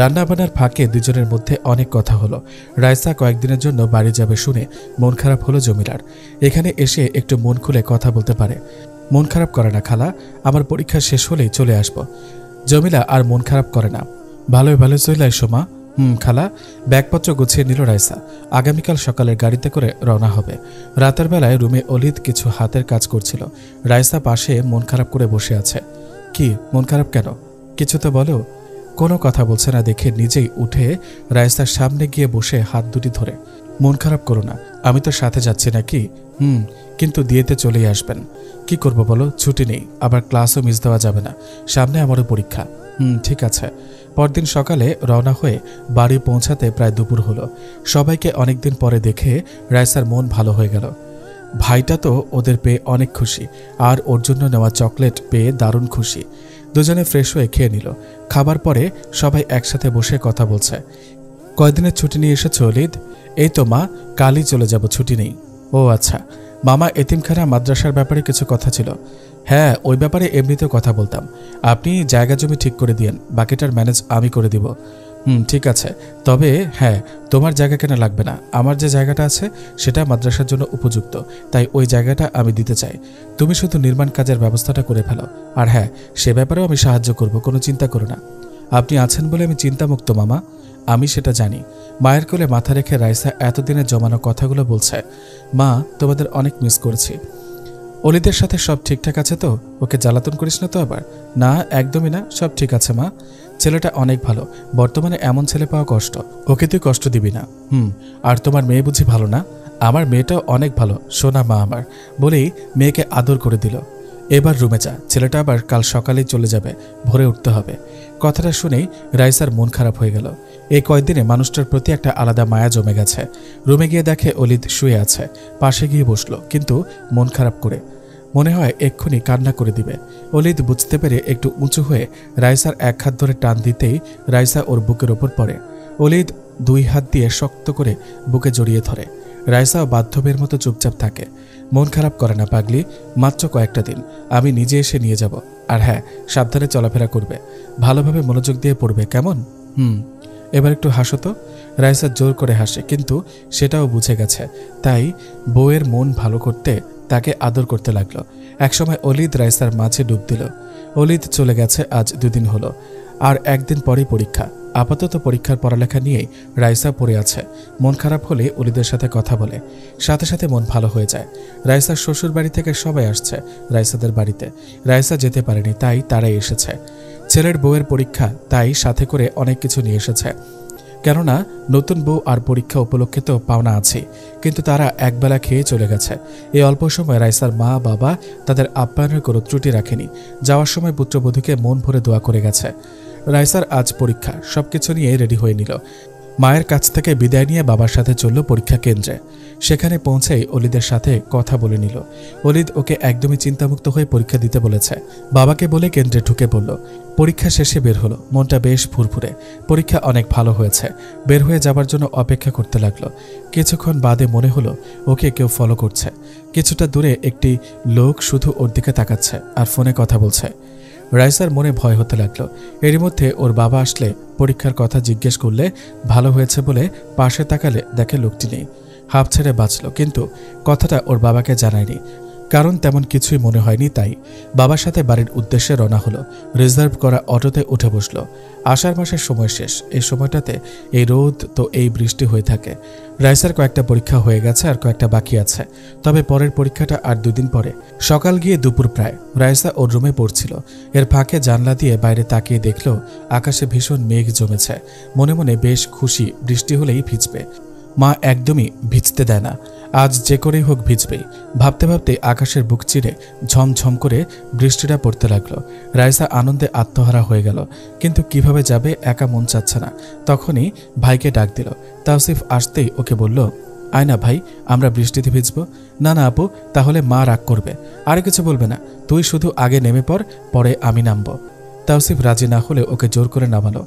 রান্নাবান্নার ফাঁকে দুজনের মধ্যে অনেক কথা হলো। রাইসা কয়েকদিনের জন্য বাড়ি যাবে শুনে মন খারাপ হলো জমিলার। এখানে এসে একটু মন খুলে কথা বলতে পারে। মন খারাপ করে না খালা, আমার পরীক্ষা শেষ হলেই চলে আসব। জমিলা আর মন খারাপ করে না। ভালোই ভালো চলে এসো মা। খালা। ব্যাগপত্র গুছিয়ে নিল রাইসা। আগামীকাল সকালের গাড়িতে করে রওনা হবে। রাতের বেলায় রুমে অলিদ কিছু হাতের কাজ করছিল। রাইসা পাশে মন খারাপ করে বসে আছে। কি মন খারাপ কেন? কিছু তো বলো। কোনো কথা বলছে না দেখে নিজেই উঠে রাইসার সামনে গিয়ে বসে হাত দুটি ধরে, মন খারাপ করো না, আমি তো সাথে যাচ্ছি নাকি? কিন্তু দিয়েতে চলেই আসবেন। কি করব বলো, ছুটি নেই, আবার ক্লাসও মিস দেওয়া যাবে না। সামনে আমারও পরীক্ষা। ঠিক আছে। পরদিন সকালে রওনা হয়ে বাড়ি পৌঁছাতে প্রায় দুপুর হলো। সবাইকে অনেকদিন পরে দেখে রাইসার মন ভালো হয়ে গেল। ভাইটা তো ওদের পেয়ে অনেক খুশি, আর ওর জন্য নেওয়া চকলেট পেয়ে দারুণ খুশি। দুজনে ফ্রেশ হয়ে খেয়ে নিল। খাবার পরে সবাই একসাথে বসে কথা বলছে। কয়দিনের ছুটি নিয়ে এসেছো অলিদ? এই তো মা, কালই চলে যাব, ছুটি নেই। ও আচ্ছা। মামা, এতিমখানা মাদ্রাসার ব্যাপারে কিছু কথা ছিল। হ্যাঁ, ওই ব্যাপারে এমনিতেও কথা বলতাম। আপনি জায়গা জমি ঠিক করে দিয়েন, বাকিটার ম্যানেজ আমি করে দিব। ঠিক আছে। তবে হ্যাঁ, তোমার জায়গা কেনা লাগবে না। আমার যে জায়গাটা আছে সেটা মাদ্রাসার জন্য উপযুক্ত, তাই ওই জায়গাটা আমি দিতে চাই। তুমি শুধু নির্মাণ কাজের ব্যবস্থাটা করে ফেলো। আর হ্যাঁ, সে ব্যাপারেও আমি সাহায্য করব, কোনো চিন্তা করো না। আপনি আছেন বলে আমি চিন্তামুক্ত মামা। আমি সেটা জানি। মায়ের কোলে মাথা রেখে রাইসা এতদিনে জমানো কথাগুলো বলছে, মা তোমাদের অনেক মিস করছি। অলিদের সাথে সব ঠিকঠাক আছে তো? ওকে জ্বালাতন করিস না তো আবার? না, একদমই না, সব ঠিক আছে মা। ছেলেটা অনেক ভালো, বর্তমানে এমন ছেলে পাওয়া কষ্ট। ওকে তুই কষ্ট দিবি না। আর তোমার মেয়ে বুঝি ভালো না? আমার মেয়েটাও অনেক ভালো, সোনা মা আমার, বলেই মেয়েকে আদর করে দিল। এবার রুমে যা, ছেলেটা আবার কাল সকালেই চলে যাবে, ভোরে উঠতে হবে। কথাটা শুনেই রাইসার মন খারাপ হয়ে গেল। এই কয়েকদিনে মানুষটার প্রতি একটা আলাদা মায়া জমে গেছে। রুমে গিয়ে দেখে অলিদ শুয়ে আছে, পাশে গিয়ে বসলো, কিন্তু মন খারাপ করে, মনে হয় এক্ষুনি কান্না করে দিবে। অলিদ বুঝতে পেরে একটু উঁচু হয়ে রাইসার এক হাত ধরে টান দিতেই রাইসা ওর বুকের ওপর পড়ে। অলিদ 2 হাত দিয়ে শক্ত করে বুকে জড়িয়ে ধরে। রাইসাও বাধ্যবের মতো চুপচাপ থাকে। মন খারাপ করে না পাগলি, মাত্র কয়েকটা দিন, আমি নিজে এসে নিয়ে যাব। আর হ্যাঁ, সাবধানে চলাফেরা করবে, ভালোভাবে মনোযোগ দিয়ে পড়বে, কেমন? এবার একটু হাসো তো। রাইসা জোর করে হাসে, কিন্তু সেটাও বুঝে গেছে, তাই বউয়ের মন ভালো করতে তাকে আদর করতে লাগলো। একসময় অলিদ রাইসার মাঝে ডুব দিল। অলিদ চলে গেছে আজ 2 দিন হলো, আর একদিন পরেই পরীক্ষা। আপাতত পরীক্ষার পড়ালেখা নিয়েই রাইসা পড়ে আছে। মন খারাপ হলে অলিদের সাথে কথা বলে, সাথে সাথে মন ভালো হয়ে যায়। রাইসার শ্বশুর বাড়ি থেকে সবাই আসছে রাইসাদের বাড়িতে। রাইসা যেতে পারেনি, তাই তারাই এসেছে। ছেলের বউয়ের পরীক্ষা, তাই সাথে করে অনেক কিছু নিয়ে এসেছে। কেননা নতুন বউ আর পরীক্ষা উপলক্ষে তো পাওনা আছে, কিন্তু তারা একবেলা খেয়ে চলে গেছে। এই অল্প সময় রাইসার মা বাবা তাদের আপ্যায়নের কোনো ত্রুটি রাখেনি। যাওয়ার সময় পুত্রবধূকে মন ভরে দোয়া করে গেছে। রাইসার আজ পরীক্ষা, সবকিছু নিয়ে রেডি হয়ে নিল। মায়ের কাছ থেকে বিদায় নিয়ে বাবার সাথে চলল পরীক্ষা কেন্দ্রে। সেখানে পৌঁছেই অলিদের সাথে কথা বলে নিল। অলিদ ওকে একদমই চিন্তামুক্ত হয়ে পরীক্ষা দিতে বলেছে। বাবাকে বলে কেন্দ্রে ঢুকে পড়ল। পরীক্ষা শেষে বের হলো, মনটা বেশ ফুরফুরে। পরীক্ষা অনেক ভালো হয়েছে। বের হয়ে যাবার জন্য অপেক্ষা করতে লাগলো। কিছুক্ষণ বাদে মনে হলো ওকে কেউ ফলো করছে। কিছুটা দূরে একটি লোক শুধু ওর দিকে তাকাচ্ছে আর ফোনে কথা বলছে। রাইসার মনে ভয় হতে লাগলো। এরই মধ্যে ওর বাবা আসলে পরীক্ষার কথা জিজ্ঞেস করলে ভালো হয়েছে বলে পাশে তাকালে দেখে লোকটি নেই। হাঁপ ছেড়ে বাঁচল, কিন্তু কথাটা ওর বাবাকে জানায়নি, কারণ তেমন কিছুই মনে হয়নি। তাই বাবার সাথে বাড়ির উদ্দেশ্যে রওনা হলো। রিজার্ভ করা অটোতে উঠে বসলো। আষাঢ় মাসের সময় শেষ, এই সময়টাতে এই রোদ তো এই বৃষ্টি হয়ে থাকে। রাইসার কয়েকটা পরীক্ষা হয়ে গেছে, আর কয়েকটা বাকি আছে। তবে পরের পরীক্ষাটা আর 2 দিন পরে। সকাল গিয়ে দুপুর প্রায়, রাইসা ওর রুমে পড়ছিল। এর ফাঁকে জানলা দিয়ে বাইরে তাকিয়ে দেখল আকাশে ভীষণ মেঘ জমেছে। মনে মনে বেশ খুশি, বৃষ্টি হলেই ভিজবে। মা একদমই ভিজতে দেয় না, আজ যে করেই হোক ভিজবেই। ভাবতে ভাবতে আকাশের বুক চিরে ঝমঝম করে বৃষ্টিটা পড়তে লাগলো। রাইসা আনন্দে আত্মহারা হয়ে গেল, কিন্তু কিভাবে যাবে একা মন চাচ্ছে না। তখনই ভাইকে ডাক দিল। তাওসিফ আসতেই ওকে বলল, আয় না ভাই, আমরা বৃষ্টিতে ভিজবো। না না আপু, তাহলে মা রাগ করবে। আরে কিছু বলবে না, তুই শুধু আগে নেমে পড়, পরে আমি নামবো। তাওসিফ রাজি না হলে ওকে জোর করে নামালো।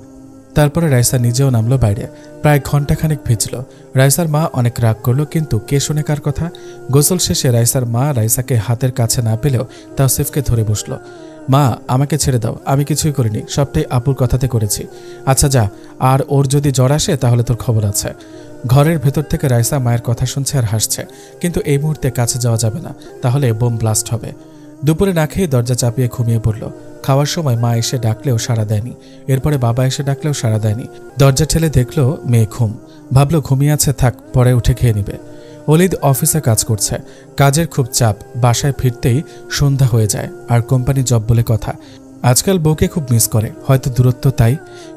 তারপরে রাইসা নিজেও নামলো বাইরে। প্রায় ঘন্টাখানেক ভিজল। রাইসার মা অনেক রাগ করলো, কিন্তু কে শুনে কার কথা। গোসল শেষে রাইসার মা রাইসাকে হাতের কাছে না পেলেও তাওসিফকে ধরে বসলো। মা, আমাকে ছেড়ে দাও, আমি কিছুই করিনি, সবটাই আপুর কথাতে করেছি। আচ্ছা যা, আর ওর যদি জ্বর আসে তাহলে তোর খবর আছে। ঘরের ভেতর থেকে রাইসা মায়ের কথা শুনছে আর হাসছে, কিন্তু এই মুহূর্তে কাছে যাওয়া যাবে না, তাহলে বোম ব্লাস্ট হবে। দুপুরে না খেয়ে দরজা চাপিয়ে ঘুমিয়ে পড়ল। খাওয়ার সময় মা এসে ডাকলেও সাড়া দেয়নি। এরপরে বাবা এসে ডাকলেও সাড়া দেয়নি। দরজা ঠেলে দেখলো মেয়ে ঘুম। ভাবলো ঘুমিয়ে আছে, থাক, পরে উঠে খেয়ে নিবে। অলিদ অফিসে কাজ করছে, কাজের খুব চাপ। বাসায় ফিরতেই সন্ধ্যা হয়ে যায়, আর কোম্পানি জব বলে কথা। আজকাল বউকে খুব মিস করে, হয়তো দূরত্ব তাই।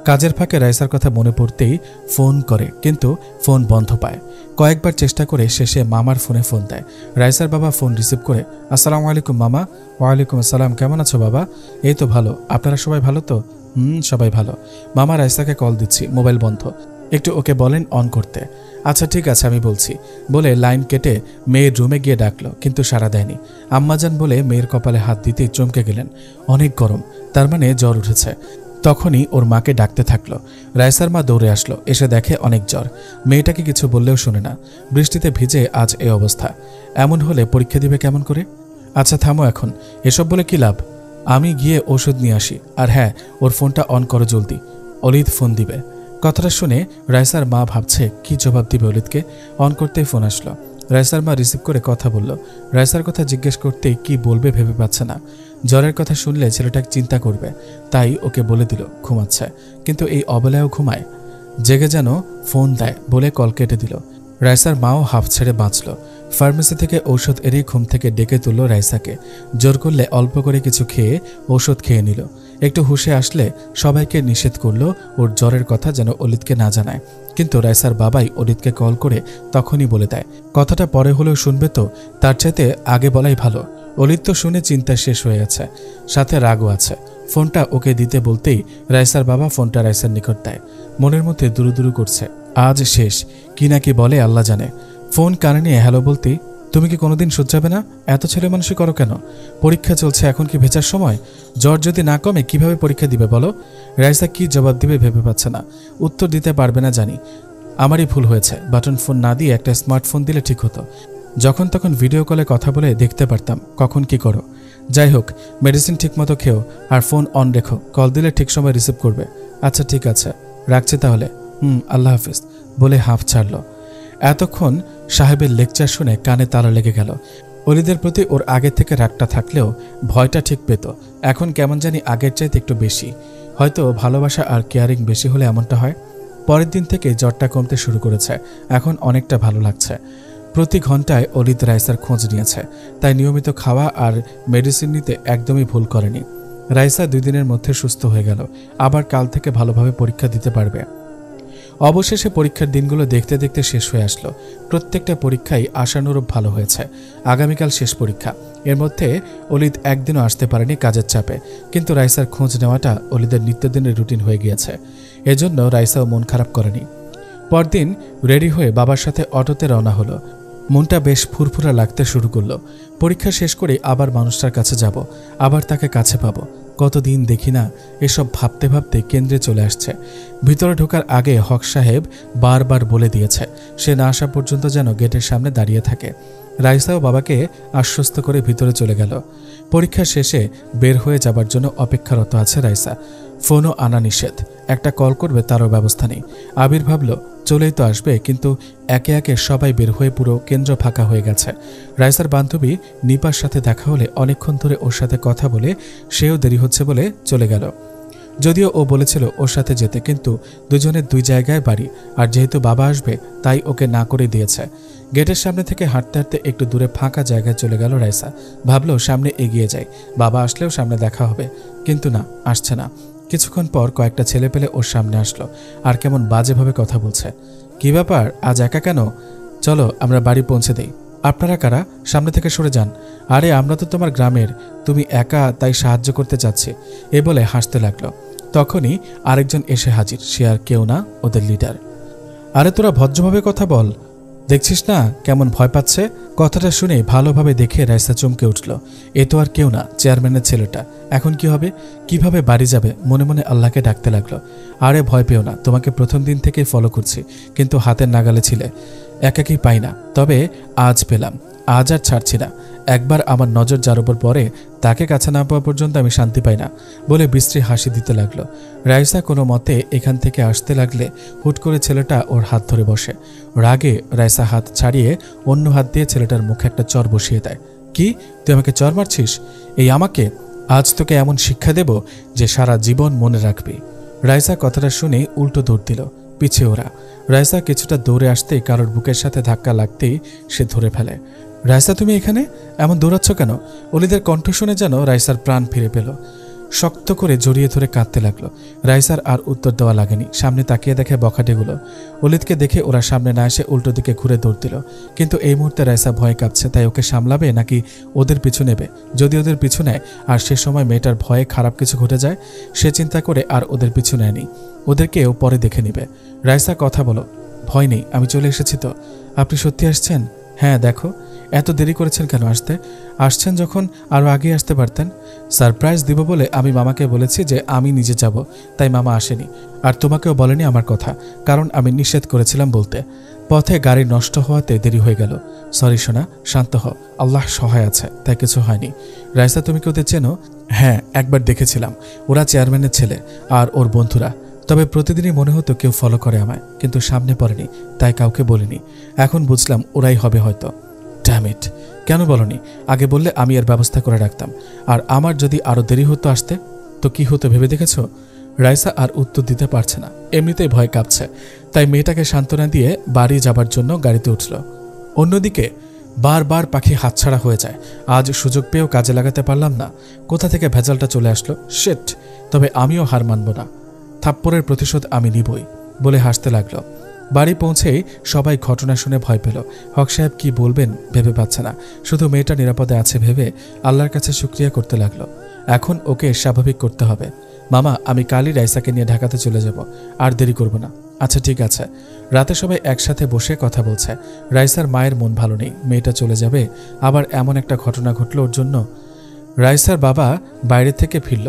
কাজের ফাঁকে রাইসার কথা মনে পড়তেই ফোন করে, কিন্তু ফোন বন্ধ পায়। কয়েকবার চেষ্টা করে শেষে মামার ফোনে ফোন দেয়। রাইসার বাবা ফোন রিসিভ করে, আসসালামু আলাইকুম মামা। ওয়ালাইকুম আসসালাম, কেমন আছো বাবা? এই তো ভালো, আপনারা সবাই ভালো তো? সবাই ভালো। মামা রাইসাকে কল দিচ্ছি, মোবাইল বন্ধ, একটু ওকে বলেন অন করতে। আচ্ছা ঠিক আছে, আমি বলছি, বলে লাইন কেটে মেয়ের রুমে গিয়ে ডাকলো, কিন্তু সাড়া দেয়নি। আম্মাজান বলে মেয়ের কপালে হাত দিতেই চমকে গেলেন। অনেক গরম, তার মানে জ্বর উঠেছে। তখনই ওর মাকে ডাকতে থাকলো। রাইসার মা দৌড়ে আসলো, এসে দেখে অনেক জ্বর। মেয়েটাকে কিছু বললেও শোনে না। বৃষ্টিতে ভিজে আজ এই অবস্থা। এমন হলে পরীক্ষা দিবে কেমন করে? আচ্ছা থামো এখন, এসব বলে কি লাভ? আমি গিয়ে ওষুধ নিয়ে আসি। আর হ্যাঁ, ওর ফোনটা অন করো জলদি, অলিদ ফোন দিবে। কথাটা শুনে রাইসার মা ভাবছে কি জবাব দিবে অলিদকে। অন করতেই ফোন আসলো। রাইসার মা রিসিভ করে কথা বলল। রাইসার কথা জিজ্ঞেস করতেই কি বলবে ভেবে পাচ্ছে না। জ্বরের কথা শুনলে ছেলেটাকে চিন্তা করবে, তাই ওকে বলে দিল ঘুমাচ্ছে। কিন্তু এই অবেলায়ও ঘুমায়। জেগে যেন ফোন দেয় বলে কল কেটে দিল। রাইসার মাও হাফ ছেড়ে বাঁচল। ফার্মেসি থেকে ঔষধ এড়িয়ে ঘুম থেকে ডেকে তুলল রাইসাকে। জোর করলে অল্প করে কিছু খেয়ে ঔষধ খেয়ে নিল। একটু হুঁশে আসলে সবাইকে নিষেধ করল ওর জ্বরের কথা যেন অলিদকে না জানায়। কিন্তু রাইসার বাবাই অলিদকে কল করে তখনই বলে দেয়, কথাটা পরে হলেও শুনবে তো, তার চাইতে আগে বলাই ভালো। অলিদ তো শুনে চিন্তা শেষ হয়ে গেছে, সাথে রাগও আছে। ফোনটা ওকে দিতে বলতেই রাইসার বাবা ফোনটা রাইসার নিকট দেয়। মনের মধ্যে দুরু করছে, আজ শেষ, কি না কি বলে আল্লাহ জানে। ফোন কানে নিয়ে হ্যালো বলতেই, তুমি কি কোনোদিন শুধরাবে না? এত ছেলে মানুষই করো কেন? পরীক্ষা চলছে, এখন কি ভেজার সময়? জ্বর যদি না কমে কিভাবে পরীক্ষা দিবে বলো? রাইসা কি জবাব দিবে ভেবে পাচ্ছে না। উত্তর দিতে পারবে না জানি। আমারই ভুল হয়েছে, বাটন ফোন না দিয়ে একটা স্মার্টফোন দিলে ঠিক হতো। যখন তখন ভিডিও কলে কথা বলে দেখতে পারতাম কখন কি করো। যাই হোক, মেডিসিন ঠিকমতো খেও আর ফোন অন রেখো, কল দিলে ঠিক সময় রিসিভ করবে। আচ্ছা ঠিক আছে, রাখছি তাহলে। আল্লাহ হাফিজ বলে হাঁফ ছাড়ল। এতক্ষণ সাহেবের লেকচার শুনে কানে তালা লেগে গেল। অলিদের প্রতি ওর আগে থেকে রাগটা থাকলেও ভয়টা ঠিক পেত। এখন কেমন জানি আগের চাইতে একটু বেশি। হয়তো ভালোবাসা আর কেয়ারিং বেশি হলে এমনটা হয়। পরের দিন থেকে জ্বরটা কমতে শুরু করেছে, এখন অনেকটা ভালো লাগছে। প্রতি ঘন্টায় অলিদ রাইসার খোঁজ নিয়েছে, তাই নিয়মিত খাওয়া আর মেডিসিন নিতে একদমই ভুল করেনি। রাইসা 2 দিনের মধ্যে সুস্থ হয়ে গেল, আবার কাল থেকে ভালোভাবে পরীক্ষা দিতে পারবে। অবশেষে পরীক্ষার দিনগুলো দেখতে দেখতে শেষ হয়ে আসলো। প্রত্যেকটা পরীক্ষাই আশানুরূপ ভালো হয়েছে। আগামীকাল শেষ পরীক্ষা। এর মধ্যে অলিদ একদিনও আসতে পারেনি কাজের চাপে, কিন্তু রাইসার খোঁজ নেওয়াটা অলিদের নিত্যদিনের রুটিন হয়ে গিয়েছে। এজন্য রাইসাও মন খারাপ করেনি। পরদিন রেডি হয়ে বাবার সাথে অটোতে রওনা হলো। মনটা বেশ ফুরফুরা লাগতে শুরু করলো। পরীক্ষা শেষ করে আবার মানুষটার কাছে যাব, আবার তাকে কাছে পাবো। কতদিন দেখি না। এসব ভাবতে ভাবতে কেন্দ্রে চলে আসছে। ভিতরে ঢোকার আগে হক সাহেব বারবার বলে দিয়েছে সে না আসা পর্যন্ত যেন গেটের সামনে দাঁড়িয়ে থাকে। রাইসাও বাবাকে আশ্বস্ত করে ভিতরে চলে গেল। পরীক্ষা শেষে বের হয়ে যাবার জন্য অপেক্ষারত আছে রাইসা। ফোনও আনা নিষেধ, একটা কল করবে তারও ব্যবস্থা নেই। আবির ভাবল চলেই তো আসবে, কিন্তু একে একে সবাই বের হয়ে পুরো কেন্দ্র ফাঁকা হয়ে গেছে। রাইসার বান্ধবী নিপার সাথে দেখা হলে অনেকক্ষণ ধরে ওর সাথে কথা বলে সেও দেরি হচ্ছে বলে চলে গেল। যদিও ও বলেছিল ওর সাথে যেতে, কিন্তু দুজনের 2 জায়গায় বাড়ি, আর যেহেতু বাবা আসবে তাই ওকে না করে দিয়েছে। গেটের সামনে থেকে হাঁটতে হাঁটতে একটু দূরে ফাঁকা জায়গায় চলে গেল রাইসা। ভাবলো সামনে এগিয়ে যায়, বাবা আসলেও সামনে দেখা হবে, কিন্তু না, আসছে না। কিছুক্ষণ পর কয়েকটা ছেলে পেলে ওর সামনে আসলো, আর কেমন বাজেভাবে কথা বলছে। কি ব্যাপার, আজ একা কেন? চলো আমরা বাড়ি পৌঁছে দেই। আপনারা কারা? সামনে থেকে সরে যান। আরে আমরা তো তোমার গ্রামের, তুমি একা তাই সাহায্য করতে চাচ্ছি, এ বলে হাসতে লাগলো। তখনই আরেকজন এসে হাজির, সে আর কেউ না, ওদের লিডার। আরে তোরা ভদ্রভাবে কথা বল, দেখছিস না কেমন ভয় পাচ্ছে? কথাটা শুনে ভালোভাবে দেখে রাইসা চমকে উঠল। এ তো আর কেউ না, চেয়ারম্যানের ছেলেটা। এখন কি হবে, কিভাবে বাড়ি যাবে? মনে মনে আল্লাহকে ডাকতে লাগলো। আরে ভয় পেও না, তোমাকে প্রথম দিন থেকেই ফলো করছি, কিন্তু হাতের নাগালে ছিলে। একাকি পাই না, তবে আজ পেলাম। আজ আর ছাড়ছি না। একবার আমার নজর যার উপর পড়ে তাকে কাছে না পাওয়া পর্যন্ত আমি শান্তি পাই না, বলে বিশ্রী হাসি দিতে লাগলো। রাইসা কোনো মতে এখান থেকে আসতে লাগলে হুট করে ছেলেটা ওর হাত ধরে বসে। রাগে রাইসা হাত ছাড়িয়ে অন্য হাত দিয়ে ছেলেটার মুখে একটা চর বসিয়ে দেয়। কি, তুই আমাকে চর মারছিস? এই আমাকে? আজ তোকে এমন শিক্ষা দেব যে সারা জীবন মনে রাখবি। রাইসা কথাটা শুনে উল্টো দৌড় দিল। পিছে ওরা। রাইসা কিছুটা দৌড়ে আসতেই কারোর বুকের সাথে ধাক্কা লাগতেই সে ধরে ফেলে। রাইসা, তুমি এখানে? এমন দৌড়াচ্ছ কেন? অলিদের কণ্ঠ শুনে যেন রাইসার প্রাণ ফিরে পেল। শক্ত করে জড়িয়ে ধরে কাঁদতে লাগলো। রাইসার আর উত্তর দেওয়া লাগেনি। সামনে তাকিয়ে দেখে বখাটেগুলো। অলিদকে দেখে ওরা সামনে না এসে উল্টো দিকে ঘুরে দৌড় দিল। কিন্তু এই মুহূর্তে রাইসা ভয় কাঁপছে, তাই ওকে সামলাবে নাকি ওদের পিছু নেবে? যদি ওদের পিছু নেয় আর সে সময় মেয়েটার ভয়ে খারাপ কিছু ঘটে যায়, সে চিন্তা করে আর ওদের পিছু নেয়নি। ওদেরকেও পরে দেখে নিবে। রাইসা, কথা বলো। ভয় নেই, আমি চলে এসেছি তো। আপনি সত্যি আসছেন? হ্যাঁ, দেখো। এত দেরি করেছেন কেন আসতে? আসছেন যখন আরও আগে আসতে পারতেন। সারপ্রাইজ দিব বলে আমি মামাকে বলেছি যে আমি নিজে যাব, তাই মামা আসেনি। আর তোমাকেও বলেনি আমার কথা, কারণ আমি নিষেধ করেছিলাম বলতে। পথে গাড়ি নষ্ট হওয়াতে দেরি হয়ে গেল। সরি সোনা, শান্ত হও, আল্লাহ সহায় আছে, তাই কিছু হয়নি। রাইসা, তুমি কি ওদের চেনো? হ্যাঁ, একবার দেখেছিলাম। ওরা চেয়ারম্যানের ছেলে আর ওর বন্ধুরা। তবে প্রতিদিনই মনে হতো কেউ ফলো করে আমায়, কিন্তু সামনে পড়েনি, তাই কাউকে বলিনি। এখন বুঝলাম ওরাই হবে হয়তো। ড্যাম ইট, কেন বলনি? আগে বললে আমি এর ব্যবস্থা করে রাখতাম। আর আমার যদি আরও দেরি হতো আসতে, তো কি হতো ভেবে দেখেছ? রাইসা আর উত্তর দিতে পারছে না, এমনিতেই ভয় কাঁপছে। তাই মেয়েটাকে সান্ত্বনা দিয়ে বাড়ি যাবার জন্য গাড়িতে উঠল। অন্যদিকে বারবার পাখি হাতছাড়া হয়ে যায়। আজ সুযোগ পেয়েও কাজে লাগাতে পারলাম না। কোথা থেকে ভেজালটা চলে আসলো, শিট। তবে আমিও হার মানব না, থাপ্পড়ের প্রতিশোধ আমি নিবই বলে হাসতে লাগলো। বাড়ি পৌঁছেই সবাই ঘটনা শুনে ভয় পেল। হক সাহেব কি বলবেন ভেবে পাচ্ছে না, শুধু মেয়েটা নিরাপদে আছে ভেবে আল্লাহর কাছে শুকরিয়া করতে লাগলো। এখন ওকে স্বাভাবিক করতে হবে। মামা, আমি কালই রাইসাকে নিয়ে ঢাকাতে চলে যাব, আর দেরি করব না। আচ্ছা ঠিক আছে। রাতে সবাই একসাথে বসে কথা বলছে। রাইসার মায়ের মন ভালো নেই, মেয়েটা চলে যাবে, আবার এমন একটা ঘটনা ঘটল ওর জন্য। রাইসার বাবা বাইরে থেকে ফিরল,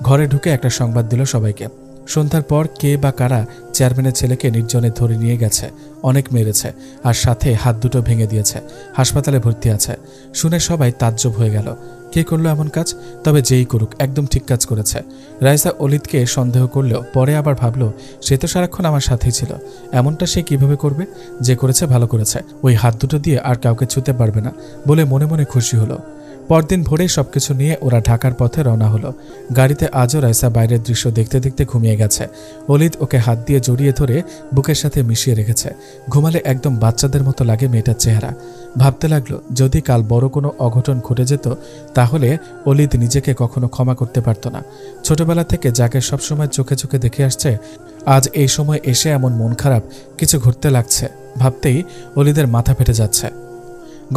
ঘরে ঢুকে একটা সংবাদ দিল সবাইকে। সন্ধ্যার পর কে বা কারা চেয়ারম্যানের ছেলেকে নির্জনে ধরে নিয়ে গেছে, অনেক মেরেছে, আর সাথে হাত দুটো ভেঙে দিয়েছে, হাসপাতালে ভর্তি আছে। শুনে সবাই তাজ্জব হয়ে গেল। কে করলো এমন কাজ? তবে যেই করুক একদম ঠিক কাজ করেছে। রাইসা অলিদকে সন্দেহ করলেও পরে আবার ভাবল সে তো সারাক্ষণ আমার সাথেই ছিল, এমনটা সে কিভাবে করবে? যে করেছে ভালো করেছে, ওই হাত দুটো দিয়ে আর কাউকে ছুঁতে পারবে না বলে মনে মনে খুশি হলো। পরদিন ভোরেই সবকিছু নিয়ে ওরা ঢাকার পথে রওনা হলো। গাড়িতে আজও রাইসা বাইরের দৃশ্য দেখতে দেখতে ঘুমিয়ে গেছে। অলিদ ওকে হাত দিয়ে জড়িয়ে ধরে বুকের সাথে মিশিয়ে রেখেছে। ঘুমালে একদম বাচ্চাদের মতো লাগে মেয়েটার চেহারা। ভাবতে লাগলো যদি কাল বড় কোনো অঘটন ঘটে যেত তাহলে অলিদ নিজেকে কখনো ক্ষমা করতে পারত না। ছোটবেলা থেকে যাকে সবসময় চোখে চোখে দেখে আসছে, আজ এই সময় এসে এমন মন খারাপ কিছু ঘটতে লাগছে, ভাবতেই অলিদের মাথা ফেটে যাচ্ছে।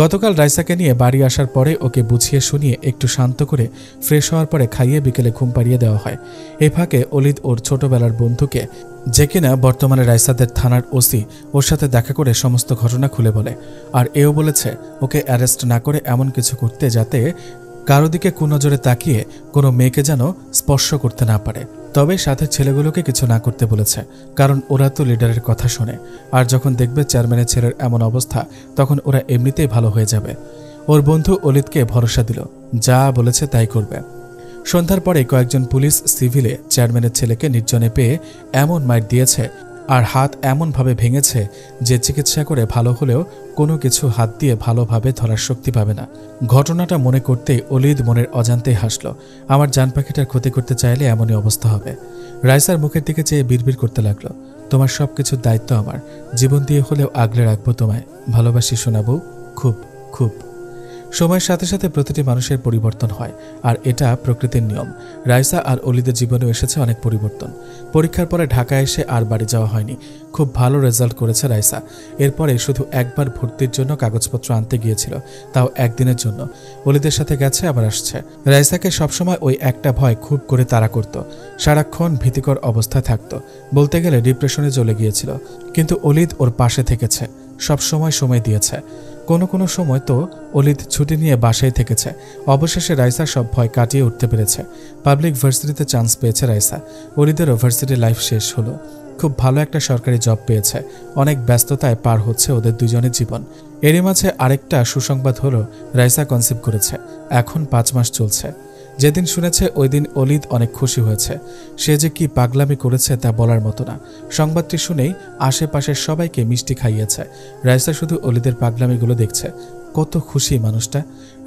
গতকাল রাইসাকে নিয়ে বাড়ি আসার পরে ওকে বুঝিয়ে শুনিয়ে একটু শান্ত করে ফ্রেশ হওয়ার পরে খাইয়ে বিকেলে ঘুম পাড়িয়ে দেওয়া হয়। এই ফাঁকে অলিদ ওর ছোটবেলার বন্ধুকে, যে কিনা বর্তমানে রাইসাদের থানার ওসি, ওর সাথে দেখা করে সমস্ত ঘটনা খুলে বলে। আর এও বলেছে ওকে অ্যারেস্ট না করে এমন কিছু করতে যাতে কারো দিকে কুনজরে তাকিয়ে কোনো মেয়েকে যেন স্পর্শ করতে না পারে। তবে সাথে ছেলেগুলোকে কিছু না করতে বলেছে, কারণ ওরা তো লিডারের কথা শোনে। আর যখন দেখবে চেয়ারম্যানের ছেলের এমন অবস্থা তখন ওরা এমনিতেই ভালো হয়ে যাবে। ওর বন্ধু অলিদকে ভরসা দিল, যা বলেছে তাই করবে। সন্ধ্যার পরে কয়েকজন পুলিশ সিভিলে চেয়ারম্যানের ছেলেকে নির্জনে পেয়ে এমন মাইর দিয়েছে আর হাত এমনভাবে ভেঙেছে যে চিকিৎসা করে ভালো হলেও কোনো কিছু হাত দিয়ে ভালোভাবে ধরার শক্তি পাবে না। ঘটনাটা মনে করতেই অলিদ মনের অজান্তেই হাসল। আমার জান পাখিটার ক্ষতি করতে চাইলে এমনই অবস্থা হবে। রাইসার মুখের দিকে চেয়ে বিড়বিড় করতে লাগলো, তোমার সব কিছুর দায়িত্ব আমার, জীবন দিয়ে হলেও আগলে রাখবো তোমায়, ভালোবাসি শোনাবো, খুব খুব। সময়ের সাথে সাথে প্রতিটি মানুষের পরিবর্তন হয়, আর এটা প্রকৃতির নিয়ম। রাইসা আর অলিদের জীবনেও এসেছে অনেক পরিবর্তন। পরীক্ষার পরে ঢাকায় এসে আর বাড়ি যাওয়া হয়নি। খুব ভালো রেজাল্ট করেছে রাইসা। এরপরে শুধু একবার ভর্তির জন্য কাগজপত্র আনতে গিয়েছিল, তাও একদিনের জন্য। অলিদের সাথে গেছে আবার আসছে। রাইসাকে সবসময় ওই একটা ভয় খুব করে তাড়া করত, সারাক্ষণ ভীতিকর অবস্থায় থাকতো, বলতে গেলে ডিপ্রেশনে চলে গিয়েছিল। কিন্তু অলিদ ওর পাশে থেকেছে, সবসময় সময় দিয়েছে। কোনো কোনো সময় তো অলিদ ছুটি নিয়ে বাসায় থেকেছে। অবশেষে রাইসা সব ভয় কাটিয়ে উঠতে পেরেছে। পাবলিক ভার্সিটিতে চান্স পেয়েছে রাইসা। অলিদেরও ভার্সিটি লাইফ শেষ হলো, খুব ভালো একটা সরকারি জব পেয়েছে। অনেক ব্যস্ততায় পার হচ্ছে ওদের দুজনের জীবন। এরই মাঝে আরেকটা সুসংবাদ হলো রাইসা কনসিভ করেছে, এখন 5 মাস চলছে। যেদিন শুনেছে ওই দিন অলিদ অনেক খুশি হয়েছে। সে যে কি পাগলামি করেছে তা বলার মতো না। সংবাদটি শুনেই আশেপাশের সবাইকে মিষ্টি খাইয়েছে। রাইসা শুধু অলিদের পাগলামিগুলো দেখছে। কত খুশি মানুষটা।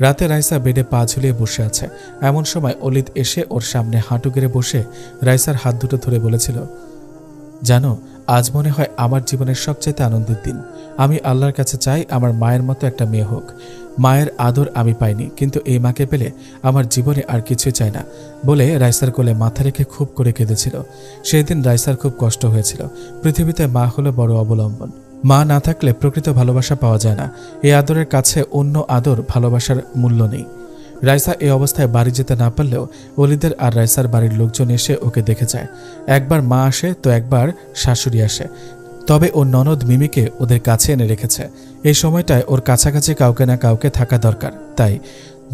রাতে রাইসা বেডে পা ঝুলিয়ে বসে আছে, এমন সময় অলিদ এসে ওর সামনে হাঁটু গেড়ে বসে রাইসার হাত দুটো ধরে বলেছিল, জানো আজ মনে হয় আমার জীবনের সবচেয়ে আনন্দের দিন। আমি আল্লাহর কাছে চাই আমার মায়ের মতো একটা মেয়ে হোক। মায়ের আদর আমি পাইনি, কিন্তু এই মাকে পেলে আমার জীবনে আর কিছুই চাই না বলে রাইসার কোলে মাথা রেখে খুব করে কেঁদেছিল। সেই দিন রাইসার খুব কষ্ট হয়েছিল। পৃথিবীতে মা হলো বড় অবলম্বন। মা না থাকলে প্রকৃত ভালোবাসা পাওয়া যায় না। এই আদরের কাছে অন্য আদর ভালোবাসার মূল্য নেই। রাইসা এই অবস্থায় বাড়ি যেতে না পারলেও অলিদের আর রাইসার বাড়ির লোকজন এসে ওকে দেখে যায়। একবার মা আসে তো একবার শাশুড়ি আসে। তবে ওর ননদ মিমিকে ওদের কাছে এনে রেখেছে। এই সময়টায় ওর কাছাকাছি কাউকে না কাউকে থাকা দরকার। তাই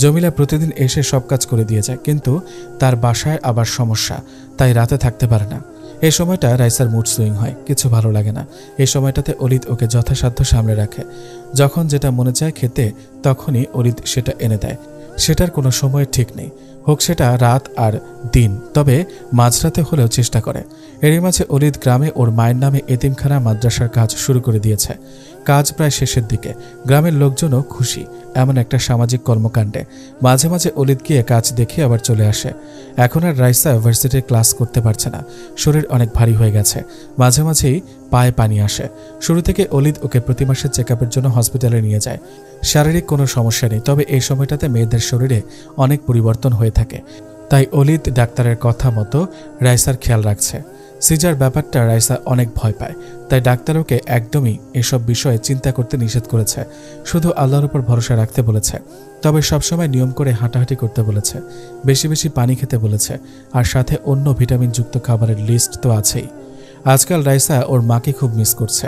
জমিলা প্রতিদিন এসে সব কাজ করে দিয়ে যায়, কিন্তু তার বাসায় আবার সমস্যা, তাই রাতে থাকতে পারে না। এই সময়টা রাইসার মুড সুইং হয়, কিছু ভালো লাগে না। এই সময়টাতে অলিদ ওকে যথাসাধ্য সামলে রাখে। যখন যেটা মনে চায় খেতে তখনই অলিদ সেটা এনে দেয়। সেটার কোনো সময় ঠিক নেই, হোক সেটা রাত আর দিন, তবে মাঝরাতে হলেও চেষ্টা করে। এরই মাঝে অলিদ গ্রামে ওর মায়ের নামে এতিমখানা মাদ্রাসার কাজ শুরু করে দিয়েছে। কাজ প্রায় শেষের দিকে। গ্রামের লোকজনও খুশি এমন একটা সামাজিক কর্মকাণ্ডে। মাঝে মাঝে অলিদ গিয়ে কাজ দেখে আবার চলে আসে। এখন আর রাইসা ভার্সিটির ক্লাস করতে পারছে না, শরীর অনেক ভারী হয়ে গেছে। মাঝে মাঝেই পায়ে পানি আসে। শুরু থেকে অলিদ ওকে প্রতি মাসে চেকআপের জন্য হসপিটালে নিয়ে যায়। শারীরিক কোনো সমস্যা নেই, তবে এই সময়টাতে মেয়েদের শরীরে অনেক পরিবর্তন হয়ে থাকে। তাই অলিদ ডাক্তারের কথা মতো রাইসার খেয়াল রাখছে। সিজার ব্যাপারটা রাইসা অনেক ভয় পায়, তাই ডাক্তার ওকে একদমই এসব বিষয়ে চিন্তা করতে নিষেধ করেছে। শুধু আল্লাহর উপর ভরসা রাখতে বলেছে। তবে সবসময় নিয়ম করে হাঁটাহাঁটি করতে বলেছে, বেশি বেশি পানি খেতে বলেছে, আর সাথে অন্য ভিটামিনযুক্ত খাবারের লিস্ট তো আছেই। আজকাল রাইসা ওর মাকে খুব মিস করছে।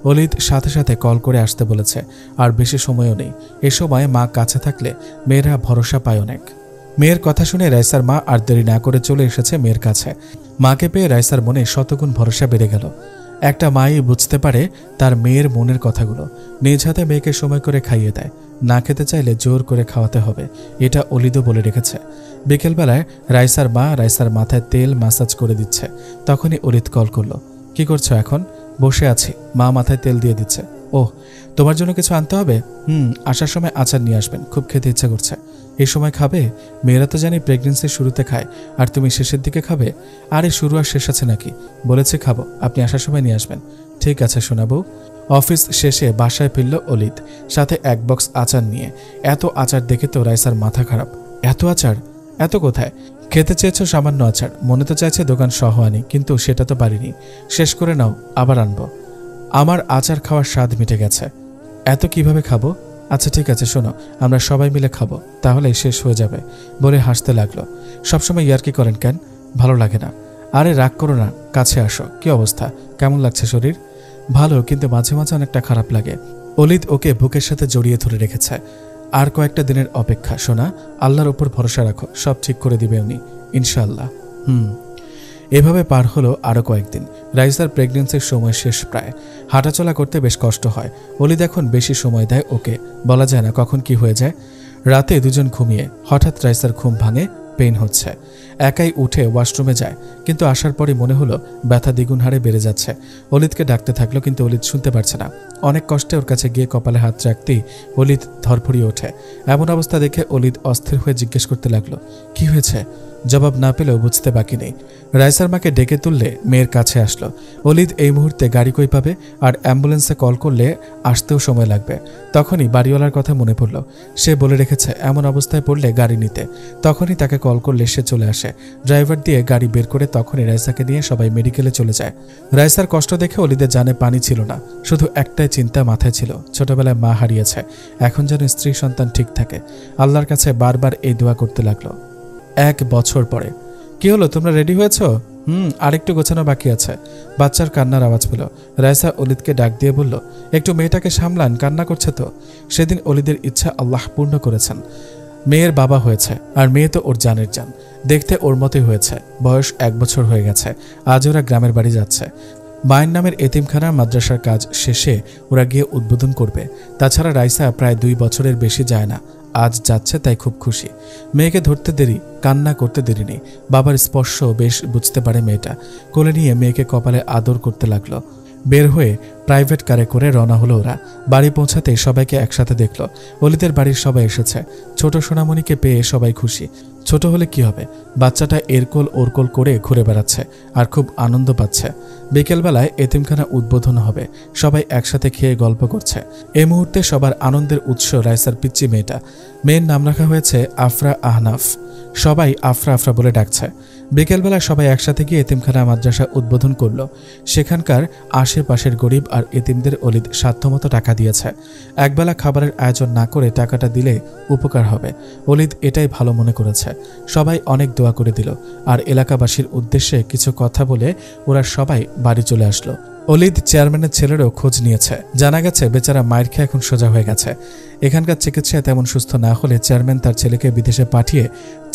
অলিদ সাথে সাথে কল করে আসতে বলেছে, আর বেশি সময়ও নেই। এ সময় মা কাছে থাকলে মেয়েরা ভরসা পায় অনেক। মেয়ের কথা শুনে রাইসার মা আর দেরি না করে চলে এসেছে মেয়ের কাছে। মাকে পেয়ে রাইসার মনে শতগুণ ভরসা বেড়ে গেল। একটা মাই বুঝতে পারে তার মেয়ের মনের কথাগুলো। নিজ হাতে মেয়েকে সময় করে খাইয়ে দেয়, না খেতে চাইলে জোর করে খাওয়াতে হবে, এটা অলিদও বলে রেখেছে। বিকেলবেলায় রাইসার মা রাইসার মাথায় তেল মাসাজ করে দিচ্ছে। তখনই অলিদ কল করলো। কি করছো এখন? বসে আছি, মা মাথায় তেল দিয়ে দিচ্ছে। ওহ, তোমার জন্য কিছু আনতে হবে? আসার সময় আচার নিয়ে আসবেন, খুব খেতে ইচ্ছা করছে। এই সময় খাবে? মেয়েরা তো জানি প্রেগনেন্সির শুরুতে খায়, আর তুমি শেষের দিকে খাবে? আরে শুরু আর শেষ আছে নাকি? বলেছে খাবো, আপনি আসার সময় নিয়ে আসবেন। ঠিক আছে শোনাবো। অফিস শেষে বাসায় ফিরল অলিদ, সাথে এক বক্স আচার নিয়ে। এত আচার দেখে তো রাইসার মাথা খারাপ। এত আচার? এত কোথায়? খেতে চেয়েছো সামান্য আচার, মনে তো চাইছে দোকান সহ আনি, কিন্তু সেটা তো পারিনি। শেষ করে নাও, আবার আনবো। আমার আচার খাওয়ার স্বাদ মিটে গেছে। এত কিভাবে খাবো? আচ্ছা ঠিক আছে শোনো, আমরা সবাই মিলে খাবো, তাহলে শেষ হয়ে যাবে, বলে হাসতে লাগলো। সবসময় ইয়ার্কি করেন কেন? ভালো লাগে না। আরে রাগ করো না, কাছে আসো। কি অবস্থা? কেমন লাগছে শরীর? ভালো, কিন্তু মাঝে মাঝে অনেকটা খারাপ লাগে। অলিদ ওকে বুকের সাথে জড়িয়ে ধরে রেখেছে। আর কয়েকটা দিনের অপেক্ষা সোনা, আল্লাহর উপর ভরসা রাখো, সব ঠিক করে দিবে উনি, ইনশাআল্লাহ। এভাবে পার হলো আরও কয়েকদিন। রাইসার প্রেগনেন্সির সময় শেষ প্রায়। হাঁটাচলা করতে বেশ কষ্ট হয়। অলিদ এখন বেশি সময় দেয় ওকে, বলা যায় না কখন কি হয়ে যায়। রাতে দুজন ঘুমিয়ে হঠাৎ রাইসার ঘুম ভাঙে, পেইন হচ্ছে। একাই উঠে ওয়াশরুমে যায়, কিন্তু আসার পরই মনে হলো ব্যথা দ্বিগুণ হারে বেড়ে যাচ্ছে। অলিদকে ডাকতে থাকলো, কিন্তু অলিদ শুনতে পারছে না। অনেক কষ্টে ওর কাছে গিয়ে কপালে হাত রাখতেই অলিদ ধরফড়িয়ে ওঠে। এমন অবস্থা দেখে অলিদ অস্থির হয়ে জিজ্ঞেস করতে লাগলো, কি হয়েছে? জবাব না পেলেও বুঝতে বাকি নেই। রাইসার মাকে ডেকে তুললে মেয়ের কাছে আসলো। অলিদ এই মুহূর্তে গাড়ি কই পাবে, আর অ্যাম্বুলেন্সে কল করলে আসতেও সময় লাগবে। তখনই বাড়িওয়ালার কথা মনে পড়ল। সে বলে রেখেছে এমন অবস্থায় পড়লে গাড়ি নিতে। তখনই তাকে কল করলে সে চলে আসে। ড্রাইভার দিয়ে গাড়ি বের করে তখনই রাইসাকে নিয়ে সবাই মেডিকেলে চলে যায়। রাইসার কষ্ট দেখে অলিদের জানে পানি ছিল না, শুধু একটাই চিন্তা মাথায় ছিল, ছোটবেলায় মা হারিয়েছে, এখন যেন স্ত্রী সন্তান ঠিক থাকে। আল্লাহর কাছে বারবার এই দোয়া করতে লাগলো। 1 বছর পরে। কি হলো, তোমরা রেডি হয়েছ? আরেকটু গোছানো বাকি আছে। বাচ্চার কান্নার আওয়াজ পেল। রাইসা অলিদকে ডাক দিয়ে বলল, একটু মেয়েটাকে সামলান, কান্না করছে তো। সেদিন অলিদের ইচ্ছা আল্লাহ পূর্ণ করেছেন। মেয়ের বাবা হয়েছে, আর মেয়ে তো ওর জানের জান। দেখতে ওর মতোই হয়েছে। বয়স 1 বছর হয়ে গেছে। আজ ওরা গ্রামের বাড়ি যাচ্ছে। মায়ের নামের এতিমখানার মাদ্রাসার কাজ শেষে ওরা গিয়ে উদ্বোধন করবে। তাছাড়া রাইসা প্রায় 2 বছরের বেশি যায় না। আজ যাচ্ছে, তাই খুব খুশি। মেয়েকে ধরতে দেরি, কান্না করতে দেরি নেই। বাবার স্পর্শ বেশ বুঝতে পারে মেয়েটা। কোলে নিয়ে মেয়েকে কপালে আদর করতে লাগলো। বের হয়ে প্রাইভেট কারে করে রওনা হলো ওরা। বাড়ি পৌঁছাতে সবাইকে একসাথে দেখলো। অলিদের বাড়ির সবাই এসেছে। ছোট সোনামণিকে পেয়ে সবাই খুশি। ছোট হলে কি হবে, বাচ্চাটা এরকোল ওরকোল করে ঘুরে বেড়াচ্ছে আর খুব আনন্দ পাচ্ছে। বিকেলবেলায় এতিমখানা উদ্বোধন হবে। সবাই একসাথে খেয়ে গল্প করছে। এই মুহূর্তে সবার আনন্দের উৎস রাইসার পিচ্চি মেয়েটা। মেয়ের নাম রাখা হয়েছে আফরা আহনাফ। সবাই আফরা আফরা বলে ডাকছে। বিকেলবেলা সবাই একসাথে গিয়ে এতিমখানা মাদ্রাসা উদ্বোধন করলো। সেখানকার আশেপাশের গরিব আর এতিমদের অলিদ সাধ্যমতো টাকা দিয়েছে। একবেলা খাবারের আয়োজন না করে টাকাটা দিলে উপকার হবে। অলিদ এটাই ভালো মনে করেছে। সবাই অনেক দোয়া করে দিল, আর এলাকাবাসীর উদ্দেশ্যে কিছু কথা বলে ওরা সবাই বাড়ি চলে আসলো। অলিদ চেয়ারম্যানের ছেলেরও খোঁজ নিয়েছে। জানা গেছে বেচারা মায়ের খেয়ে এখন সোজা হয়ে গেছে। এখানকার চিকিৎসায় তেমন সুস্থ না হলে চেয়ারম্যান তার ছেলেকে বিদেশে পাঠিয়ে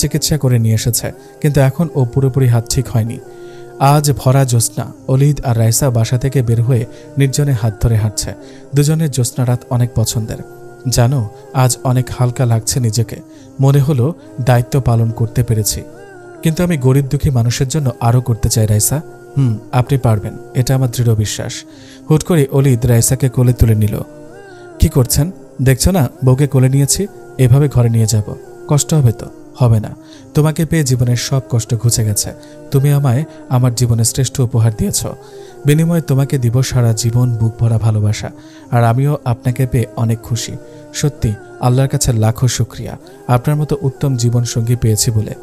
চিকিৎসা করে নিয়ে এসেছে, কিন্তু এখন ও পুরোপুরি হাত ঠিক হয়নি। আজ ভরা জ্যোৎস্না। অলিদ আর রাইসা বাসা থেকে বের হয়ে নির্জনে হাত ধরে হাঁটছে। দুজনের জ্যোৎস্না রাত অনেক পছন্দের। জানো, আজ অনেক হালকা লাগছে নিজেকে। মনে হলো দায়িত্ব পালন করতে পেরেছি। কিন্তু আমি গরিব দুঃখী মানুষের জন্য আরও করতে চাই রাইসা। আপনি পারবেন, এটা আমার দৃঢ় বিশ্বাস। হুট করে অলিদ রাইসাকে কোলে তুলে নিল। কি করছেন দেখছো না, বউকে কোলে নিয়েছি, এভাবে ঘরে নিয়ে যাব। কষ্ট হবে তো? হবে না, তোমাকে পেয়ে জীবনের সব কষ্ট ঘুচে গেছে। তুমি আমায় আমার জীবনের শ্রেষ্ঠ উপহার দিয়েছ, বিনিময়ে তোমাকে দিব সারা জীবন বুক ভরা ভালোবাসা। আর আমিও আপনাকে পেয়ে অনেক খুশি। সত্যি আল্লাহর কাছে লাখো শুকরিয়া, আপনার মতো উত্তম জীবন সঙ্গী পেয়েছি বলে।